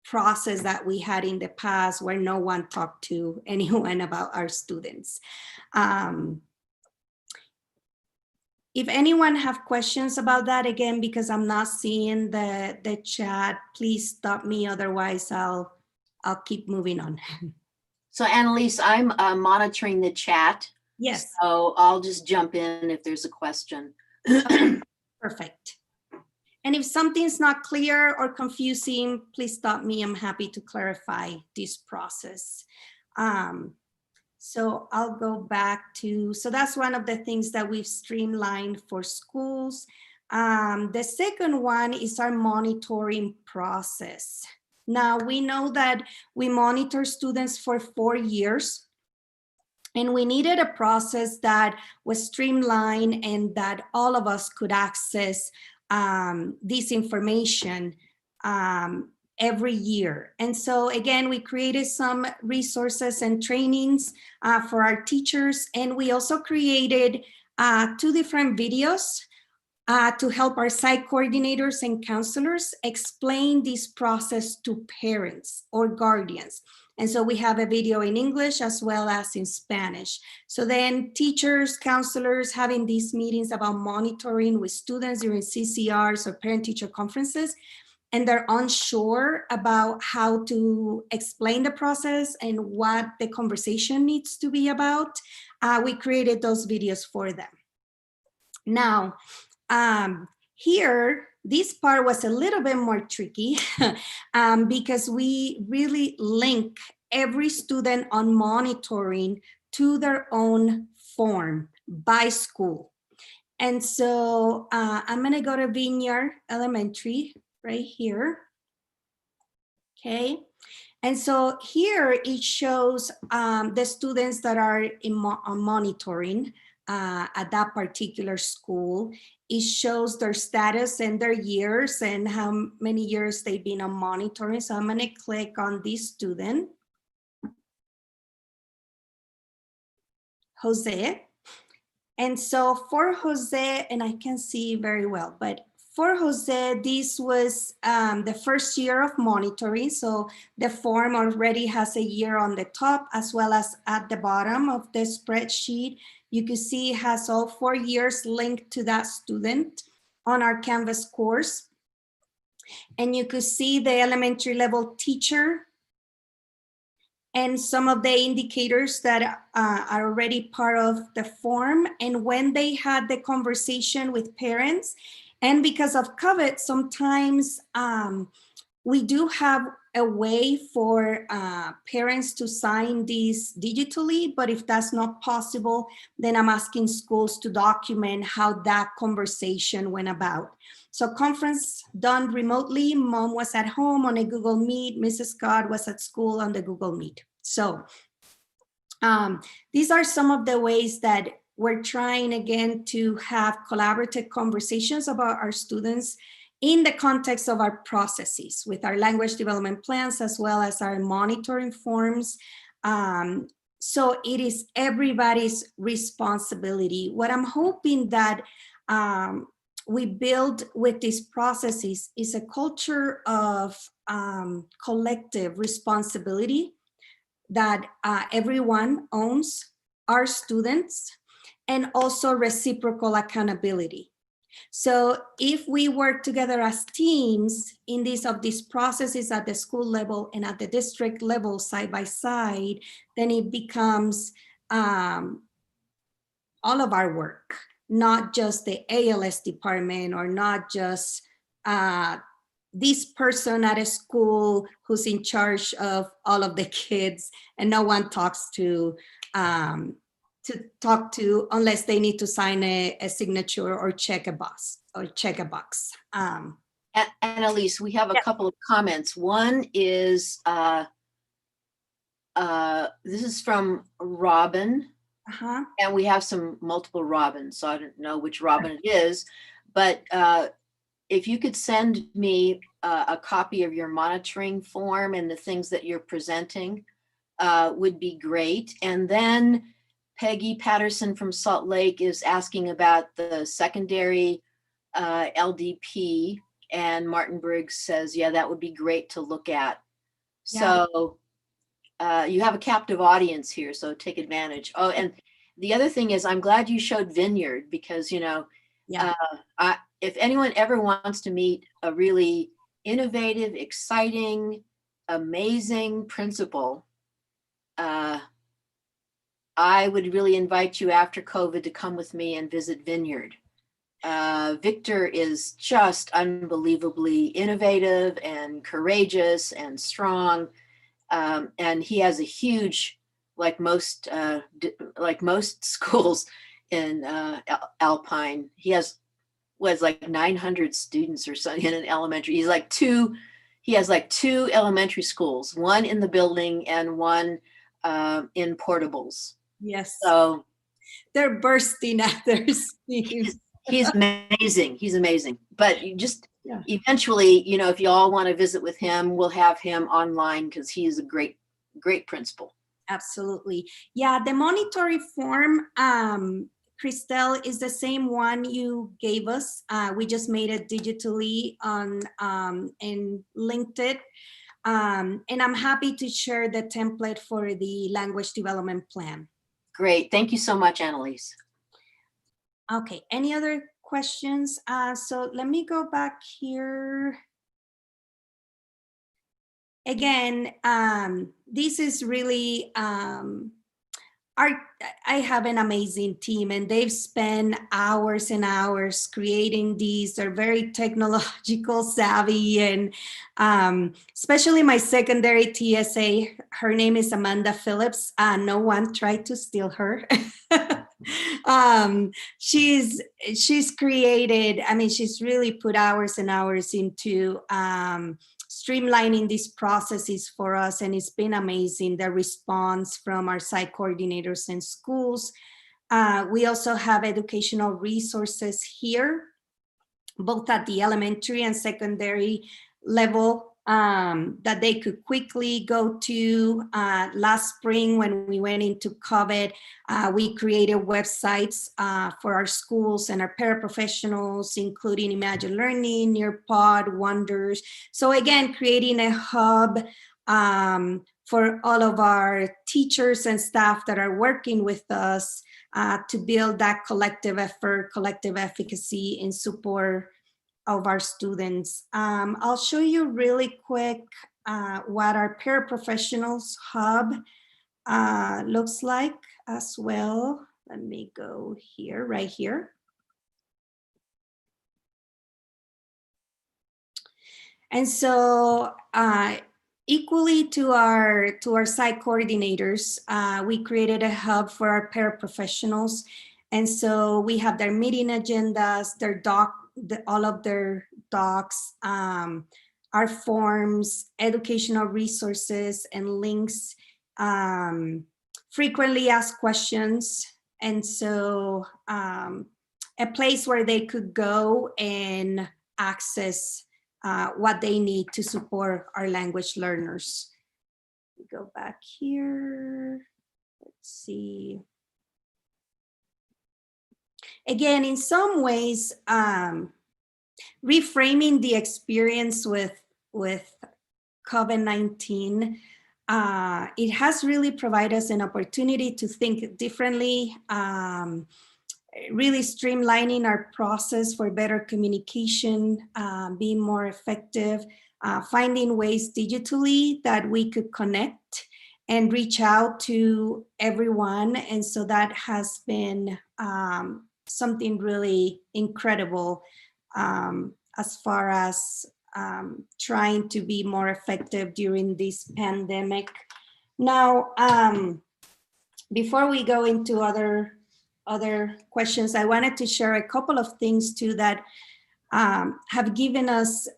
process that we had in the past where no one talked to anyone about our students. If anyone have questions about that, again, because I'm not seeing the chat, please stop me. Otherwise, I'll keep moving on. So Annalise, I'm monitoring the chat. Yes. So I'll just jump in if there's a question. Perfect. And if something's not clear or confusing, please stop me. I'm happy to clarify this process. So I'll go back to, so that's one of the things that we've streamlined for schools. The second one is our monitoring process. Now we know that we monitor students for 4 years, and we needed a process that was streamlined and that all of us could access this information every year. And so again, we created some resources and trainings for our teachers. And we also created 2 different videos to help our site coordinators and counselors explain this process to parents or guardians. And so we have a video in English as well as in Spanish. So then teachers, counselors having these meetings about monitoring with students during CCRs or parent-teacher conferences, and they're unsure about how to explain the process and what the conversation needs to be about, we created those videos for them. Now, here, this part was a little bit more tricky because we really link every student on monitoring to their own form by school. And so I'm gonna go to Vineyard Elementary right here. Okay. And so here it shows the students that are on monitoring at that particular school. It shows their status and their years and how many years they've been on monitoring. So I'm going to click on this student, Jose. And so for Jose, and I can see very well, but for Jose, this was the first year of monitoring. So the form already has a year on the top as well as at the bottom of the spreadsheet. You can see it has all 4 years linked to that student on our Canvas course. And you could see the elementary level teacher and some of the indicators that are already part of the form and when they had the conversation with parents. And because of COVID, sometimes we do have a way for parents to sign these digitally, but if that's not possible, then I'm asking schools to document how that conversation went about. So conference done remotely, mom was at home on a Google Meet, Mrs. Scott was at school on the Google Meet. So these are some of the ways that we're trying again to have collaborative conversations about our students in the context of our processes with our language development plans, as well as our monitoring forms. So it is everybody's responsibility. What I'm hoping that we build with these processes is a culture of collective responsibility that everyone owns, our students, and also reciprocal accountability. So if we work together as teams in these processes at the school level and at the district level side by side, then it becomes all of our work, not just the ALS department or not just this person at a school who's in charge of all of the kids and no one talks to talk to unless they need to sign a signature or check a box. Annalise, we have a couple of comments. One is, this is from Robin. And we have multiple Robins, so I don't know which Robin it is, but if you could send me a copy of your monitoring form and the things that you're presenting would be great. And then Peggy Patterson from Salt Lake is asking about the secondary LDP, and Martin Briggs says, yeah, that would be great to look at. Yeah. So you have a captive audience here, so take advantage. Oh, and the other thing is, I'm glad you showed Vineyard because, you know, yeah. If anyone ever wants to meet a really innovative, exciting, amazing principal, I would really invite you after COVID to come with me and visit Vineyard. Victor is just unbelievably innovative and courageous and strong. And he has a huge, like most schools in Alpine, he has like 900 students or something in an elementary. He has like two elementary schools, one in the building and one in portables. Yes. So they're bursting at their seams. He's amazing. He's amazing. But you just eventually, you know, if you all want to visit with him, we'll have him online because he is a great, great principal. Absolutely. Yeah, the monitoring form, Christelle, is the same one you gave us. We just made it digitally on and linked it. And I'm happy to share the template for the language development plan. Great. Thank you so much, Annalise. Okay, any other questions? So let me go back here. Again, this is really, I have an amazing team and they've spent hours and hours creating these. They're very technological savvy and especially my secondary TSA, her name is Amanda Phillips. No one tried to steal her. She's created, I mean, she's really put hours and hours into streamlining these processes for us, and it's been amazing, the response from our site coordinators and schools. We also have educational resources here, both at the elementary and secondary level, that they could quickly go to. Last spring, when we went into COVID, we created websites for our schools and our paraprofessionals, including Imagine Learning, Nearpod, Wonders. So again, creating a hub for all of our teachers and staff that are working with us to build that collective effort, collective efficacy in support of our students. I'll show you really quick what our paraprofessionals hub looks like as well. Let me go here, right here. And so equally to our site coordinators, we created a hub for our paraprofessionals. And so we have their meeting agendas, their all of their docs, our forms, educational resources and links, frequently asked questions. And so a place where they could go and access what they need to support our language learners. Go back here. Let's see. Again, in some ways, reframing the experience with COVID-19, it has really provided us an opportunity to think differently, really streamlining our process for better communication, being more effective, finding ways digitally that we could connect and reach out to everyone. And so that has been something really incredible as far as trying to be more effective during this pandemic. Now, before we go into other questions, I wanted to share a couple of things too that have given us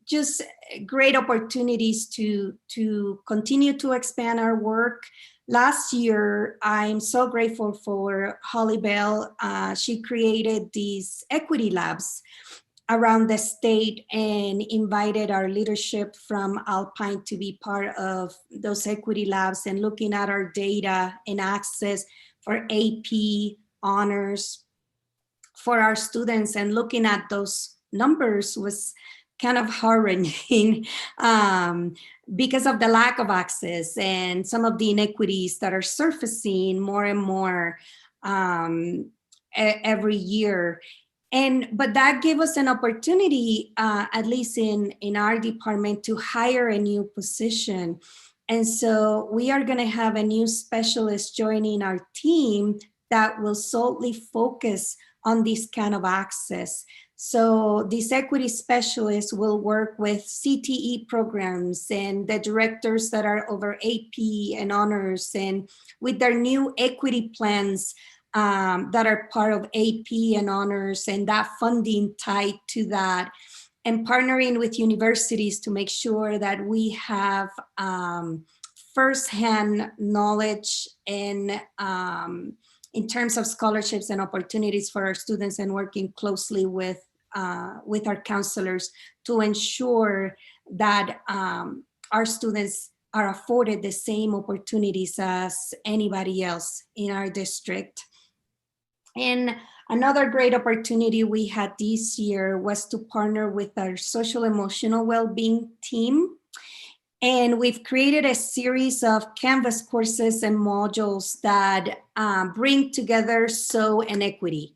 just great opportunities to continue to expand our work. Last year, I'm so grateful for Holly Bell. She created these equity labs around the state and invited our leadership from Alpine to be part of those equity labs and looking at our data and access for AP, honors, for our students, and looking at those numbers was kind of heart-wrenching because of the lack of access and some of the inequities that are surfacing more and more every year. But that gave us an opportunity, at least in our department, to hire a new position. And so we are going to have a new specialist joining our team that will solely focus on this kind of access. So this equity specialist will work with CTE programs and the directors that are over AP and honors, and with their new equity plans that are part of AP and honors, and that funding tied to that, and partnering with universities to make sure that we have firsthand knowledge and in terms of scholarships and opportunities for our students, and working closely with our counselors to ensure that our students are afforded the same opportunities as anybody else in our district. And another great opportunity we had this year was to partner with our social emotional well-being team. And we've created a series of Canvas courses and modules that bring together SOW and equity.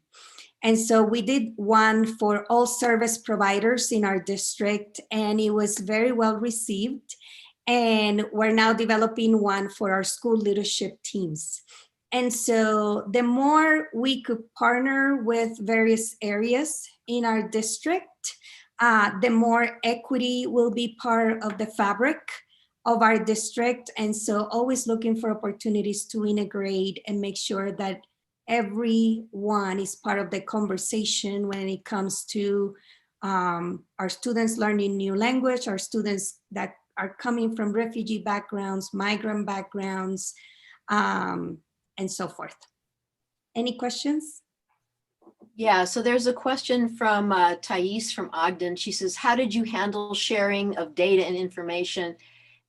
And so we did one for all service providers in our district, and it was very well received. And we're now developing one for our school leadership teams. And so the more we could partner with various areas in our district, the more equity will be part of the fabric of our district. And so always looking for opportunities to integrate and make sure that everyone is part of the conversation when it comes to our students learning new language, our students that are coming from refugee backgrounds, migrant backgrounds, and so forth. Any questions? Yeah, so there's a question from Thais from Ogden. She says, how did you handle sharing of data and information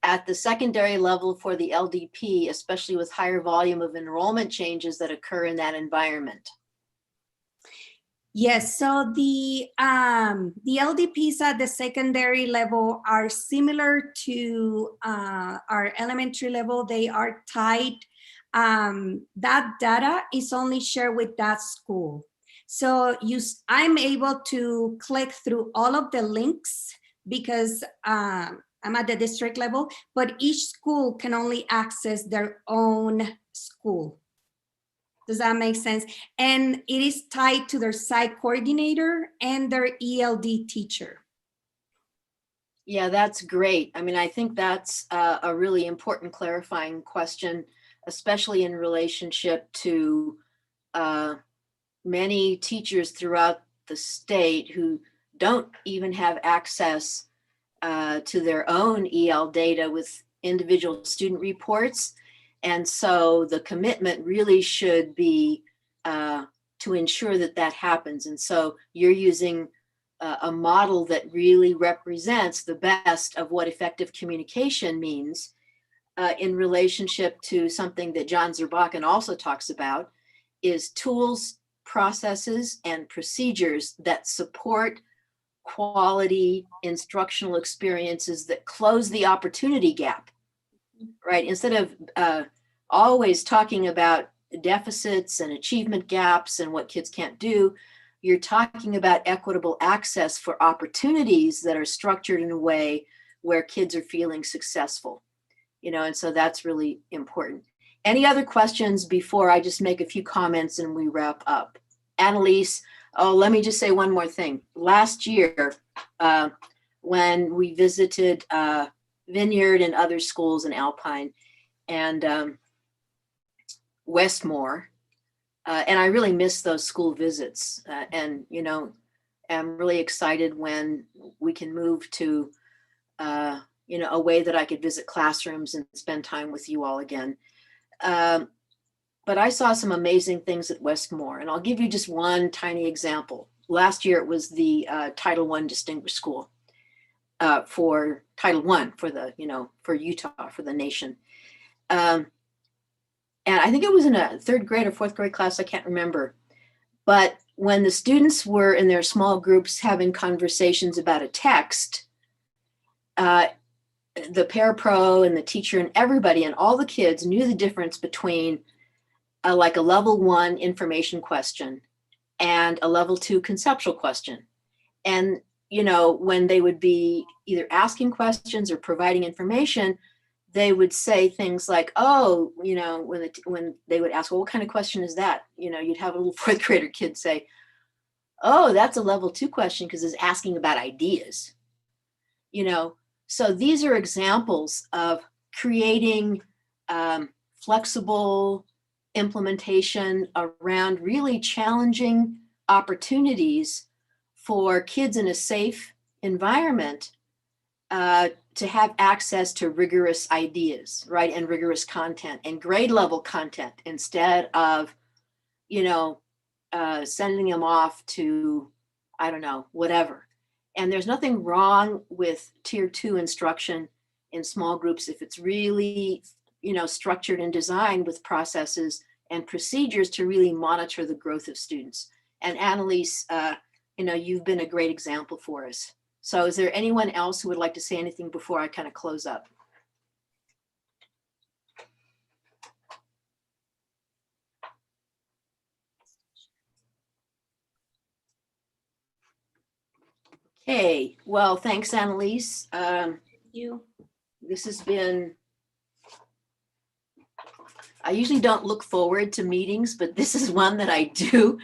at the secondary level for the LDP, especially with higher volume of enrollment changes that occur in that environment? Yes, so the LDPs at the secondary level are similar to our elementary level. They are tied. That data is only shared with that school. So I'm able to click through all of the links because I'm at the district level, but each school can only access their own school. Does that make sense? And it is tied to their site coordinator and their ELD teacher. Yeah, that's great. I mean, I think that's a really important clarifying question, especially in relationship to many teachers throughout the state who don't even have access to their own EL data with individual student reports. And so the commitment really should be to ensure that that happens. And so you're using a model that really represents the best of what effective communication means in relationship to something that John Zerbakken also talks about, is tools, processes, and procedures that support quality instructional experiences that close the opportunity gap, right? Instead of always talking about deficits and achievement gaps and what kids can't do, you're talking about equitable access for opportunities that are structured in a way where kids are feeling successful, and so that's really important. Any other questions before I just make a few comments and we wrap up? Annalise, oh, let me just say one more thing. Last year, when we visited Vineyard and other schools in Alpine and Westmore, and I really miss those school visits. And, I'm really excited when we can move to, a way that I could visit classrooms and spend time with you all again. But I saw some amazing things at Westmore, and I'll give you just one tiny example. Last year, it was the Title I Distinguished School for Title I for the, for Utah, for the nation. And I think it was in a third grade or fourth grade class, I can't remember. But when the students were in their small groups having conversations about a text, the parapro and the teacher and everybody and all the kids knew the difference between like a level 1 information question and a level 2 conceptual question. And, when they would be either asking questions or providing information, they would say things like, oh, when they would ask, well, what kind of question is that? You'd have a little fourth grader kid say, oh, that's a level 2 question because it's asking about ideas. So these are examples of creating flexible implementation around really challenging opportunities for kids in a safe environment to have access to rigorous ideas, right? And rigorous content and grade level content instead of, sending them off to, I don't know, whatever. And there's nothing wrong with tier 2 instruction in small groups if it's really, structured and designed with processes and procedures to really monitor the growth of students. And Annalise, you've been a great example for us. So is there anyone else who would like to say anything before I kind of close up? Okay, well, thanks, Annalise. This has been, I usually don't look forward to meetings, but this is one that I do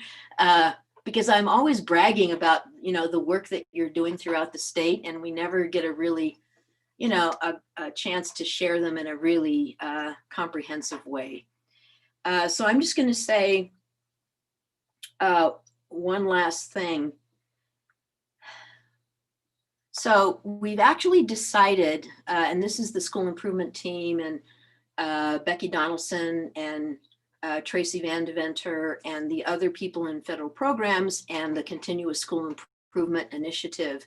because I'm always bragging about, the work that you're doing throughout the state, and we never get a really, a chance to share them in a really comprehensive way. So I'm just going to say one last thing. So we've actually decided, and this is the school improvement team and Becky Donaldson and Tracy Van Deventer and the other people in federal programs and the Continuous School Improvement Initiative,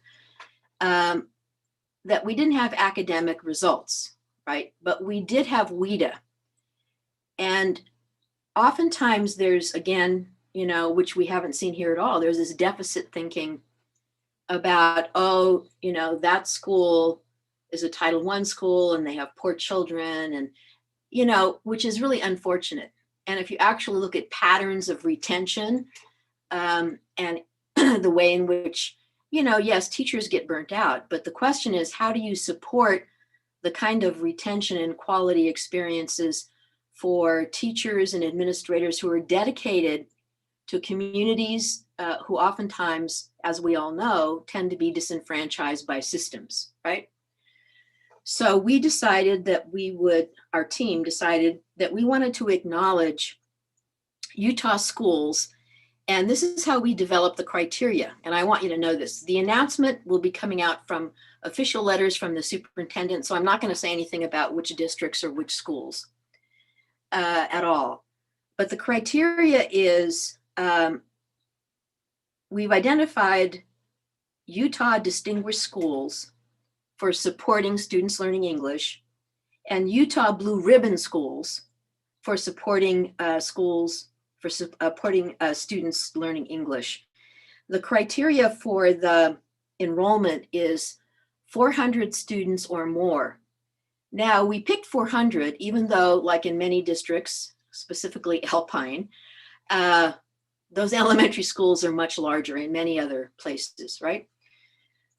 that we didn't have academic results, right? But we did have WIDA. And oftentimes there's, again, which we haven't seen here at all, there's this deficit thinking about, oh, that school is a Title I school and they have poor children and, which is really unfortunate. And if you actually look at patterns of retention and the way in which, yes, teachers get burnt out, but the question is, how do you support the kind of retention and quality experiences for teachers and administrators who are dedicated to communities who oftentimes, as we all know, tend to be disenfranchised by systems, right? So we decided that our team decided that we wanted to acknowledge Utah schools, and this is how we developed the criteria. And I want you to know this. The announcement will be coming out from official letters from the superintendent, so I'm not going to say anything about which districts or which schools at all. But the criteria is, we've identified Utah Distinguished Schools for supporting students learning English, and Utah Blue Ribbon Schools for supporting students learning English. The criteria for the enrollment is 400 students or more. Now, we picked 400, even though, like in many districts, specifically Alpine, those elementary schools are much larger in many other places, right?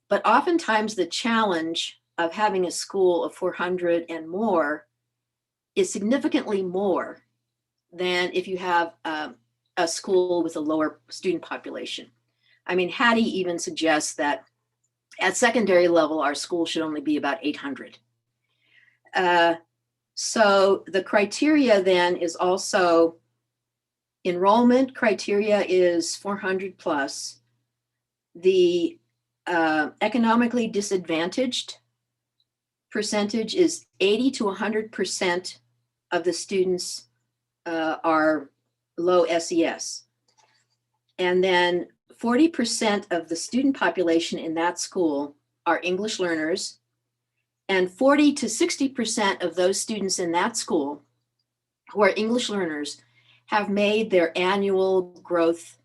But oftentimes the challenge of having a school of 400 and more is significantly more than if you have a school with a lower student population. I mean, Hattie even suggests that at secondary level, our school should only be about 800. So the criteria then is also enrollment criteria is 400 plus. The economically disadvantaged percentage is 80 to 100% of the students are low SES. And then 40% of the student population in that school are English learners, and 40 to 60% of those students in that school who are English learners have made their annual growth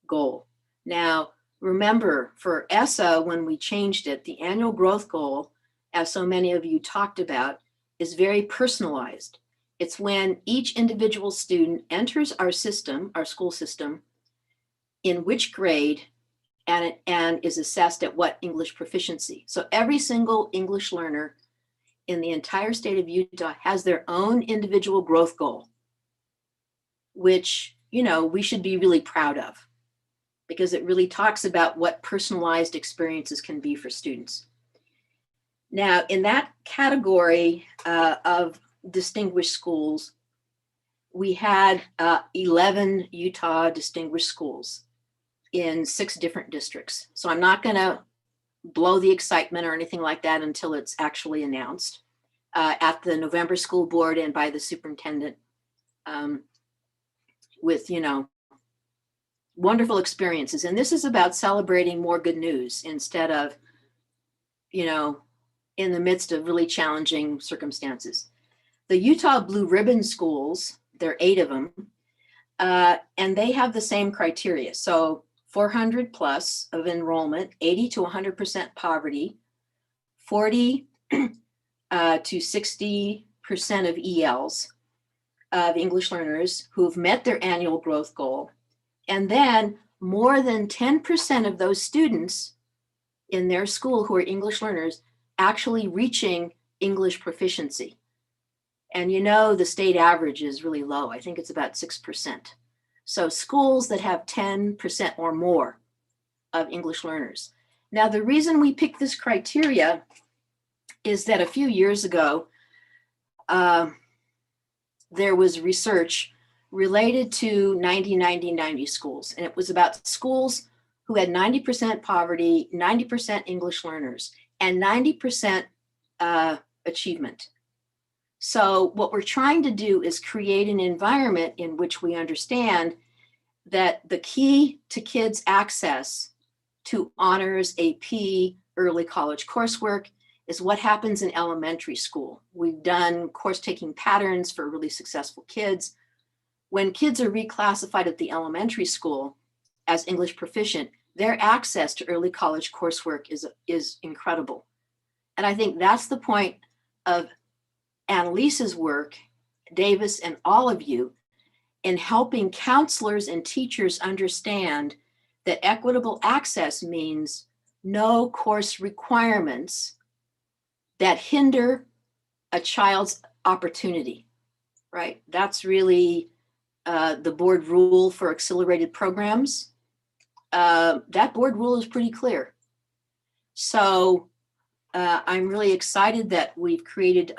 goal. Now, remember, for ESSA, when we changed it, the annual growth goal, as so many of you talked about, is very personalized. It's when each individual student enters our system, our school system, in which grade and is assessed at what English proficiency. So every single English learner in the entire state of Utah has their own individual growth goal, which, you know, we should be really proud of, because it really talks about what personalized experiences can be for students. Now, in that category of distinguished schools, we had 11 Utah distinguished schools in 6 different districts. So I'm not going to blow the excitement or anything like that until it's actually announced at the November school board and by the superintendent with, you know, wonderful experiences. And this is about celebrating more good news instead of, you know, in the midst of really challenging circumstances. The Utah Blue Ribbon schools, there are 8 of them, and they have the same criteria. So 400 plus of enrollment, 80 to 100% poverty, 40 to 60% of ELs, of English learners who've met their annual growth goal. And then more than 10% of those students in their school who are English learners actually reaching English proficiency. And you know, the state average is really low. I think it's about 6%. So schools that have 10% or more of English learners. Now, the reason we picked this criteria is that a few years ago, there was research related to 90-90-90 schools. And it was about schools who had 90% poverty, 90% English learners, and 90% achievement. So what we're trying to do is create an environment in which we understand that the key to kids' access to honors, AP, early college coursework is what happens in elementary school. We've done course taking patterns for really successful kids. When kids are reclassified at the elementary school as English proficient, their access to early college coursework is incredible. And I think that's the point of Annalise's work, Davis, and all of you in helping counselors and teachers understand that equitable access means no course requirements that hinder a child's opportunity, right? That's really the board rule for accelerated programs. That board rule is pretty clear. So I'm really excited that we've created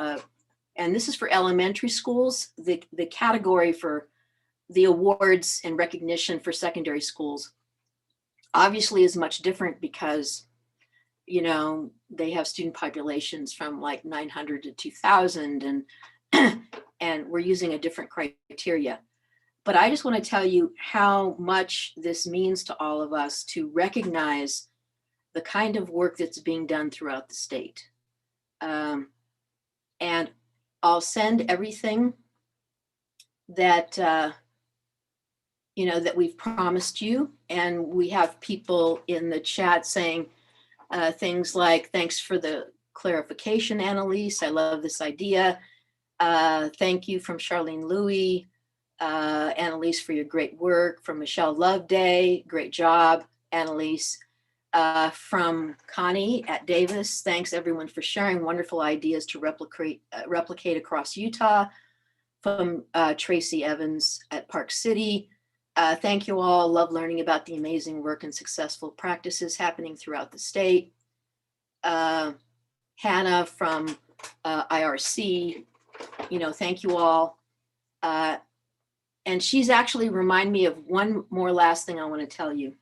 and this is for elementary schools. The category for the awards and recognition for secondary schools obviously is much different because, you know, they have student populations from like 900 to 2000 and we're using a different criteria. But I just want to tell you how much this means to all of us to recognize the kind of work that's being done throughout the state. And I'll send everything that, that we've promised you. And we have people in the chat saying things like, thanks for the clarification, Annalise. I love this idea. Thank you from Charlene Louie. Annalise, for your great work. From Michelle Loveday, great job, Annalise. From Connie at Davis, thanks everyone for sharing wonderful ideas to replicate across Utah. From Tracy Evans at Park City, thank you all. Love learning about the amazing work and successful practices happening throughout the state. Hannah from IRC, thank you all. And she's actually remind me of one more last thing I want to tell you.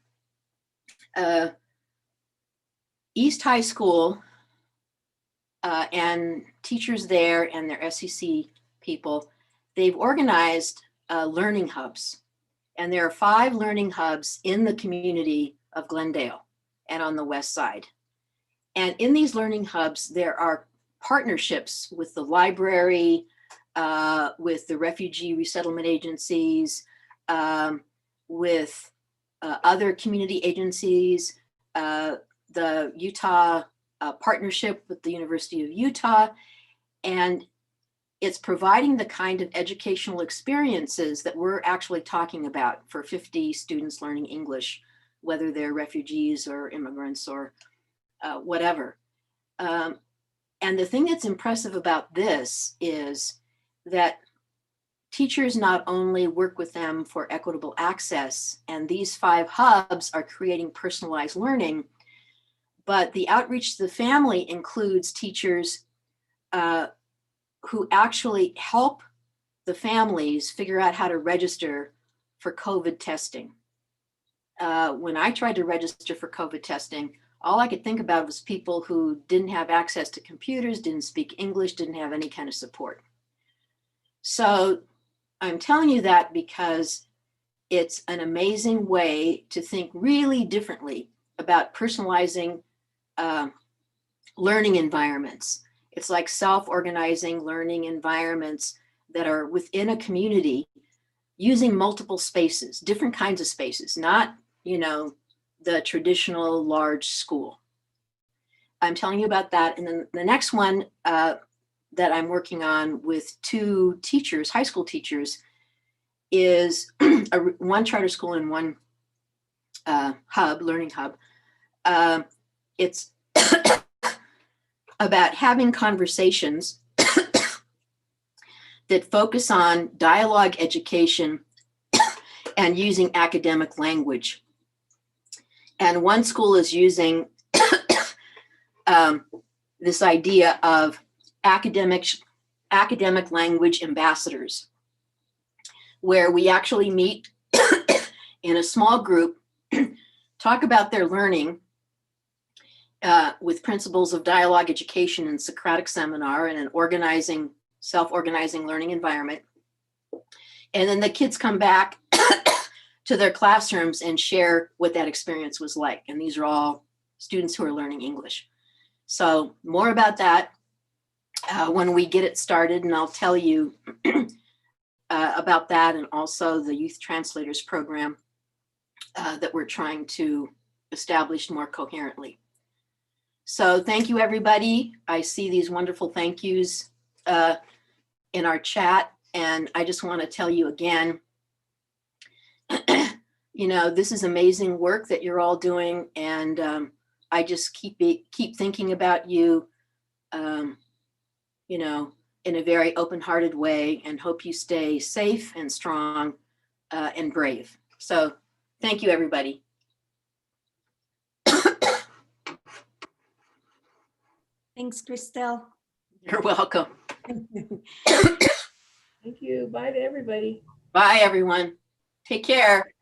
East High School and teachers there and their SEC people, they've organized learning hubs. And there are 5 learning hubs in the community of Glendale and on the west side. And in these learning hubs, there are partnerships with the library, with the refugee resettlement agencies, with other community agencies, the Utah partnership with the University of Utah, and it's providing the kind of educational experiences that we're actually talking about for 50 students learning English, whether they're refugees or immigrants or whatever. And the thing that's impressive about this is that teachers not only work with them for equitable access, and these 5 hubs are creating personalized learning, but the outreach to the family includes teachers who actually help the families figure out how to register for COVID testing. When I tried to register for COVID testing, all I could think about was people who didn't have access to computers, didn't speak English, didn't have any kind of support. So I'm telling you that because it's an amazing way to think really differently about personalizing learning environments. It's like self-organizing learning environments that are within a community using multiple spaces, different kinds of spaces, not, the traditional large school. I'm telling you about that. And then the next one that I'm working on with 2 teachers, high school teachers, is one charter school and one learning hub. It's about having conversations that focus on dialogue education and using academic language. And one school is using this idea of academic language ambassadors, where we actually meet in a small group, talk about their learning with principles of dialogue education and Socratic seminar in an self-organizing learning environment. And then the kids come back to their classrooms and share what that experience was like. And these are all students who are learning English. So more about that when we get it started, and I'll tell you about that, and also the Youth Translators program that we're trying to establish more coherently. So thank you, everybody. I see these wonderful thank yous in our chat, and I just want to tell you again, this is amazing work that you're all doing, and I just keep thinking about you, in a very open-hearted way, and hope you stay safe and strong and brave. So thank you, everybody. Thanks, Christelle. You're welcome. Thank you. Bye to everybody. Bye, everyone. Take care.